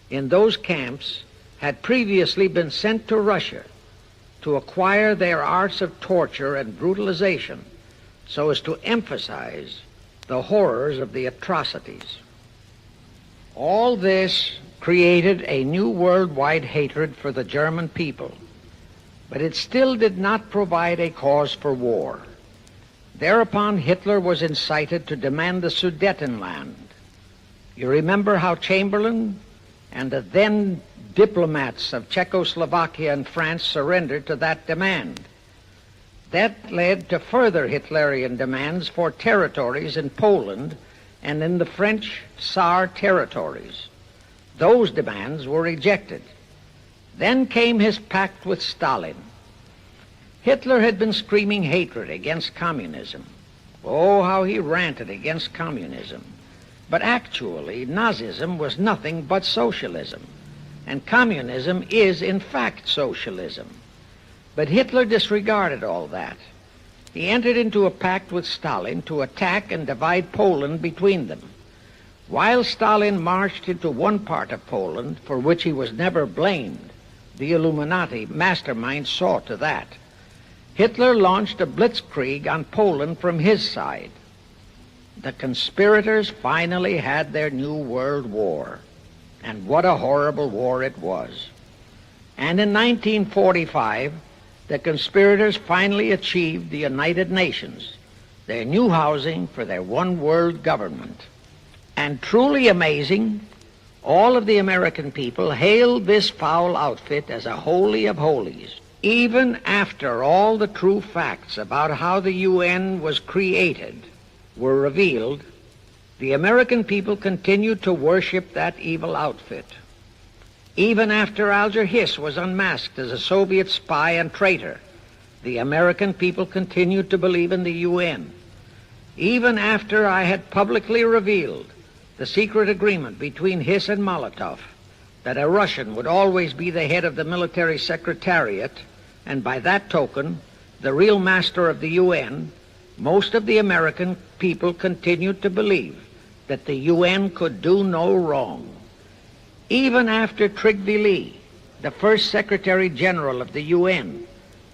A: in those camps had previously been sent to Russia to acquire their arts of torture and brutalization so as to emphasize the horrors of the atrocities. All this created a new worldwide hatred for the German people, but it still did not provide a cause for war. Thereupon Hitler was incited to demand the Sudetenland. You remember how Chamberlain and the then diplomats of Czechoslovakia and France surrendered to that demand. That led to further Hitlerian demands for territories in Poland and in the French Tsar territories. Those demands were rejected. Then came his pact with Stalin. Hitler had been screaming hatred against communism. Oh, how he ranted against communism. But actually, Nazism was nothing but socialism, and communism is, in fact, socialism. But Hitler disregarded all that. He entered into a pact with Stalin to attack and divide Poland between them. While Stalin marched into one part of Poland, for which he was never blamed, the Illuminati masterminds saw to that. Hitler launched a blitzkrieg on Poland from his side. The conspirators finally had their new world war, and what a horrible war it was. And in 1945, the conspirators finally achieved the United Nations, their new housing for their one world government. And truly amazing, all of the American people hailed this foul outfit as a holy of holies, even after all the true facts about how the UN was created were revealed. The American people continued to worship that evil outfit. Even after Alger Hiss was unmasked as a Soviet spy and traitor, the American people continued to believe in the UN. Even after I had publicly revealed the secret agreement between Hiss and Molotov that a Russian would always be the head of the military secretariat, and by that token, the real master of the UN, most of the American people continued to believe that the UN could do no wrong. Even after Trygve Lie, the first Secretary General of the UN,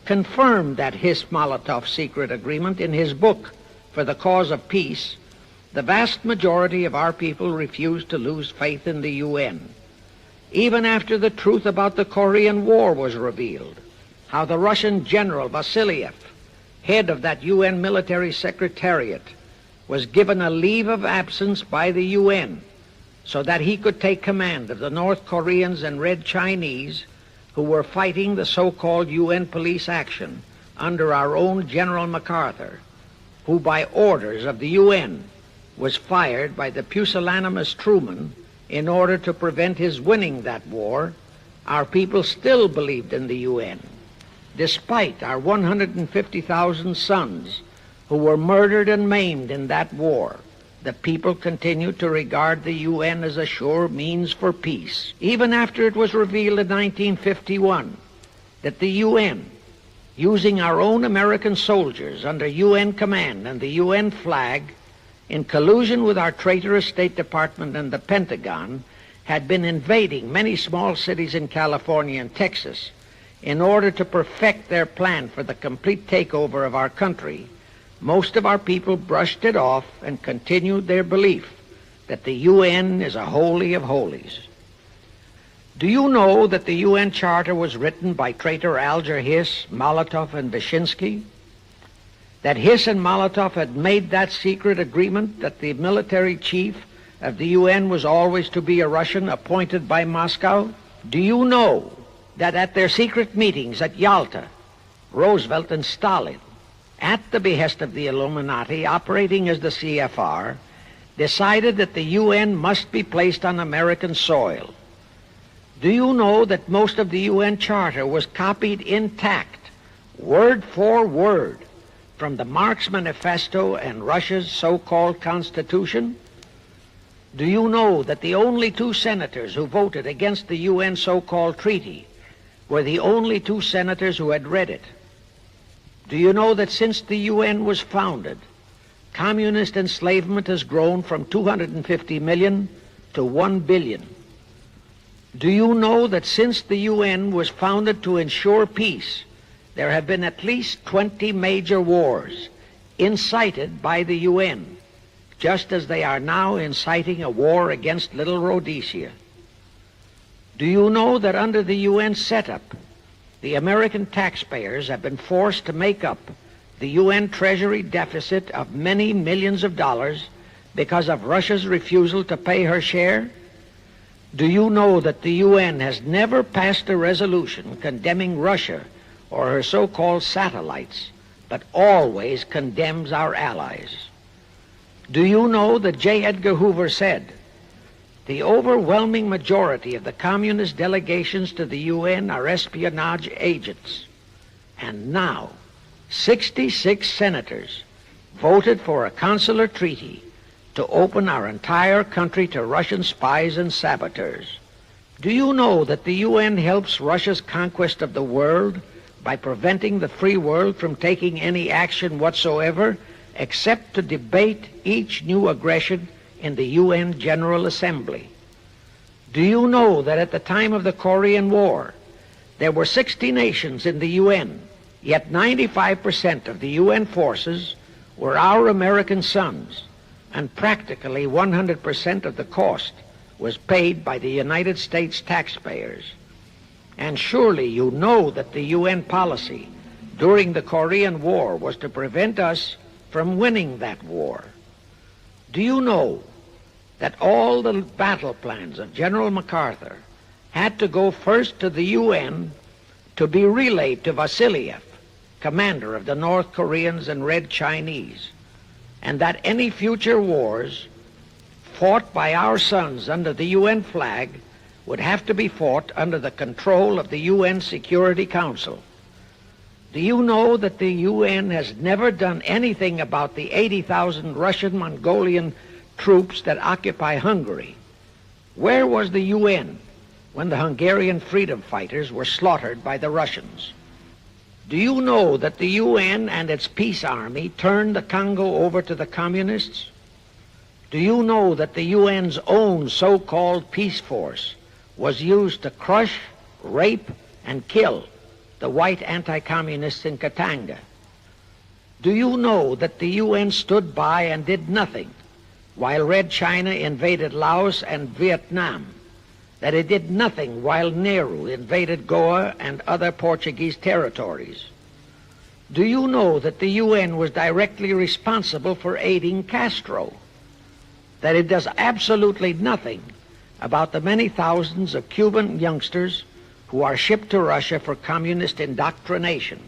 A: confirmed that Hiss-Molotov secret agreement in his book For the Cause of Peace, the vast majority of our people refused to lose faith in the UN. Even after the truth about the Korean War was revealed, how the Russian General Vasiliev, head of that UN military secretariat, was given a leave of absence by the UN so that he could take command of the North Koreans and Red Chinese who were fighting the so-called UN police action under our own General MacArthur, who by orders of the UN was fired by the pusillanimous Truman in order to prevent his winning that war. Our people still believed in the UN. Despite our 150,000 sons who were murdered and maimed in that war, the people continued to regard the UN as a sure means for peace. Even after it was revealed in 1951 that the UN, using our own American soldiers under UN command and the UN flag, in collusion with our traitorous State Department and the Pentagon, had been invading many small cities in California and Texas in order to perfect their plan for the complete takeover of our country, most of our people brushed it off and continued their belief that the UN is a holy of holies. Do you know that the UN Charter was written by traitor Alger Hiss, Molotov, and Vyshinsky? That Hiss and Molotov had made that secret agreement that the military chief of the UN was always to be a Russian appointed by Moscow? Do you know that at their secret meetings at Yalta, Roosevelt and Stalin, at the behest of the Illuminati operating as the CFR, decided that the UN must be placed on American soil? Do you know that most of the UN Charter was copied intact, word for word, from the Marx Manifesto and Russia's so-called Constitution? Do you know that the only two senators who voted against the UN so-called treaty were the only two senators who had read it? Do you know that since the UN was founded, communist enslavement has grown from 250 million to 1 billion? Do you know that since the UN was founded to ensure peace, there have been at least 20 major wars incited by the UN, just as they are now inciting a war against Little Rhodesia? Do you know that under the UN setup, the American taxpayers have been forced to make up the UN Treasury deficit of many millions of dollars because of Russia's refusal to pay her share? Do you know that the UN has never passed a resolution condemning Russia or her so-called satellites, but always condemns our allies? Do you know that J. Edgar Hoover said, "The overwhelming majority of the communist delegations to the UN are espionage agents"? And now, 66 senators voted for a consular treaty to open our entire country to Russian spies and saboteurs. Do you know that the UN helps Russia's conquest of the world by preventing the free world from taking any action whatsoever except to debate each new aggression in the UN General Assembly? Do you know that at the time of the Korean War, there were 60 nations in the UN, yet 95% of the UN forces were our American sons, and practically 100% of the cost was paid by the United States taxpayers? And surely you know that the UN policy during the Korean War was to prevent us from winning that war. Do you know that all the battle plans of General MacArthur had to go first to the UN to be relayed to Vasiliev, commander of the North Koreans and Red Chinese, and that any future wars fought by our sons under the UN flag would have to be fought under the control of the UN Security Council. Do you know that the UN has never done anything about the 80,000 Russian Mongolian troops that occupy Hungary? Where was the UN when the Hungarian freedom fighters were slaughtered by the Russians? Do you know that the UN and its peace army turned the Congo over to the communists? Do you know that the UN's own so-called peace force was used to crush, rape, and kill the white anti-communists in Katanga? Do you know that the UN stood by and did nothing while Red China invaded Laos and Vietnam? That it did nothing while Nehru invaded Goa and other Portuguese territories? Do you know that the UN was directly responsible for aiding Castro? That it does absolutely nothing about the many thousands of Cuban youngsters who are shipped to Russia for communist indoctrination?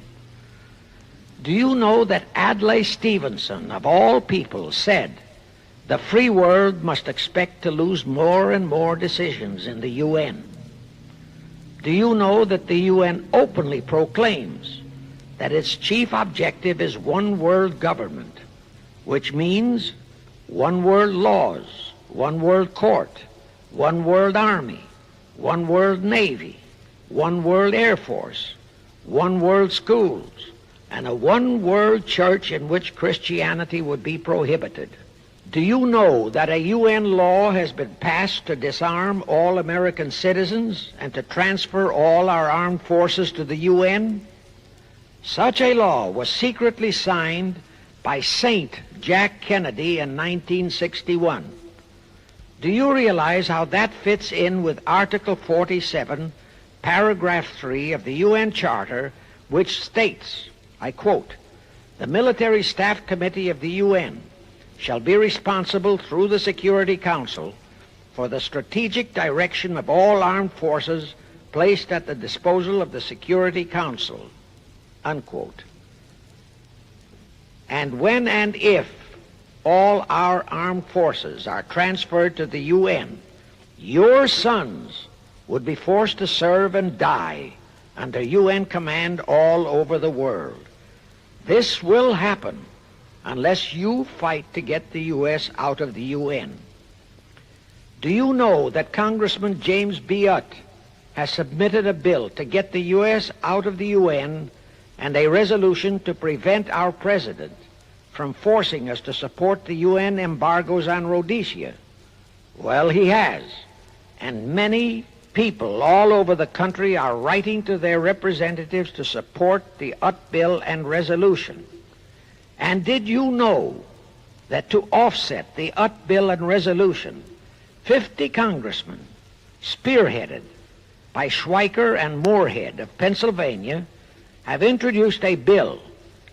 A: Do you know that Adlai Stevenson, of all people, said the free world must expect to lose more and more decisions in the UN? Do you know that the UN openly proclaims that its chief objective is one world government, which means one world laws, one world court, one world army, one world navy, one world air force, one world schools, and a one world church in which Christianity would be prohibited? Do you know that a UN law has been passed to disarm all American citizens and to transfer all our armed forces to the UN? Such a law was secretly signed by Saint Jack Kennedy in 1961. Do you realize how that fits in with Article 47, Paragraph 3 of the UN Charter, which states, I quote, "The Military Staff Committee of the UN shall be responsible through the Security Council for the strategic direction of all armed forces placed at the disposal of the Security Council," unquote. And when and if all our armed forces are transferred to the UN, your sons would be forced to serve and die under UN command all over the world. This will happen unless you fight to get the U.S. out of the UN. Do you know that Congressman James B. Utt has submitted a bill to get the U.S. out of the UN and a resolution to prevent our president from forcing us to support the UN embargoes on Rhodesia? Well, he has, and many people all over the country are writing to their representatives to support the Utt bill and resolution. And did you know that to offset the Utt bill and resolution, 50 congressmen, spearheaded by Schweiker and Moorhead of Pennsylvania, have introduced a bill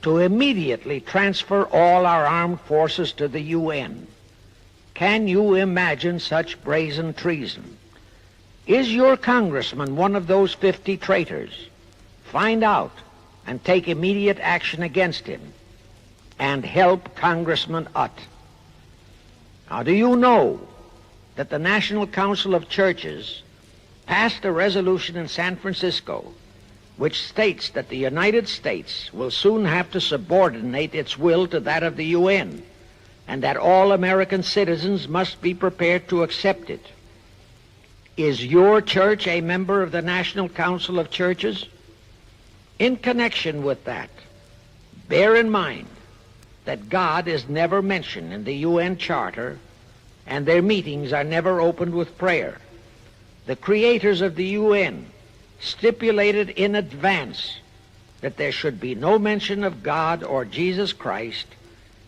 A: to immediately transfer all our armed forces to the UN? Can you imagine such brazen treason? Is your congressman one of those 50 traitors? Find out and take immediate action against him, and help Congressman Utt. Now, do you know that the National Council of Churches passed a resolution in San Francisco which states that the United States will soon have to subordinate its will to that of the UN, and that all American citizens must be prepared to accept it? Is your church a member of the National Council of Churches? In connection with that, bear in mind that God is never mentioned in the UN Charter, and their meetings are never opened with prayer. The creators of the UN stipulated in advance that there should be no mention of God or Jesus Christ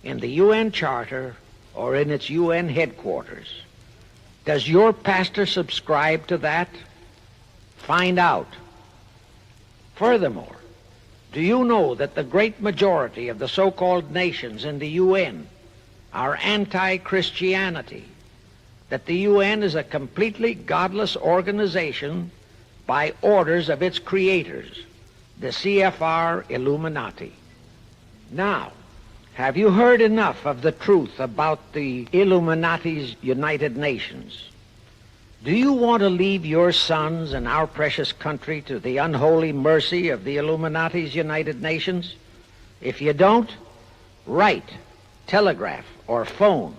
A: in the UN Charter or in its UN headquarters. Does your pastor subscribe to that? Find out. Furthermore, do you know that the great majority of the so-called nations in the UN are anti-Christianity? That the UN is a completely godless organization by orders of its creators, the CFR Illuminati. Now, Have you heard enough of the truth about the Illuminati's United Nations? Do you want to leave your sons and our precious country to the unholy mercy of the Illuminati's United Nations? If you don't, write, telegraph, or phone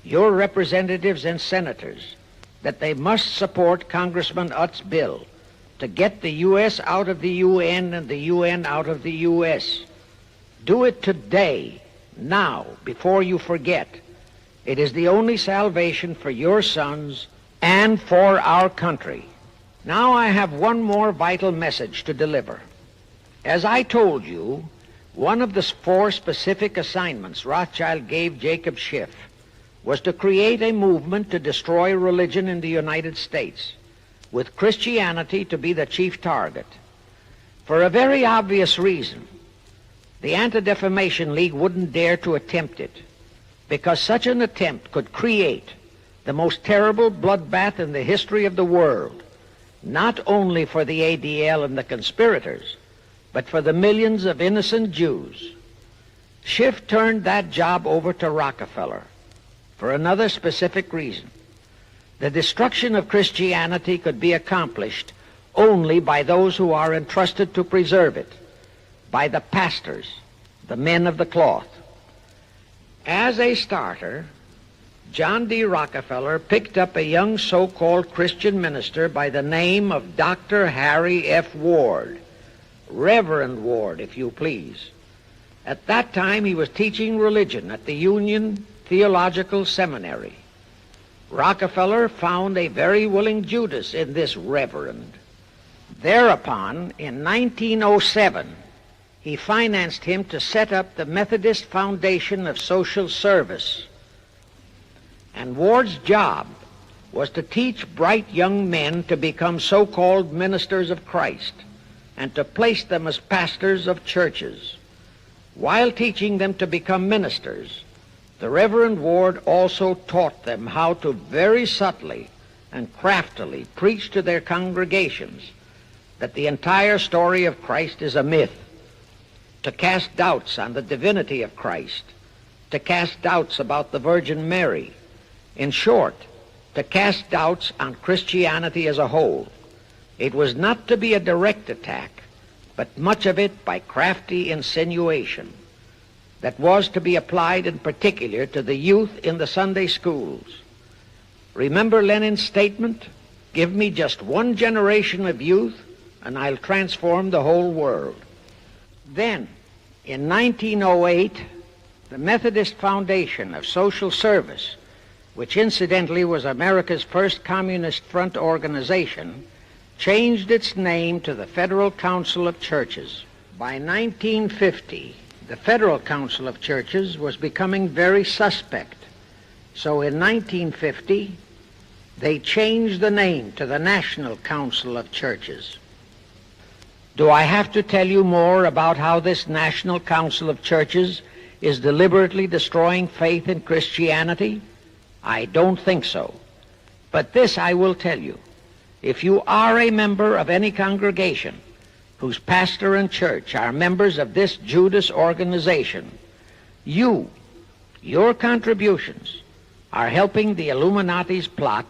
A: your representatives and senators that they must support Congressman Utt's bill to get the U.S. out of the UN and the UN out of the U.S. Do it today, now, before you forget. It is the only salvation for your sons and for our country. Now I have one more vital message to deliver. As I told you, one of the 4 specific assignments Rothschild gave Jacob Schiff was to create a movement to destroy religion in the United States, with Christianity to be the chief target. For a very obvious reason, the Anti-Defamation League wouldn't dare to attempt it, because such an attempt could create the most terrible bloodbath in the history of the world, not only for the ADL and the conspirators, but for the millions of innocent Jews. Schiff turned that job over to Rockefeller for another specific reason. The destruction of Christianity could be accomplished only by those who are entrusted to preserve it, by the pastors, the men of the cloth. As a starter, John D. Rockefeller picked up a young so-called Christian minister by the name of Dr. Harry F. Ward, Reverend Ward, if you please. At that time, he was teaching religion at the Union Theological Seminary. Rockefeller found a very willing Judas in this reverend. Thereupon, in 1907, he financed him to set up the Methodist Foundation of Social Service. And Ward's job was to teach bright young men to become so-called ministers of Christ and to place them as pastors of churches. While teaching them to become ministers, the Reverend Ward also taught them how to very subtly and craftily preach to their congregations that the entire story of Christ is a myth, to cast doubts on the divinity of Christ, to cast doubts about the Virgin Mary. In short, to cast doubts on Christianity as a whole. It was not to be a direct attack, but much of it by crafty insinuation that was to be applied in particular to the youth in the Sunday schools. Remember Lenin's statement, "Give me just one generation of youth, and I'll transform the whole world." Then, in 1908, the Methodist Foundation of Social Service, which incidentally was America's first Communist Front organization, changed its name to the Federal Council of Churches. By 1950, the Federal Council of Churches was becoming very suspect. So in 1950, they changed the name to the National Council of Churches. Do I have to tell you more about how this National Council of Churches is deliberately destroying faith in Christianity? I don't think so. But this I will tell you. If you are a member of any congregation whose pastor and church are members of this Judas organization, your contributions are helping the Illuminati's plot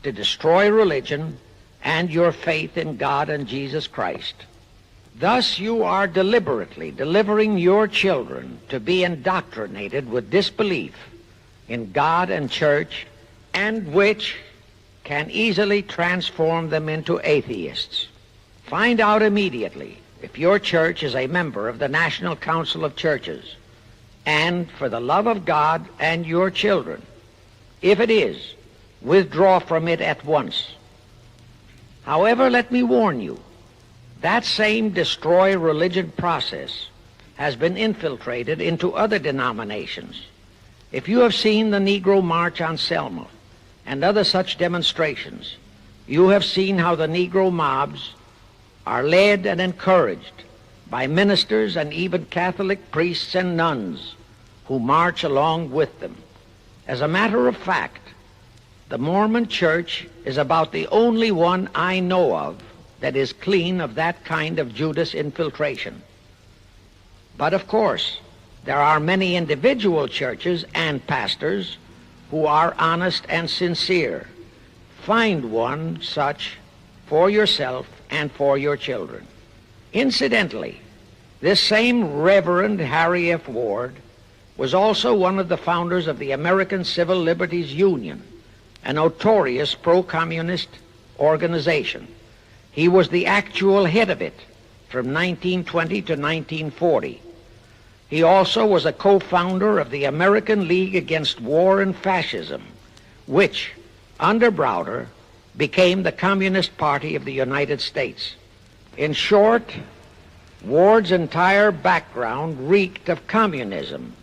A: to destroy religion and your faith in God and Jesus Christ. Thus you are deliberately delivering your children to be indoctrinated with disbelief in God and church, and which can easily transform them into atheists. Find out immediately if your church is a member of the National Council of Churches, and for the love of God and your children, if it is, withdraw from it at once. However, let me warn you, that same destroy religion process has been infiltrated into other denominations. If you have seen the Negro March on Selma and other such demonstrations, you have seen how the Negro mobs are led and encouraged by ministers and even Catholic priests and nuns who march along with them. As a matter of fact, the Mormon Church is about the only one I know of that is clean of that kind of Judas infiltration. But of course, There are many individual churches and pastors who are honest and sincere. Find one such for yourself and for your children. Incidentally, this same Reverend Harry F. Ward was also one of the founders of the American Civil Liberties Union, a notorious pro-communist organization. He was the actual head of it from 1920 to 1940. He also was a co-founder of the American League Against War and Fascism, which, under Browder, became the Communist Party of the United States. In short, Ward's entire background reeked of communism,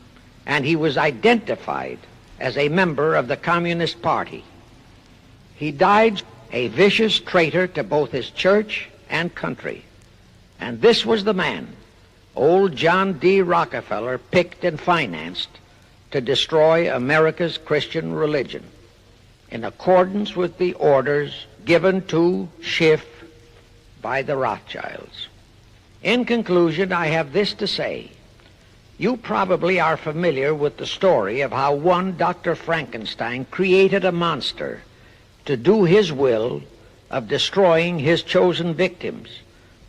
A: and he was identified as a member of the Communist Party. He died a vicious traitor to both his church and country. And this was the man old John D. Rockefeller picked and financed to destroy America's Christian religion, in accordance with the orders given to Schiff by the Rothschilds. In conclusion, I have this to say. You probably are familiar with the story of how one Dr. Frankenstein created a monster to do his will of destroying his chosen victims,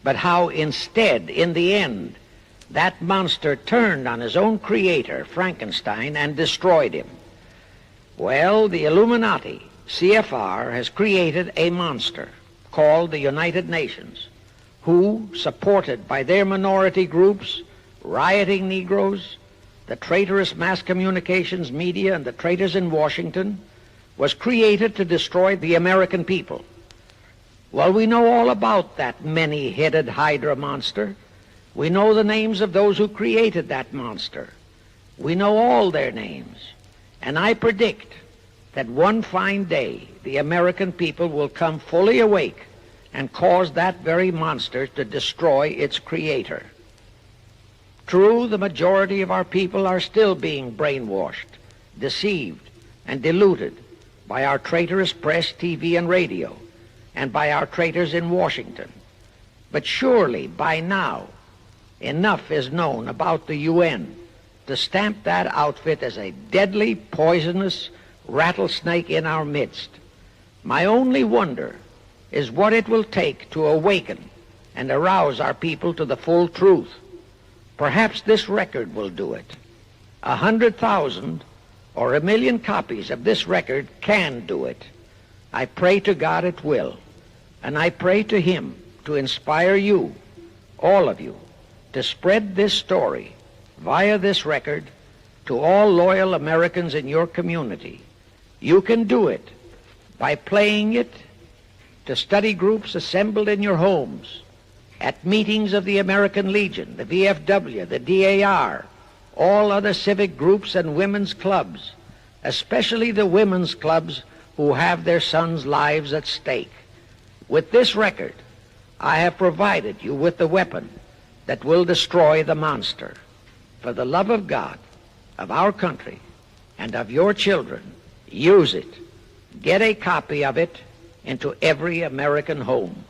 A: but how instead, in the end, that monster turned on his own creator, Frankenstein, and destroyed him. Well, the Illuminati, CFR, has created a monster called the United Nations, who, supported by their minority groups, rioting Negroes, the traitorous mass communications media, and the traitors in Washington, was created to destroy the American people. Well, we know all about that many-headed Hydra monster. We know the names of those who created that monster. We know all their names. And I predict that one fine day the American people will come fully awake and cause that very monster to destroy its creator. True, the majority of our people are still being brainwashed, deceived, and deluded by our traitorous press, TV, and radio, and by our traitors in Washington. But surely, by now, enough is known about the UN to stamp that outfit as a deadly, poisonous rattlesnake in our midst. My only wonder is what it will take to awaken and arouse our people to the full truth. Perhaps this record will do it. 100,000 or 1,000,000 copies of this record can do it. I pray to God it will, and I pray to Him to inspire you, all of you, to spread this story via this record to all loyal Americans in your community. You can do it by playing it to study groups assembled in your homes, at meetings of the American Legion, the VFW, the DAR, all other civic groups and women's clubs, especially the women's clubs who have their sons' lives at stake. With this record, I have provided you with the weapon that will destroy the monster. For the love of God, of our country, and of your children, use it. Get a copy of it into every American home.